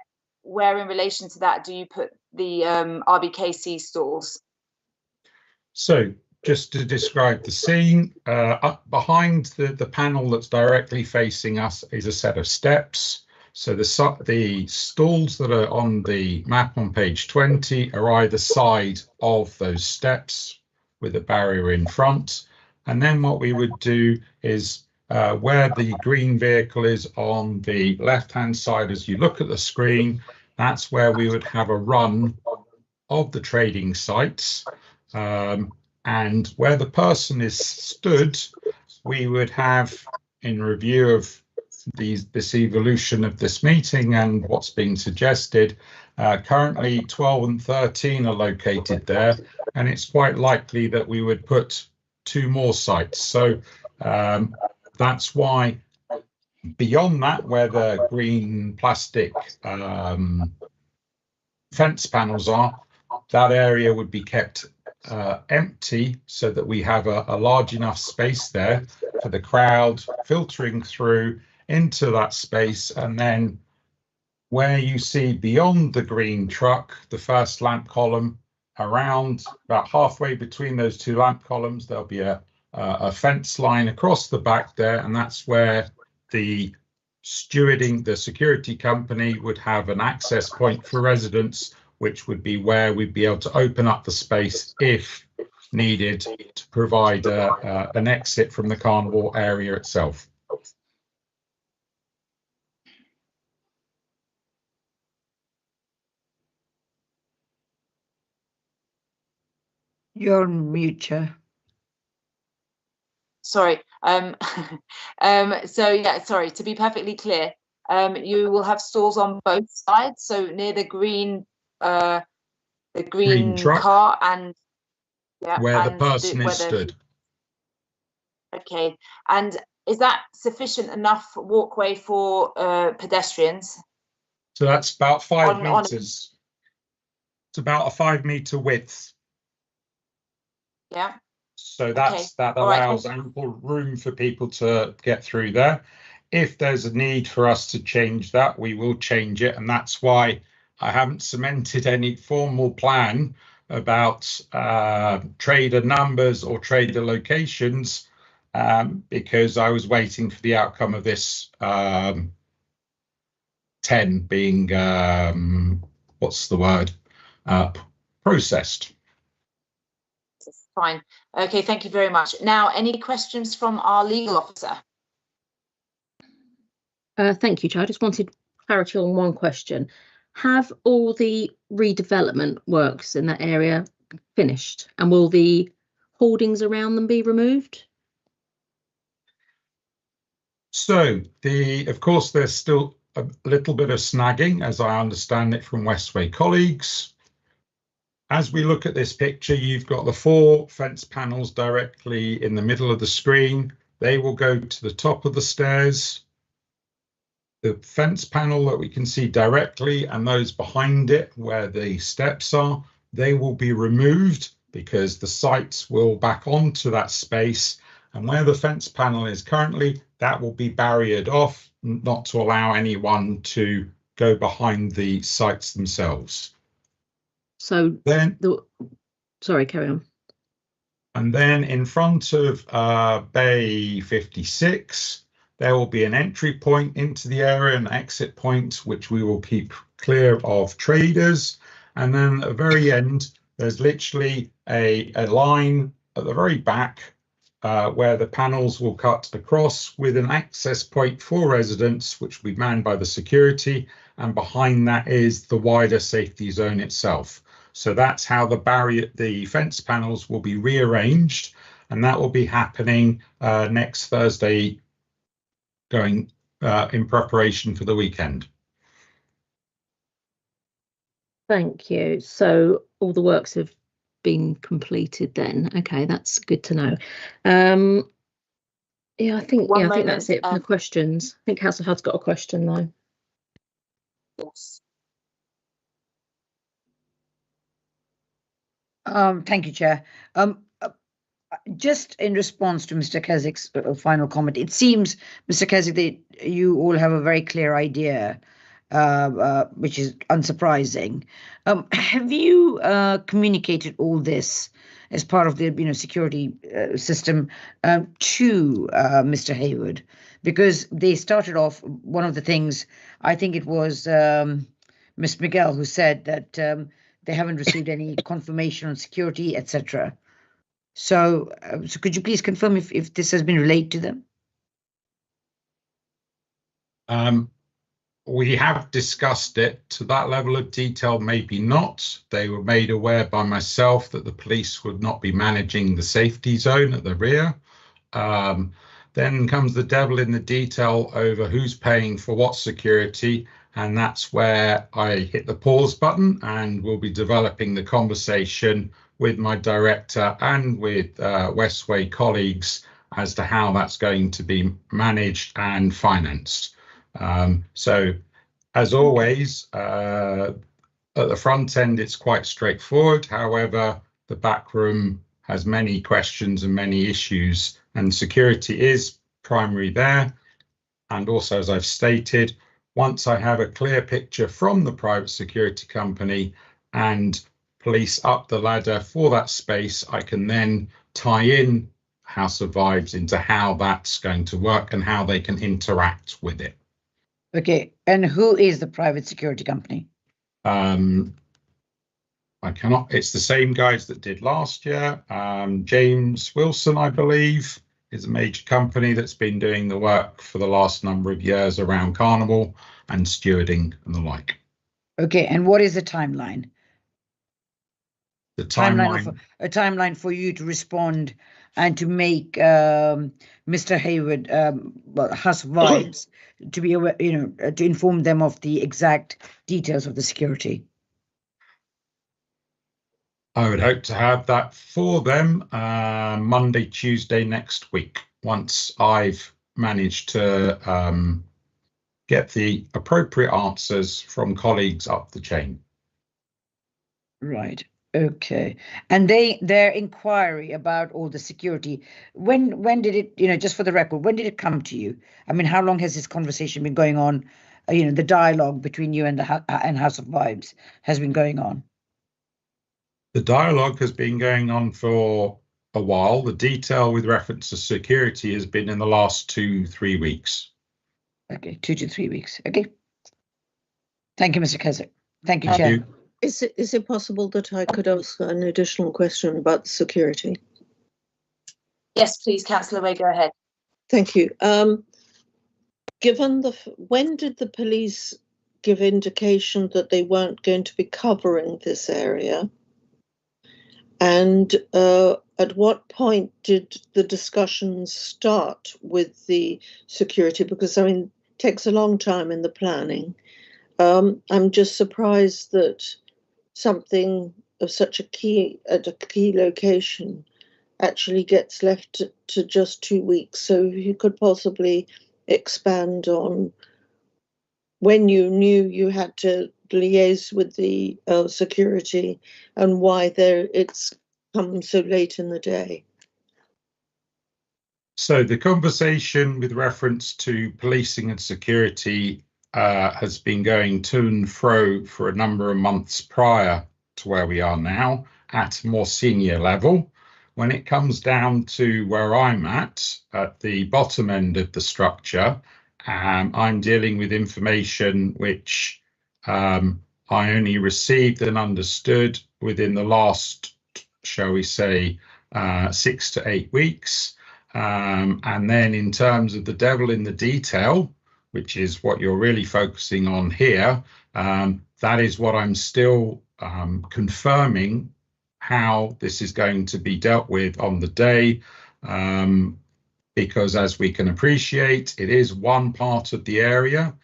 where in relation to that do you put the RBKC stalls? So just to describe the scene, up behind the panel that's directly facing us is a set of steps. So the stalls that are on the map on page 20 are either side of those steps with a barrier in front. And then what we would do is where the green vehicle is on the left-hand side as you look at the screen, that's where we would have a run of the trading sites. And where the person is stood, we would have, in review of this evolution of this meeting and what's being suggested, currently 12 and 13 are located there, and it's quite likely that we would put 2 more sites. So that's why beyond that, where the green plastic fence panels are, that area would be kept empty so that we have a large enough space there for the crowd filtering through into that space. And then where you see beyond the green truck, the first lamp column, around about halfway between those 2 lamp columns, there'll be a fence line across the back there, and that's where the security company would have an access point for residents, which would be where we'd be able to open up the space if needed to provide an exit from the carnival area itself. You're on mute, Chair. Sorry. So yeah, sorry, to be perfectly clear, you will have stalls on both sides, so near the green truck, car and where the person is stood. Okay, and is that sufficient enough walkway for pedestrians? So that's about 5 meters. It's about a 5 meter width. Yeah. So that allows ample room for people to get through there. If there's a need for us to change that, we will change it, and that's why I haven't cemented any formal plan about trader numbers or trader locations, because I was waiting for the outcome of this 10 being processed. Fine. Okay, thank you very much. Now, any questions from our legal officer? Thank you, Chair. I just wanted clarity on one question. Have all the redevelopment works in that area finished, and will the hoardings around them be removed? So, of course, there's still a little bit of snagging, as I understand it from Westway colleagues. As we look at this picture, you've got the 4 fence panels directly in the middle of the screen. They will go to the top of the stairs. The fence panel that we can see directly and those behind it where the steps are, they will be removed because the sites will back onto that space. And where the fence panel is currently, that will be barriered off, not to allow anyone to go behind the sites themselves. So then, sorry, carry on. And then in front of Bay 56, there will be an entry point into the area, an exit point, which we will keep clear of traders. And then at the very end, there's literally a line at the very back where the panels will cut across with an access point for residents, which will be manned by the security. And behind that is the wider safety zone itself. So that's how the fence panels will be rearranged, and that will be happening next Thursday, going in preparation for the weekend. Thank you. So all the works have been completed then. Okay, that's good to know. Yeah, I think that's it for the questions. I think Councillor Hudd's got a question though. Yes. Thank you, Chair. Just in response to Mr. Kesik's final comment, it seems, Mr. Kesik, that you all have a very clear idea which is unsurprising. Have you communicated all this as part of the security system to Mr. Hayward? Because they started off, one of the things, I think it was Ms. Miguel who said that they haven't received any confirmation on security, etc. So could you please confirm if this has been relayed to them? We have discussed it to that level of detail, maybe not. They were made aware by myself that the police would not be managing the safety zone at the rear. Then comes the devil in the detail over who's paying for what security, and that's where I hit the pause button, and we'll be developing the conversation with my director and with Westway colleagues as to how that's going to be managed and financed. So, as always, at the front end, it's quite straightforward. However, the back room has many questions and many issues, and security is primary there. And also, as I've stated, once I have a clear picture from the private security company and police up the ladder for that space, I can then tie in House of Vibes into how that's going to work and how they can interact with it. Okay, and who is the private security company? I cannot, it's the same guys that did last year. James Wilson, I believe, is a major company that's been doing the work for the last number of years around Carnival and stewarding and the like. Okay, and what is the timeline? The timeline, a timeline for you to respond and to make Mr. Hayward, House of Vibes, to be aware, to inform them of the exact details of the security. I would hope to have that for them Monday, Tuesday next week, once I've managed to get the appropriate answers from colleagues up the chain. Right. Okay. And their inquiry about all the security, when did it, just for the record, when did it come to you? I mean, how long has this conversation been going on? The dialogue between you and and House of Vibes has been going on. The dialogue has been going on for a while. The detail with reference to security has been in the last 2-3 weeks. Okay, 2 to 3 weeks. Okay. Thank you, Mr. Keswick. Thank you, Thank Chair. you. Is it possible that I could ask an additional question about security? Yes, please, Councillor Way, go ahead. Thank you. When did the police give indication that they weren't going to be covering this area? And at what point did the discussions start with the security? Because, it takes a long time in the planning. I'm just surprised that something of such a key location actually gets left to just 2 weeks. So if you could possibly expand on when you knew you had to liaise with the security and why it's come so late in the day. So the conversation with reference to policing and security has been going to and fro for a number of months prior to where we are now at a more senior level. When it comes down to where I'm at the bottom end of the structure, I'm dealing with information which I only received and understood within the last, shall we say, 6 to 8 weeks. And then in terms of the devil in the detail, which is what you're really focusing on here, that is what I'm still confirming how this is going to be dealt with on the day, because as we can appreciate, it is one part of the area.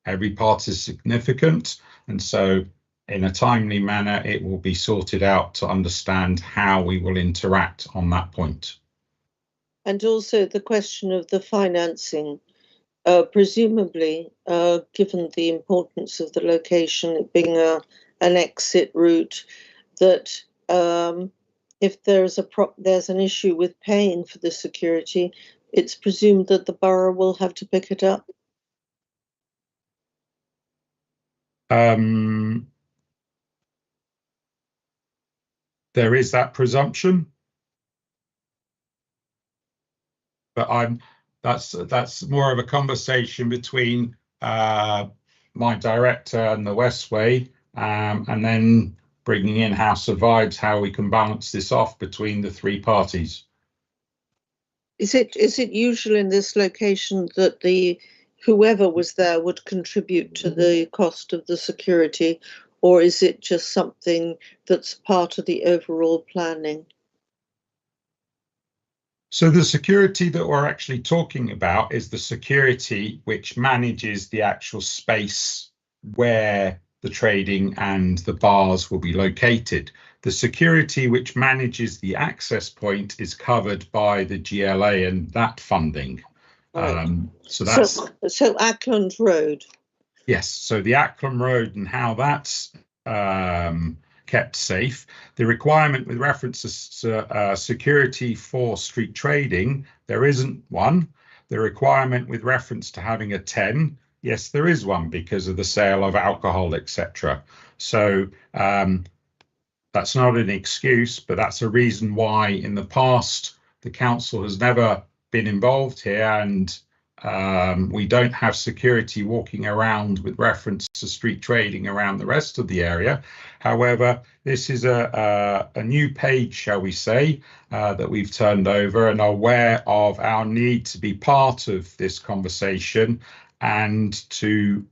Every part is significant, and so in a timely manner, it will be sorted out to understand how we will interact on that point. And also the question of the financing. Presumably, given the importance of the location, it being an exit route, that if there's an issue with paying for the security, it's presumed that the borough will have to pick it up. There is that presumption, but that's more of a conversation between my director and the Westway, and then bringing in House of Vibes, how we can balance this off between the three parties. Is it usual in this location that whoever was there would contribute to the cost of the security, or is it just something that's part of the overall planning? So the security that we're actually talking about is the security which manages the actual space where the trading and the bars will be located. The security which manages the access point is covered by the GLA and that funding. Right. So that's so Ackland Road. Yes, so the Ackland Road and how that's kept safe. The requirement with reference to security for street trading, there isn't one. The requirement with reference to having a 10, yes, there is one because of the sale of alcohol, etc. So that's not an excuse, but that's a reason why in the past the council has never been involved here, and we don't have security walking around with reference to street trading around the rest of the area. However, this is a new page, shall we say, that we've turned over and are aware of our need to be part of this conversation and to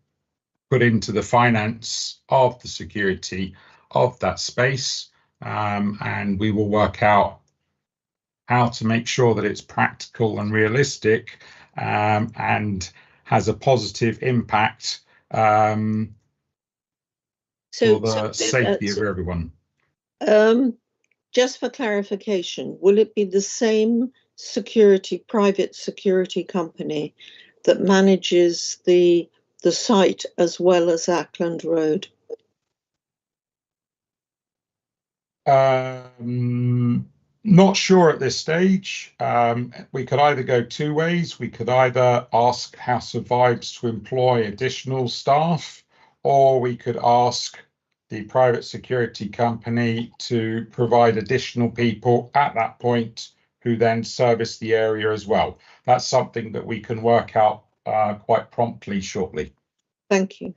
put into the finance of the security of that space. And we will work out how to make sure that it's practical and realistic, and has a positive impact for the safety of everyone. Just for clarification, will it be the same private security company that manages the site as well as Ackland Road? Not sure at this stage. We could either go two ways. We could either ask House of Vibes to employ additional staff, or we could ask the private security company to provide additional people at that point who then service the area as well. That's something that we can work out quite promptly shortly. Thank you.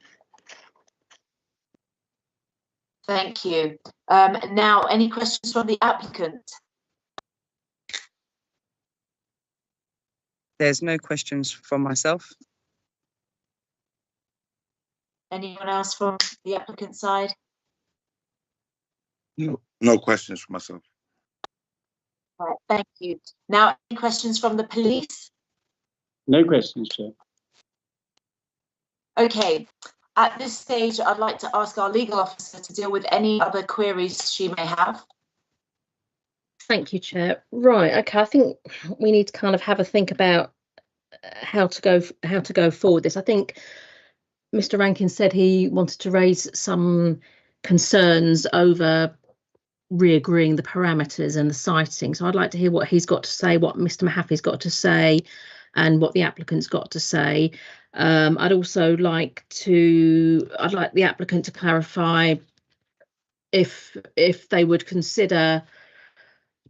Thank you. Now, any questions from the applicant? There's no questions from myself. Anyone else from the applicant side? No questions for myself. Right, thank you. Now, any questions from the police? No questions, Chair. Okay, at this stage, I'd like to ask our legal officer to deal with any other queries she may have. Thank you, Chair. Right, okay, I think we need to kind of have a think about how to go forward this. I think Mr. Rankin said he wanted to raise some concerns over re-agreeing the parameters and the siting. So I'd like to hear what he's got to say, what Mr. Mahaffy's got to say, and what the applicant's got to say. I'd also like the applicant to clarify if they would consider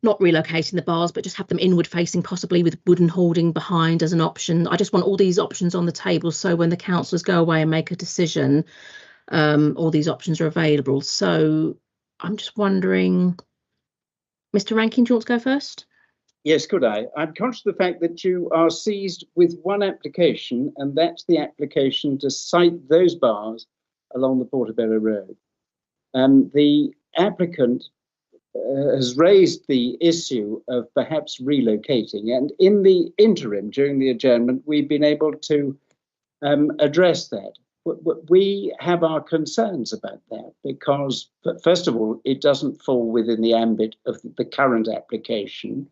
not relocating the bars, but just have them inward facing, possibly with wooden hoarding behind as an option. I just want all these options on the table, so when the councillors go away and make a decision, all these options are available. So I'm just wondering, Mr. Rankin, do you want to go first? Yes, could I? I'm conscious of the fact that you are seized with one application, and that's the application to site those bars along the Portobello Road. The applicant has raised the issue of perhaps relocating, and in the interim, during the adjournment, we've been able to address that. We have our concerns about that because, first of all, it doesn't fall within the ambit of the current application,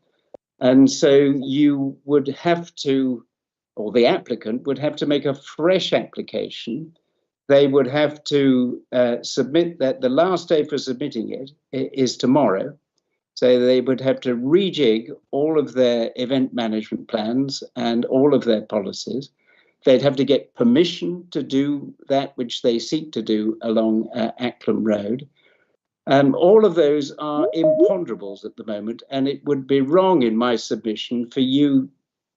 and so you would have to, or the applicant would have to make a fresh application. They would have to submit that. The last day for submitting it is tomorrow. So they would have to rejig all of their event management plans and all of their policies. they'd have to get permission to do that which they seek to do along Acklam Road. All of those are imponderables at the moment, and it would be wrong in my submission for you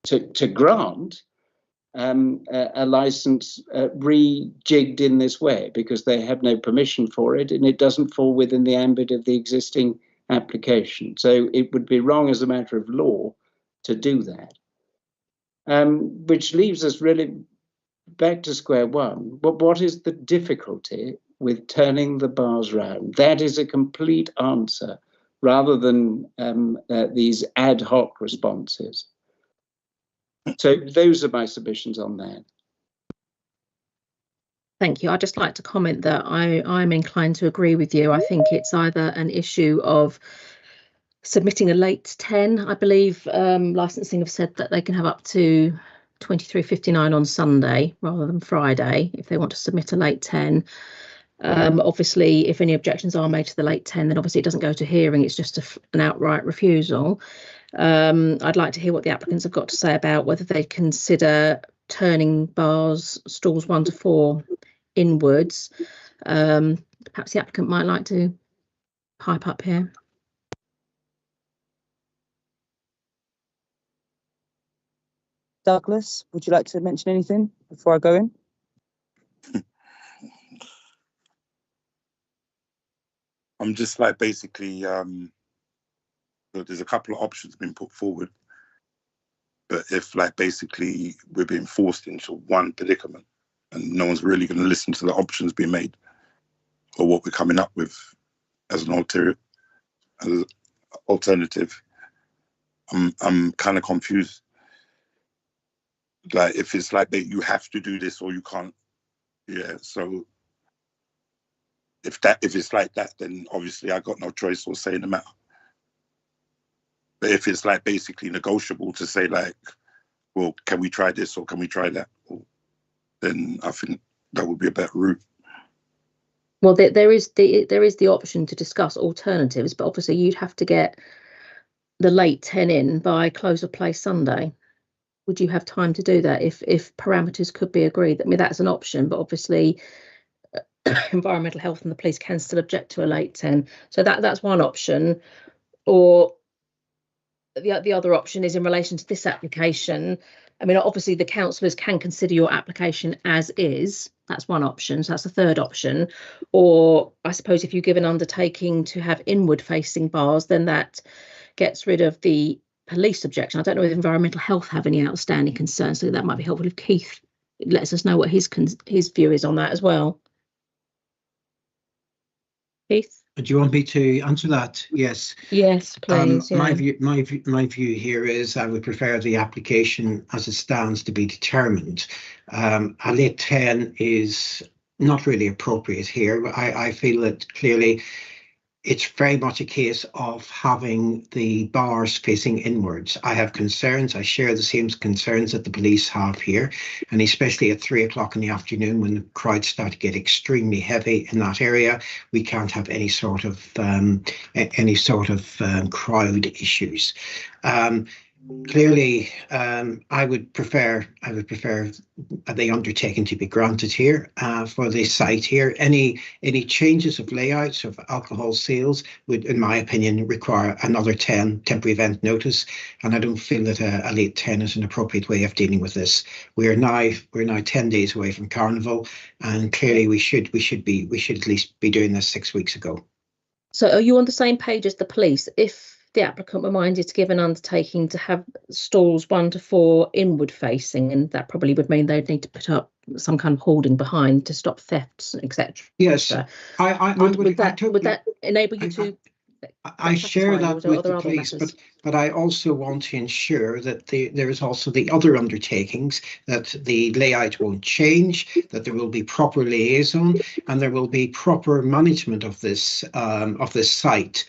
to grant a license rejigged in this way, because they have no permission for it and it doesn't fall within the ambit of the existing application. So it would be wrong as a matter of law to do that. Which leaves us really back to square one. But what is the difficulty with turning the bars round? That is a complete answer, rather than these ad hoc responses. So those are my submissions on that. Thank you. I'd just like to comment that I'm inclined to agree with you. I think it's either an issue of submitting a late 10. I believe licensing have said that they can have up to 23:59 on Sunday rather than Friday if they want to submit a late 10. Obviously, if any objections are made to the late 10, then obviously it doesn't go to hearing. It's just an outright refusal. I'd like to hear what the applicants have got to say about whether they consider turning bars, stalls 1 to 4 inwards. Perhaps the applicant might like to pipe up here. Douglas, would you like to mention anything before I go in? I'm just like basically, there's a couple of options being put forward, but if like basically we're being forced into one predicament and no one's really going to listen to the options being made or what we're coming up with as an alternative, I'm kind of confused. Like if it's like that you have to do this or you can't, yeah, so if it's like that, then obviously I got no choice or say in the matter. But if it's like basically negotiable to say like, well, can we try this or can we try that, then I think that would be a better route. Well, there is the option to discuss alternatives, but obviously you'd have to get the late 10 in by close of play Sunday. Would you have time to do that if parameters could be agreed? I mean, that's an option, but obviously environmental health and the police can still object to a late 10. So that's one option. Or the other option is in relation to this application. I mean, obviously the councillors can consider your application as is. That's one option. So that's a third option. Or I suppose if you give an undertaking to have inward facing bars, then that gets rid of the police objection. I don't know if environmental health have any outstanding concerns, so that might be helpful if Keith lets us know what his view is on that as well. Keith? Do you want me to answer that? Yes. Yes, please. My view here is I would prefer the application as it stands to be determined. A late 10 is not really appropriate here. I feel that clearly it's very much a case of having the bars facing inwards. I have concerns. I share the same concerns that the police have here, and especially at 3 o'clock in the afternoon when the crowds start to get extremely heavy in that area, we can't have any sort of crowd issues. Clearly, I would prefer the undertaking to be granted here for the site here. Any changes of layouts of alcohol sales would, in my opinion, require another 10 temporary event notice, and I don't feel that a late 10 is an appropriate way of dealing with this. We're now 10 days away from Carnival, and clearly we should at least be doing this 6 weeks ago. So, are you on the same page as the police? If the applicant were minded to give an undertaking to have stalls 1 to 4 inward facing, and that probably would mean they'd need to put up some kind of hoarding behind to stop thefts, etc. Yes, would that enable you to? I share that with the police, but I also want to ensure that there is also the other undertakings, that the layout won't change, that there will be proper liaison, and there will be proper management of this site.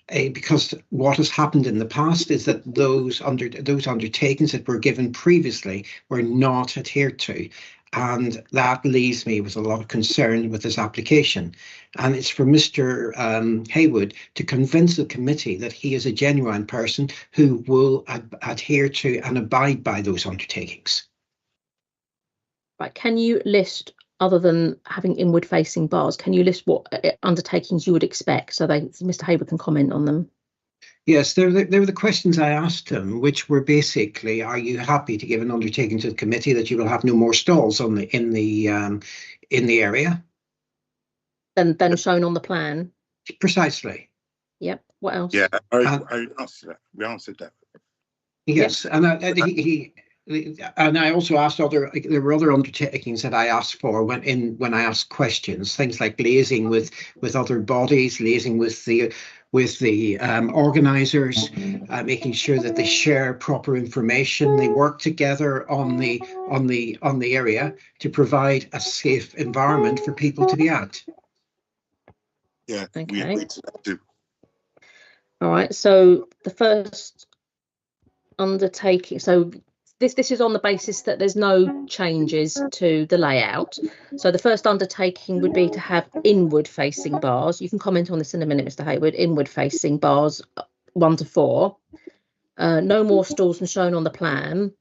Because what has happened in the past is that those undertakings that were given previously were not adhered to, And that leaves me with a lot of concern with this application. And it's for Mr. Haywood to convince the committee that he is a genuine person who will adhere to and abide by those undertakings. Right, can you list, other than having inward facing bars, can you list what undertakings you would expect so Mr. Haywood can comment on them? Yes, there were the questions I asked him, which were basically, are you happy to give an undertaking to the committee that you will have no more stalls in the area? Than shown on the plan? Precisely. Yep. What else? Yeah, I answered that. We answered that. Yes, yep. And I also asked there were other undertakings that I asked for when I asked questions, things like liaising with other bodies, liaising with the organisers, making sure that they share proper information, they work together on the area to provide a safe environment for people to be at. Yeah, okay. We agreed to that too. All right, so the first undertaking, so this is on the basis that there's no changes to the layout. So the first undertaking would be to have inward facing bars. You can comment on this in a minute, Mr. Haywood. Inward facing bars 1 to 4. No more stalls than shown on the plan.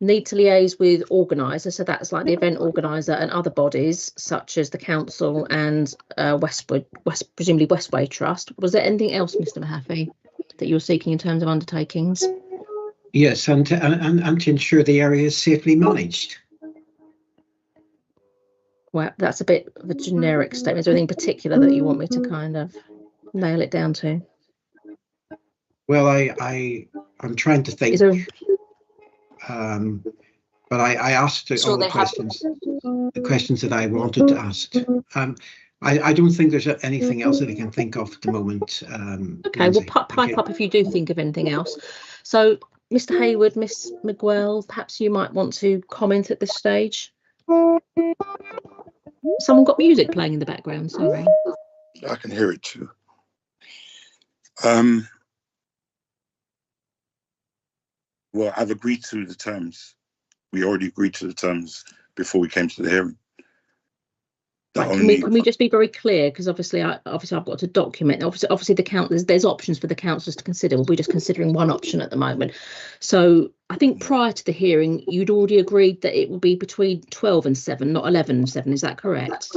Need to liaise with organisers, so that's like the event organiser and other bodies such as the council and presumably Westway Trust. Was there anything else, Mr. Mahaffey, that you were seeking in terms of undertakings? Yes, and to ensure the area is safely managed. Well, that's a bit of a generic statement. Is there anything particular that you want me to kind of nail it down to? Well, I'm trying to think. But I asked all the questions that I wanted to ask. I don't think there's anything else that I can think of at the moment. Okay, well, pipe up if you do think of anything else. So, Mr. Haywood, Miss Miguel, perhaps you might want to comment at this stage. Someone got music playing in the background, sorry. I can hear it too. Well, I've agreed to the terms. We already agreed to the terms before we came to the hearing. Right, can we just be very clear? Because obviously I've got to document. Obviously there's options for the councillors to consider. We're just considering one option at the moment. So I think prior to the hearing, you'd already agreed that it will be between 12 and 7, not 11 and 7. Is that correct?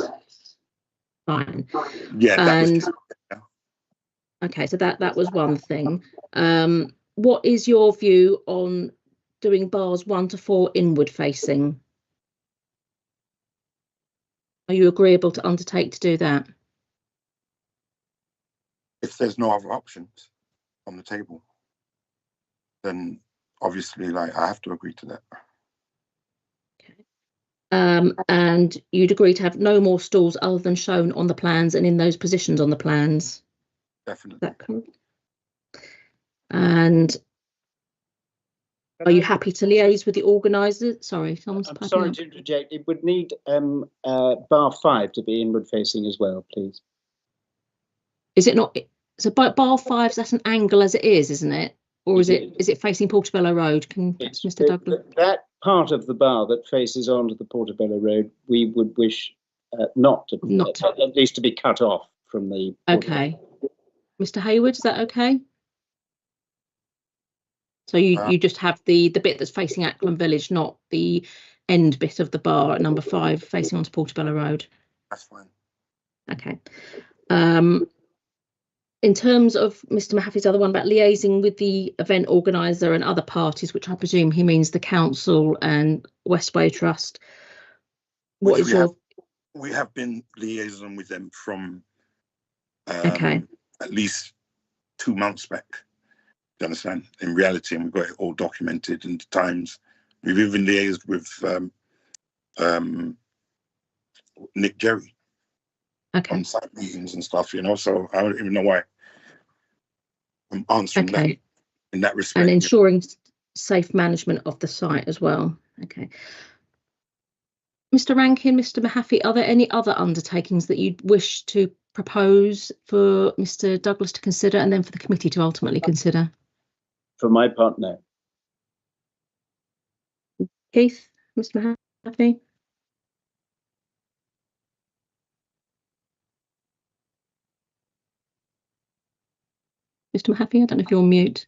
Fine. Yeah. And okay, so that was one thing. What is your view on doing bars 1 to 4 inward facing? Are you agreeable to undertake to do that? If there's no other options on the table, then obviously, I have to agree to that. Okay. And you'd agree to have no more stalls other than shown on the plans and in those positions on the plans? Definitely. That correct? And are you happy to liaise with the organisers? Sorry, I'm sorry to interject. It would need bar 5 to be inward facing as well, please. Is it not? So bar 5, that's an angle as it is, isn't it? Or is it facing Portobello Road? Mr. Douglas? That part of the bar that faces onto the Portobello Road, we would wish at least to be cut off from the. Okay, Mr. Haywood, is that okay? So you just have the bit that's facing Acklam Village, not the end bit of the bar at number 5 facing onto Portobello Road. That's fine. Okay. In terms of Mr. Mahaffey's other one about liaising with the event organiser and other parties, which I presume he means the council and Westway Trust. We have been liaising with them from at least 2 months back. Do you understand? In reality, and we've got it all documented in the Times. We've even liaised with Nick Jerry on site meetings and stuff, so I don't even know why I'm answering that in that respect. And ensuring safe management of the site as well. Okay. Mr. Rankin, Mr. Mahaffey, are there any other undertakings that you'd wish to propose for Mr. Douglas to consider and then for the committee to ultimately consider? For my part, no. Keith, Mr. Mahaffey? Mr. Mahaffey, I don't know if you're on mute.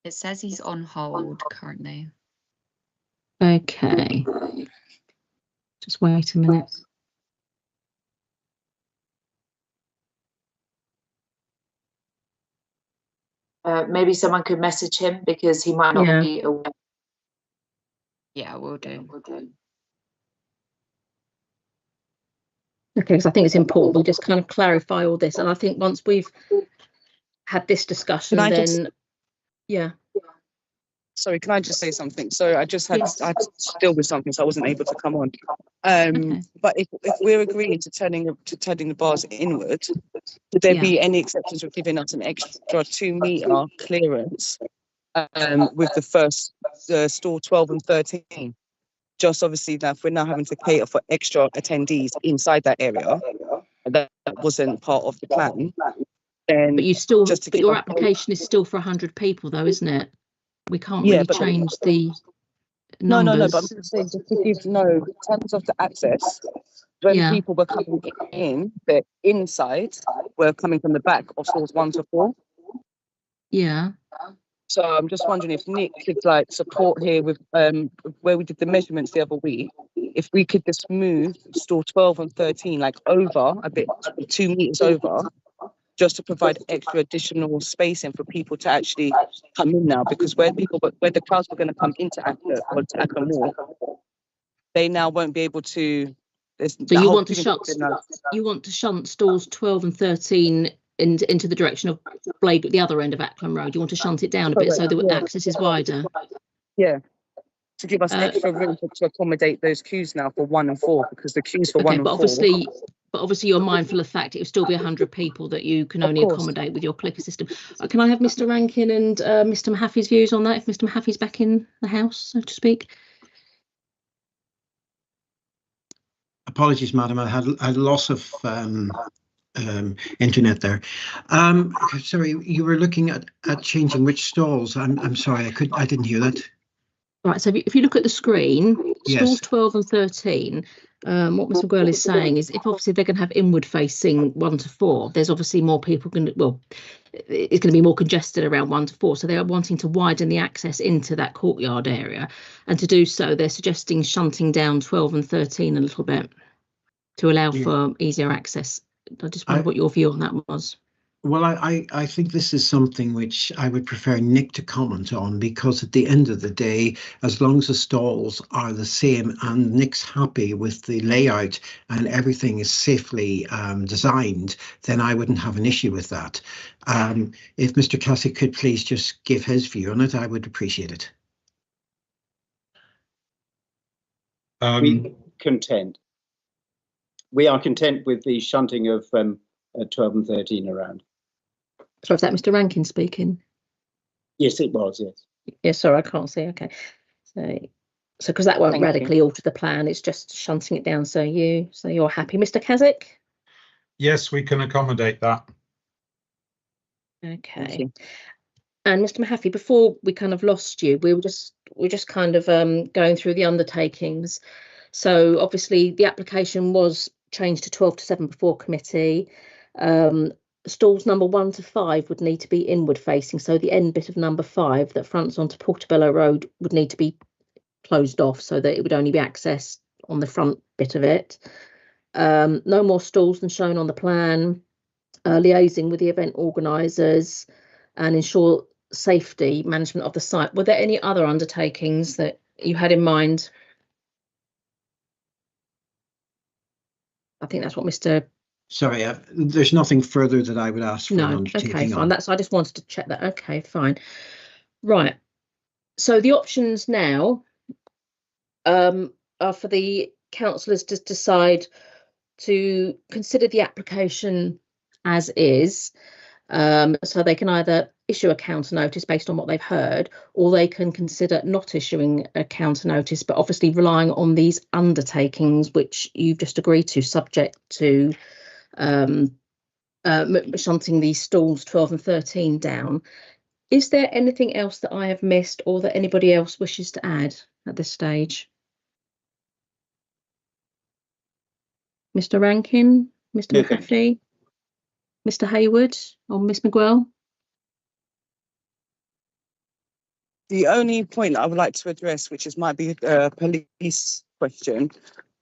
It says he's on hold currently. Okay. Just wait a minute. Maybe someone could message him because he might not be aware. Yeah, we'll do. Okay, because I think it's important we just kind of clarify all this. And I think once we've had this discussion, then, yeah. Sorry, can I just say something? So I just had I had to deal with something, so I wasn't able to come on. But if we're agreeing to turning the bars inward, would there be any exceptions with giving us an extra 2 metre clearance with the first stall 12 and 13? Just obviously now, if we're now having to cater for extra attendees inside that area, and that wasn't part of the plan, then but you still, but your application is still for 100 people, though, isn't it? We can't really change the numbers. No, but I'm just saying, just to give in terms of the access, when people were coming in, the inside were coming from the back of stalls 1 to 4. Yeah. So I'm just wondering if Nick could support here with where we did the measurements the other week, if we could just move stall 12 and 13 over a bit, 2 meters over, just to provide extra additional spacing for people to actually come in now, because where the crowds were going to come into Acton Mall, they now won't be able to. So you want to shunt stalls 12 and 13 into the direction of Blake at the other end of Acklam Road. You want to shunt it down a bit so the access is wider. Yeah, to give us extra room to accommodate those queues now for 1 and 4, because the queues for 1 and 4. But obviously you're mindful of the fact it will still be 100 people that you can only accommodate with your clicker system. Can I have Mr. Rankin and Mr. Mahaffey's views on that, if Mr. Mahaffey's back in the house, so to speak? Apologies, madam. I had a loss of internet there. Sorry, you were looking at changing which stalls. I'm sorry, I didn't hear that. Right, so if you look at the screen, stalls 12 and 13, what Ms. McGurl is saying is if obviously they're going to have inward facing 1 to 4, there's obviously more people it's going to be more congested around 1 to 4. So they are wanting to widen the access into that courtyard area. And to do so, they're suggesting shunting down 12 and 13 a little bit to allow for easier access. I just wonder what your view on that was. Well, I think this is something which I would prefer Nick to comment on, because at the end of the day, as long as the stalls are the same and Nick's happy with the layout and everything is safely designed, then I wouldn't have an issue with that. If Mr. Cassie could please just give his view on it, I would appreciate it. We are content with the shunting of 12 and 13 around. So is that Mr. Rankin speaking? Yes, it was, yes. Yes, sorry, I can't see. Okay. So because that won't radically alter the plan, it's just shunting it down. So you're happy, Mr. Kazik? Yes, we can accommodate that. Okay. And Mr. Mahaffey, before we kind of lost you, we're just kind of going through the undertakings. So obviously the application was changed to 12 to 7 before committee. Stalls number 1 to 5 would need to be inward facing. So the end bit of number 5 that fronts onto Portobello Road would need to be closed off so that it would only be accessed on the front bit of it. No more stalls than shown on the plan. Liaising with the event organisers and ensure safety management of the site. Were there any other undertakings that you had in mind? I think that's what Mr. Sorry, there's nothing further that I would ask for an undertaking. Okay, fine. I just wanted to check that. Okay, fine. Right. So the options now are for the councillors to decide to consider the application as is. So they can either issue a counter notice based on what they've heard, or they can consider not issuing a counter notice, but obviously relying on these undertakings, which you've just agreed to, subject to shunting these stalls 12 and 13 down. Is there anything else that I have missed or that anybody else wishes to add at this stage? Mr. Rankin, Mr. Mahaffey? Mr. Hayward or Miss Miguel? The only point I would like to address, which might be a police question,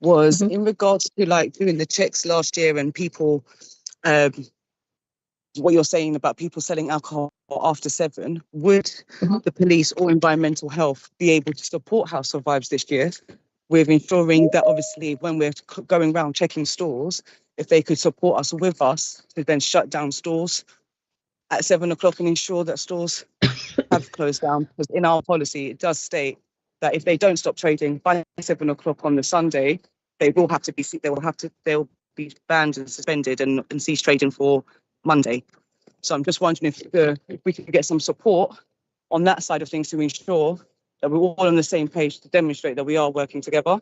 was in regards to like doing the checks last year and people, what you're saying about people selling alcohol after 7, would the police or environmental health be able to support House of Vibes this year with ensuring that obviously when we're going around checking stores, if they could support us with us to then shut down stores at 7 o'clock and ensure that stores have closed down? Because in our policy, it does state that if they don't stop trading by 7 o'clock on the Sunday, they'll be banned and suspended and cease trading for Monday. So I'm just wondering if we could get some support on that side of things to ensure that we're all on the same page to demonstrate that we are working together.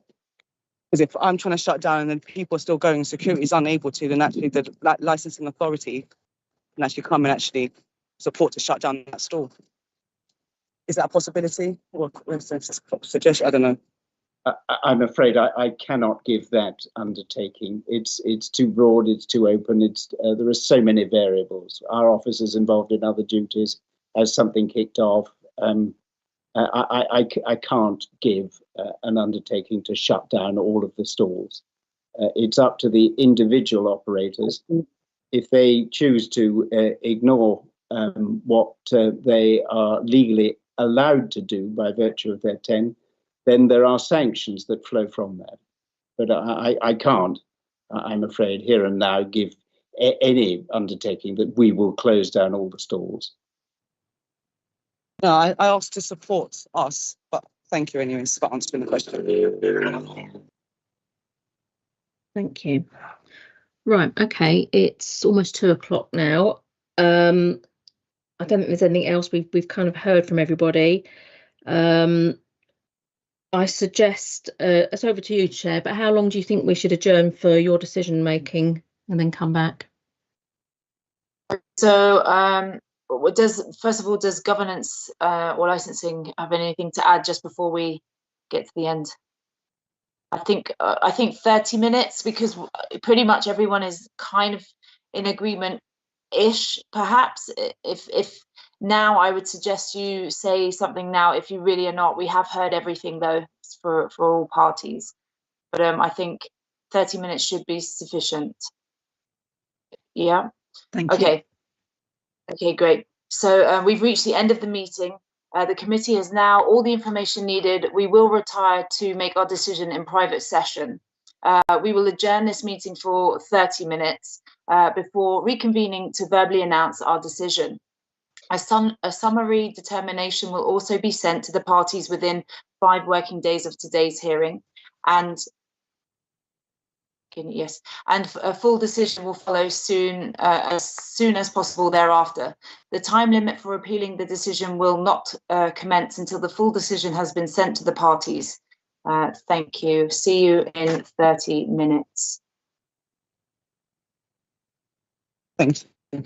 Because if I'm trying to shut down and then people are still going, security is unable to, then actually the licensing authority can actually come and actually support to shut down that store. Is that a possibility or a suggestion? I don't know. I'm afraid I cannot give that undertaking. It's too broad, it's too open. There are so many variables. Our officers involved in other duties as something kicked off. I can't give an undertaking to shut down all of the stores. It's up to the individual operators. If they choose to ignore what they are legally allowed to do by virtue of their 10, then there are sanctions that flow from that. But I can't, I'm afraid, here and now give any undertaking that we will close down all the stores. No, I asked to support us, but thank you anyways for answering the question. Thank you. Right, okay, it's almost 2 o'clock now. I don't think there's anything else we've kind of heard from everybody. I suggest it's over to you, Chair, but how long do you think we should adjourn for your decision making and then come back? So does governance or licensing have anything to add just before we get to the end? I think 30 minutes, because pretty much everyone is kind of in agreement-ish, perhaps. If now, I would suggest you say something now. If you really are not, we have heard everything though for all parties. But I think 30 minutes should be sufficient. Yeah. Thank you. Okay. Okay, great. So we've reached the end of the meeting. The committee has now all the information needed. We will retire to make our decision in private session. We will adjourn this meeting for 30 minutes before reconvening to verbally announce our decision. A summary determination will also be sent to the parties within 5 working days of today's hearing, and a full decision will follow as soon as possible thereafter. The time limit for appealing the decision will not commence until the full decision has been sent to the parties. Thank you. See you in 30 minutes. Thank you.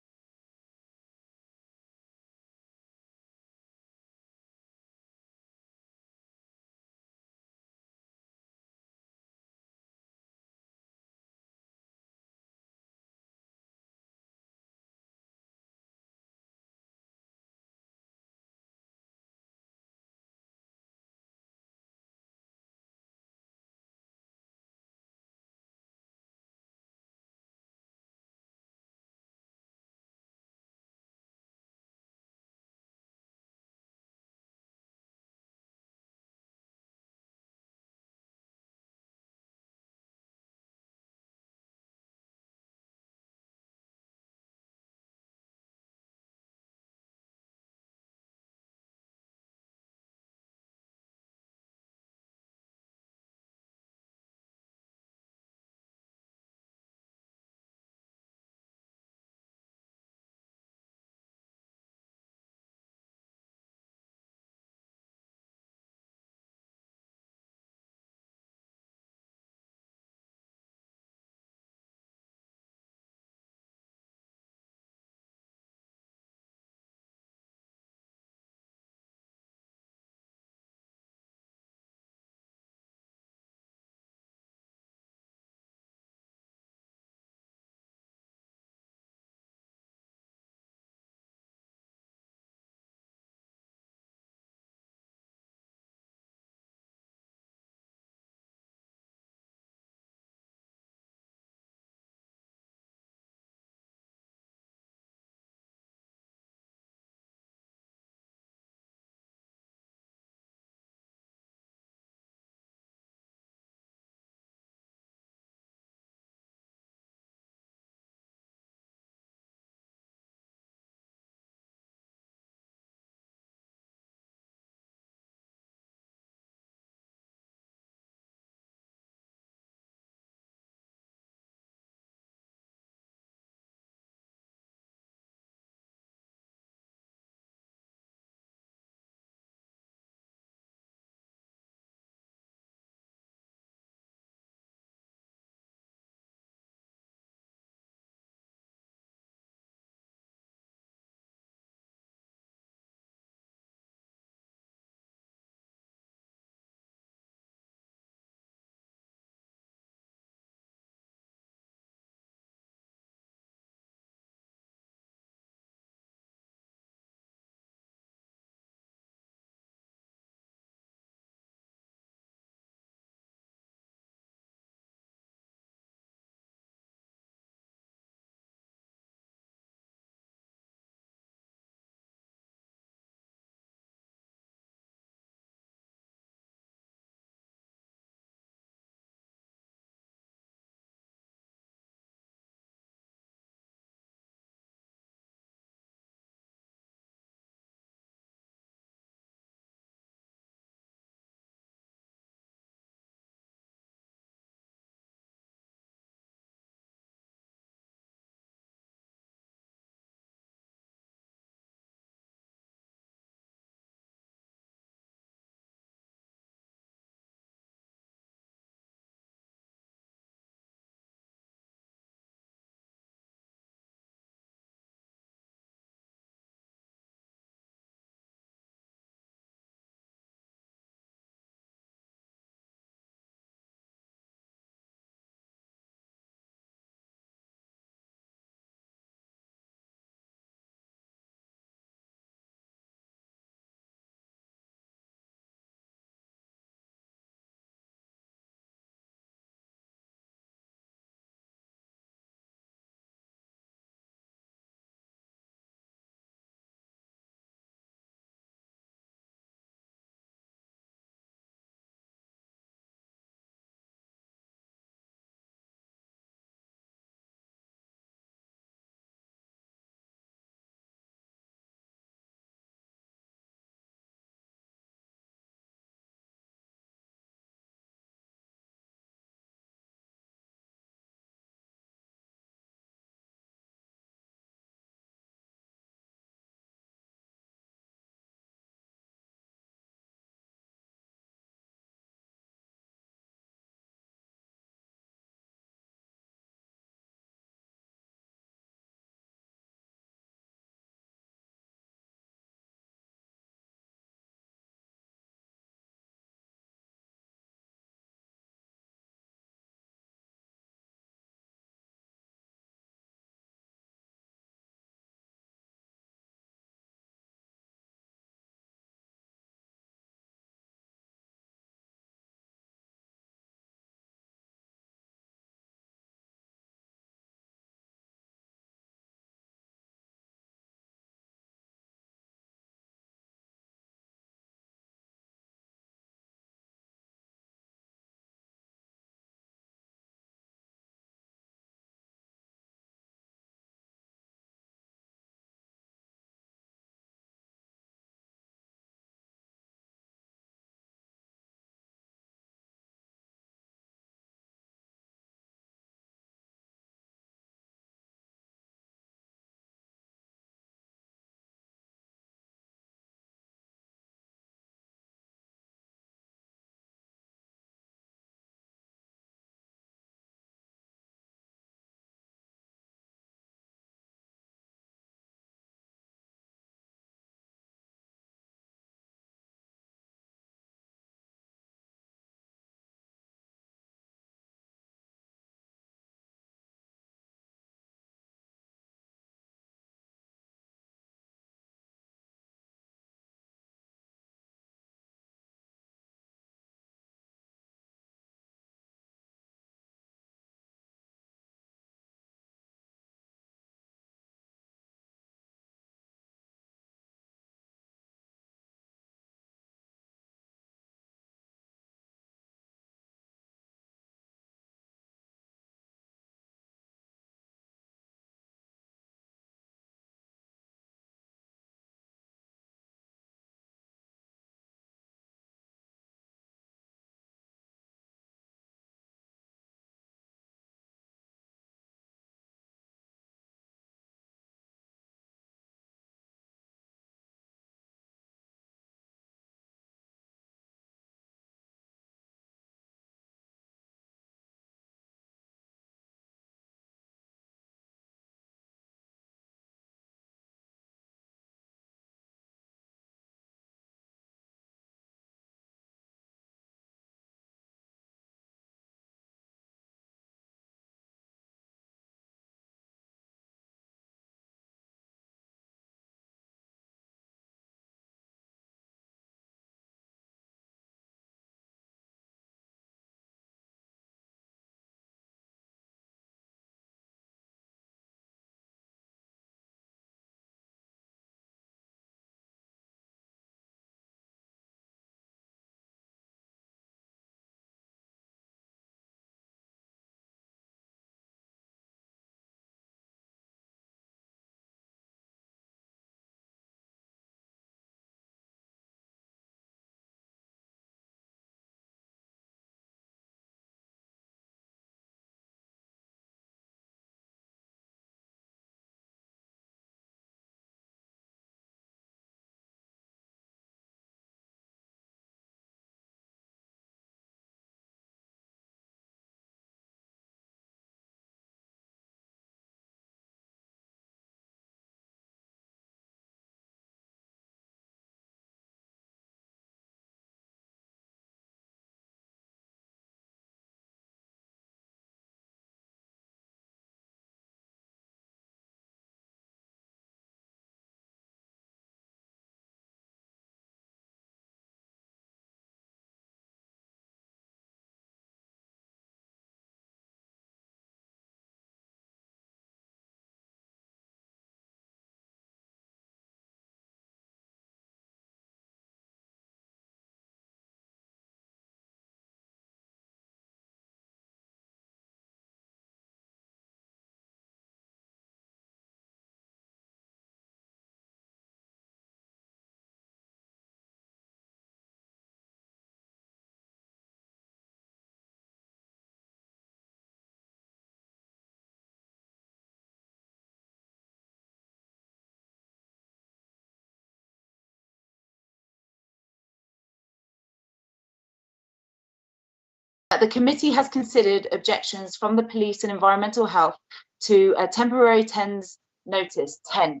The committee has considered objections from the police and environmental health to a temporary TENS notice 10,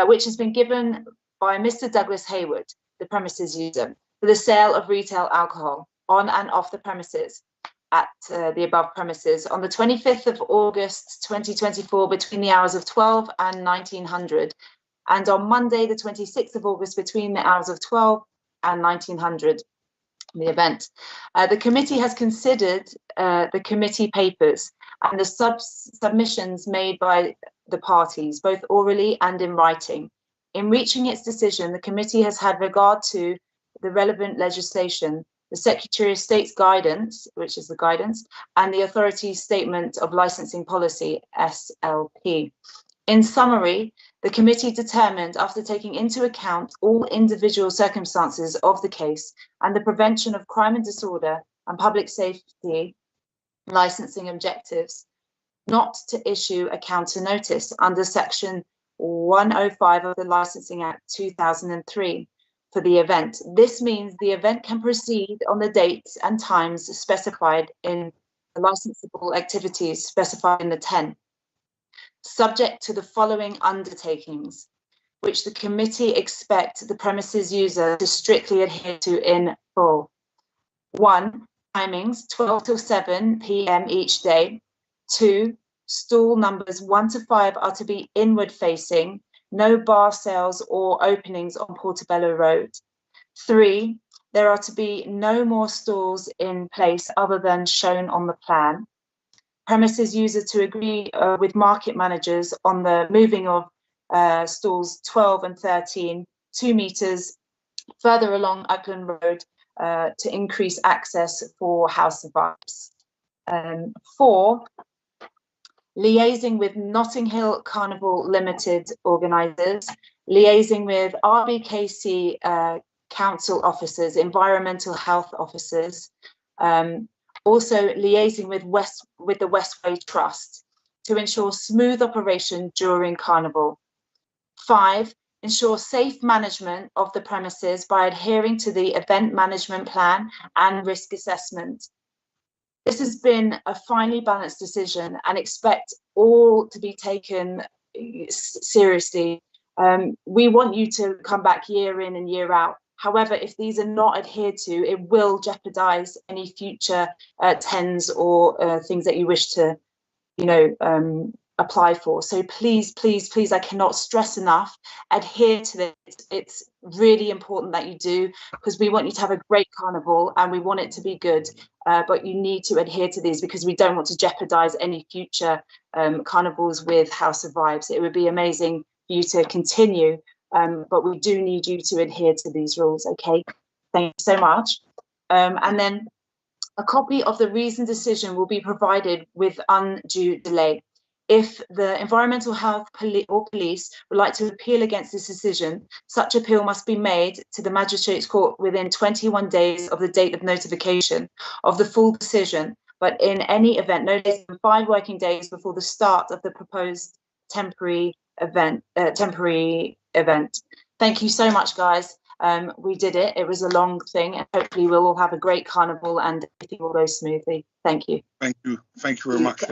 which has been given by Mr. Douglas Hayward, the premises user, for the sale of retail alcohol on and off the premises at the above premises on the 25th of August 2024 between the hours of 12 and 1900, and on Monday the 26th of August between the hours of 12 and 1900. The event. The committee has considered the committee papers and the submissions made by the parties, both orally and in writing. In reaching its decision, the committee has had regard to the relevant legislation, the Secretary of State's guidance, which is the guidance, and the authority's statement of licensing policy, SLP. In summary, the committee determined, after taking into account all individual circumstances of the case and the prevention of crime and disorder and public safety licensing objectives, not to issue a counter notice under Section 105 of the Licensing Act 2003 for the event. This means the event can proceed on the dates and times specified in the licensable activities specified in the 10. Subject to the following undertakings, which the committee expect the premises user to strictly adhere to in full. 1. Timings 12 till 7 p.m. each day. 2. Stall numbers 1 to 5 are to be inward facing, no bar sales or openings on Portobello Road. 3. There are to be no more stalls in place other than shown on the plan. Premises user to agree with market managers on the moving of stalls 12 and 13 2 meters further along Upland Road to increase access for House of Vibes. 4, liaising with Notting Hill Carnival Limited organisers, liaising with RBKC council officers, environmental health officers, also liaising with the Westway Trust to ensure smooth operation during Carnival. 5, ensure safe management of the premises by adhering to the event management plan and risk assessment. This has been a finely balanced decision and expect all to be taken seriously. We want you to come back year in and year out. However, if these are not adhered to, it will jeopardise any future TENS or things that you wish to, apply for. So please, please, please, I cannot stress enough, adhere to this. It's really important that you do, because we want you to have a great carnival and we want it to be good. But you need to adhere to these because we don't want to jeopardise any future carnivals with House of Vibes. It would be amazing for you to continue. But we do need you to adhere to these rules, okay? Thank you so much. And then a copy of the reasoned decision will be provided with undue delay. If the Environmental Health or Police would like to appeal against this decision, such appeal must be made to the Magistrates' Court within 21 days of the date of notification of the full decision, but in any event, no later than 5 working days before the start of the proposed temporary event. Thank you so much, guys. We did it. It was a long thing, and hopefully we'll all have a great carnival and everything will go smoothly. Thank you. Thank you. Thank you very much.